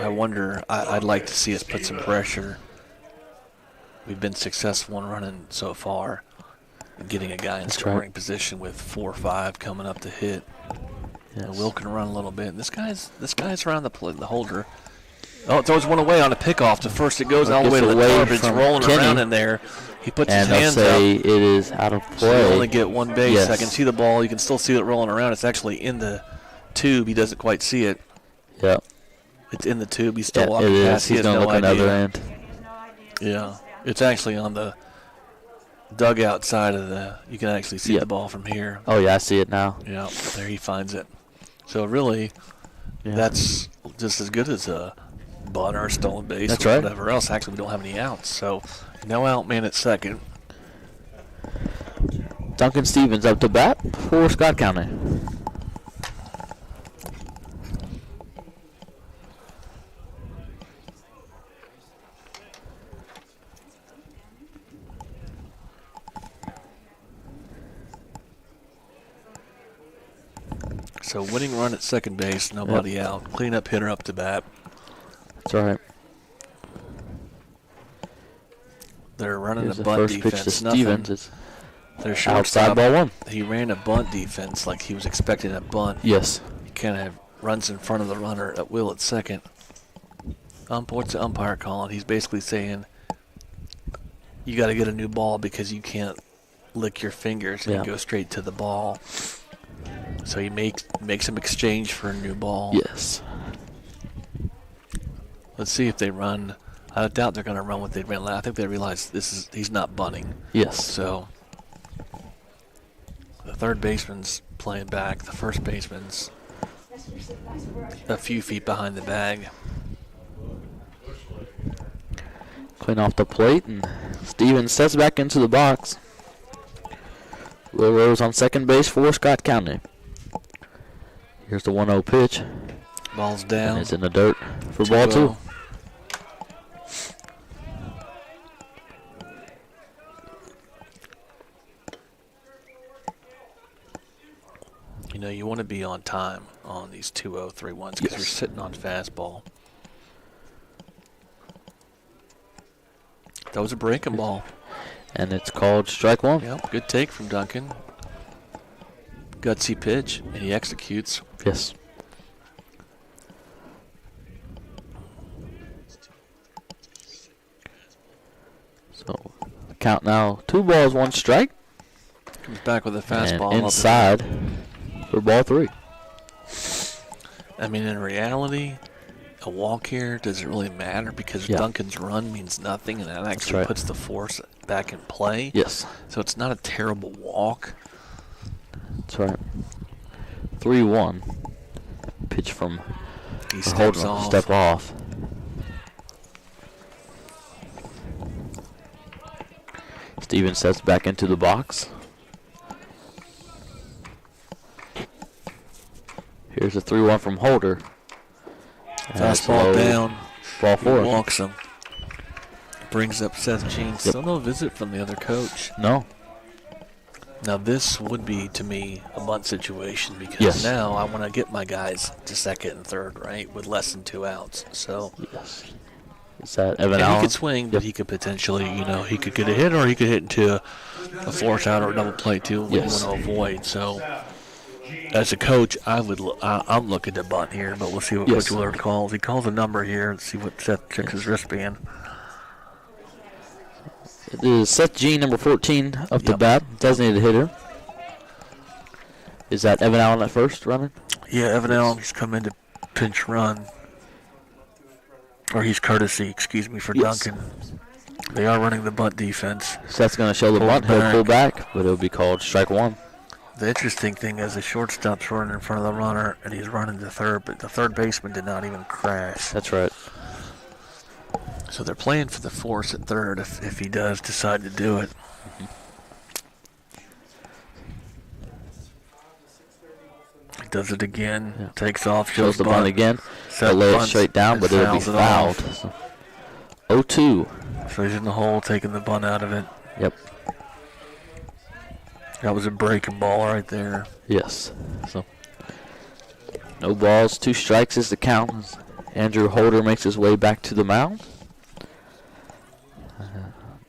I wonder. I'd like to see us put some pressure. We've been successful in running so far, and getting a guy in scoring position with 4 or 5 coming up to hit. Yes. Will can run a little bit. This guy's around the holder. Oh, it throws one away on a pickoff. To first it goes all the way to the garbage. It's rolling around in there. He puts his hands up. And it is out of play. So you only get one base. Yes. I can see the ball. You can still see it rolling around. It's actually in the tube. He doesn't quite see it. Yep. It's in the tube. He's still walking it past. He's going to look another end. Yeah, it's actually on the dugout side of the. You can actually see the ball from here. Oh yeah, I see it now. Yeah, there he finds it. So really, that's just as good as a bunt or a stolen base. That's or right. Whatever else. Actually, we don't have any outs, so no out man at second. Duncan Stevens up to bat for Scott County. So winning run at second base, nobody out. Cleanup hitter up to bat. That's right. They're running Here's a the bunt first pitch defense. to Stevens. It's Their outside shortstop, ball one. he ran a bunt defense like he was expecting a bunt. Yes. He kind of runs in front of the runner at will at second. What's the umpire calling? He's basically saying you got to get a new ball because you can't lick your fingers and go straight to the ball. So he makes him exchange for a new ball. Yes. Let's see if they run. I doubt they're going to run what they ran last. I think they realize he's not bunting. Yes. So the third baseman's playing back. The first baseman's a few feet behind the bag. Clean off the plate, and Stevens steps back into the box. Will Rose on second base for Scott County. Here's the 1-0 pitch. Ball's down. And it's in the dirt for ball 2. You know, you want to be on time on these 2-0, 3-1s because you're sitting on fastball. That was a breaking ball. And it's called strike 1. Yep, good take from Duncan. Gutsy pitch, and he executes. Yes. So, count now 2 balls, 1 strike. Comes back with a fastball. And inside for ball 3. I mean, in reality, a walk here doesn't really matter because Duncan's run means nothing, and that actually puts the force back in play. Yes. So it's not a terrible walk. That's right. 3-1. Pitch from He steps off. Step off. Stevens steps back into the box. Here's a 3-1 from Holder. Fastball down. Ball 4. He walks him. Brings up Seth Jean. Still no visit from the other coach. No. Now this would be, to me, a bunt situation because now I want to get my guys to second and third, right, with less than 2 outs. So Is that Evan Allen? He could swing, but he could potentially, he could get a hit or he could hit into a force out or a double play too. What you want to avoid. So as a coach, I'm looking to bunt here, but we'll see what Coach Willard calls. He calls a number here and see what Seth checks his wristband. It is Seth Jean, number 14, up the bat, designated hitter. Is that Evan Allen at first running? Yeah, Evan Allen has come in to pinch run. Or he's courtesy, for Duncan. They are running the bunt defense. So that's going to show the bunt. He'll pull back, but it'll be called strike 1. The interesting thing is the shortstop's running in front of the runner, and he's running to third, but the third baseman did not even crash. That's right. So they're playing for the force at third if he does decide to do it. He does it again. Takes off. Shows the bunt again. They'll lay it straight down, but it'll be fouled. 0-2. So he's in the hole, taking the bunt out of it. Yep. That was a breaking ball right there. Yes. So no balls, 2 strikes is the count. Andrew Holder makes his way back to the mound.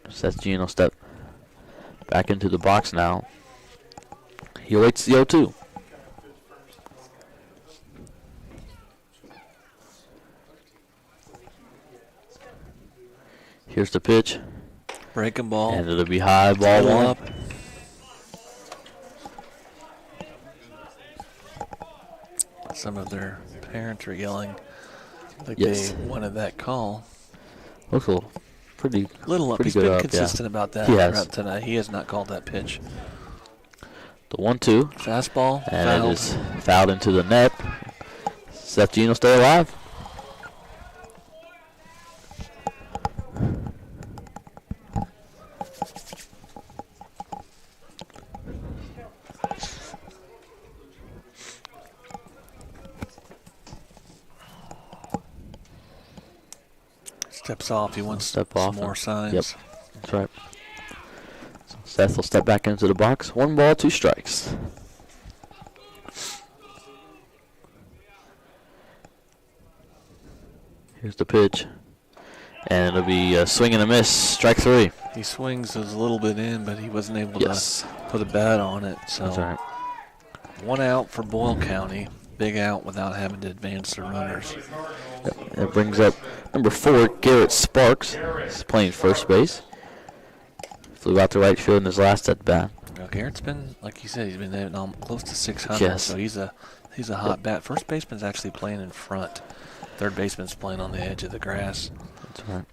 Seth Jean will step back into the box now. He awaits the 0-2. Here's the pitch. Breaking ball. And it'll be high, ball 1. Up. Some of their parents are yelling like they wanted that call. Looks a little pretty Little up. pretty He's good been up, consistent about that He has. throughout tonight. He has not called that pitch. The 1-2. Fastball. And fouled. it is fouled into the net. Seth Gene will stay alive. Steps off. He wants Step some off more and- signs. Yep. That's right. So Seth will step back into the box. 1 ball, 2 strikes. Here's the pitch. And it'll be a swing and a miss. Strike 3. He swings a little bit in, but he wasn't able Yes. to put a bat on it. So That's right. 1 out for Boyle County. Big out without having to advance the runners. That brings up number 4, Garrett Sparks. He's playing first base. Flew out to right field in his last at bat. Now, Garrett's been, like you said, he's been hitting close to 600. Yes. So he's a hot bat. First baseman's actually playing in front. Third baseman's playing on the edge of the grass. That's right.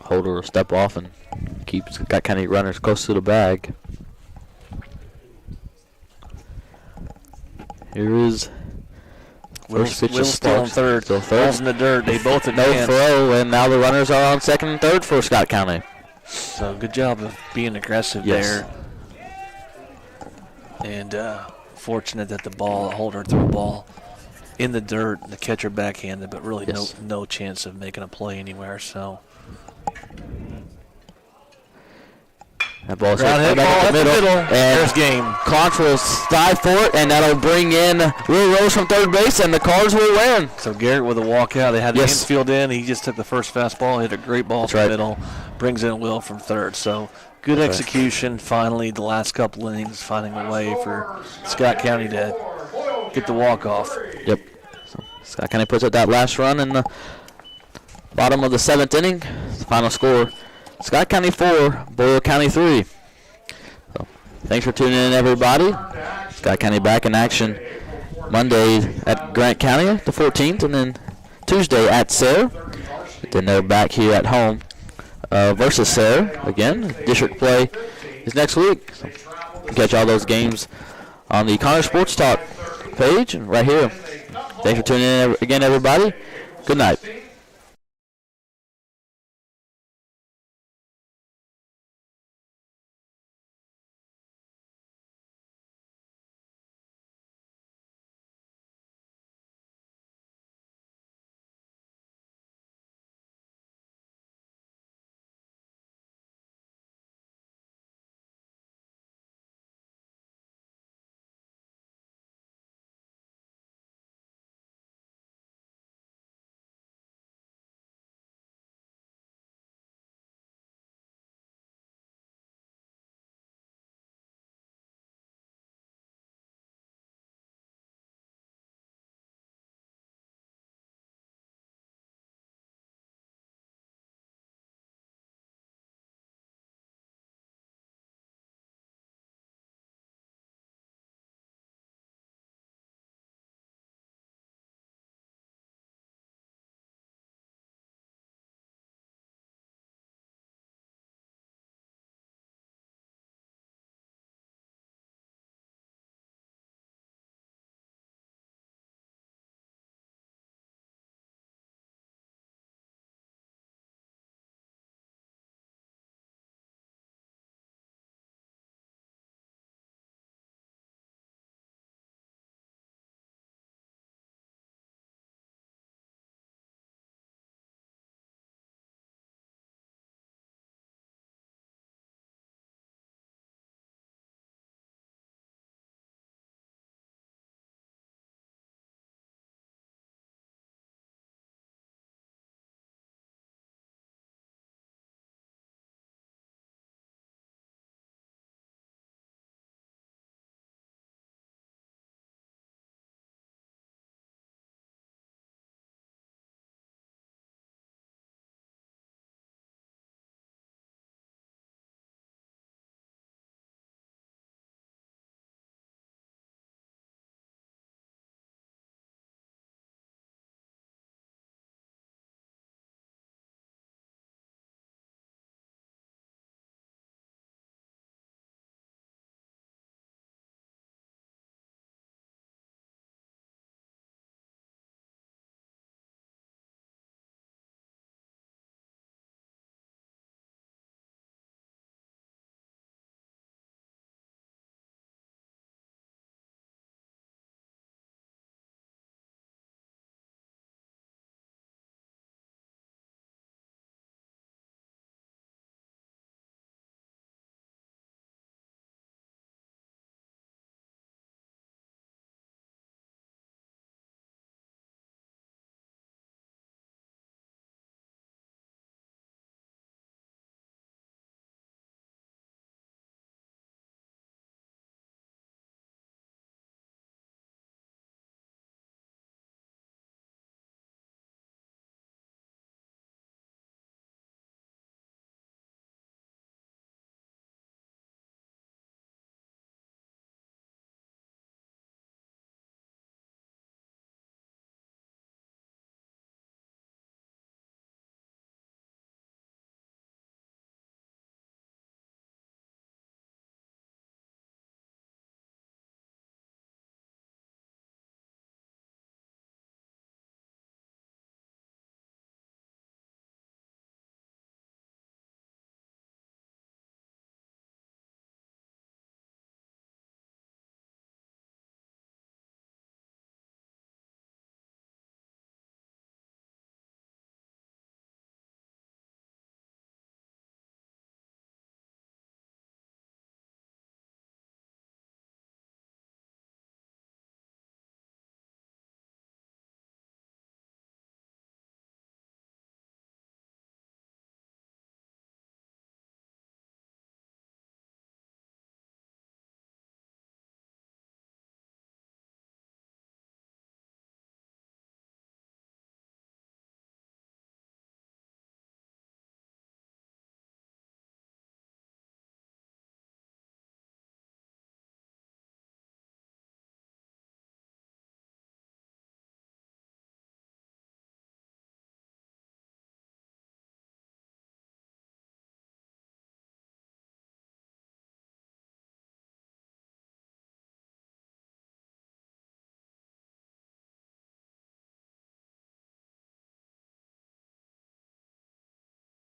Holder will step off and keep Scott County runners close to the bag. Here is first pitch of Will's still in Sparks. third. Still third. Ball's in the dirt. They both No advance. throw, and now the runners are on second and third for Scott County. So good job of being aggressive Yes. there. And fortunate that the holder threw a ball in the dirt, the catcher backhanded, but really Yes. no chance of making a play anywhere. So That ball's ground hit hit ball back at the middle. and There's game. Conch will dive for it, and that'll bring in Will Rose from third base, and the Cards will win. So Garrett with a walkout. They had the Yes. infield in. He just took the first fastball, hit a great ball That's from right. the middle, brings in Will from third. So good That's right. execution. Finally, the last couple innings, finding a way for Scott County to get the walk-off. Yep. So Scott County puts up that last run in the bottom of the 7th inning. The final score, Scott County 4, Boyle County 3. So, thanks for tuning in, everybody. Scott County back in action Monday at Grant County, the 14th, and then Tuesday at Sarah. Then they're back here at home versus Sarah again. District play is next week. So, you can catch all those games on the Connor Sports Talk page right here. Thanks for tuning in again, everybody. Good night.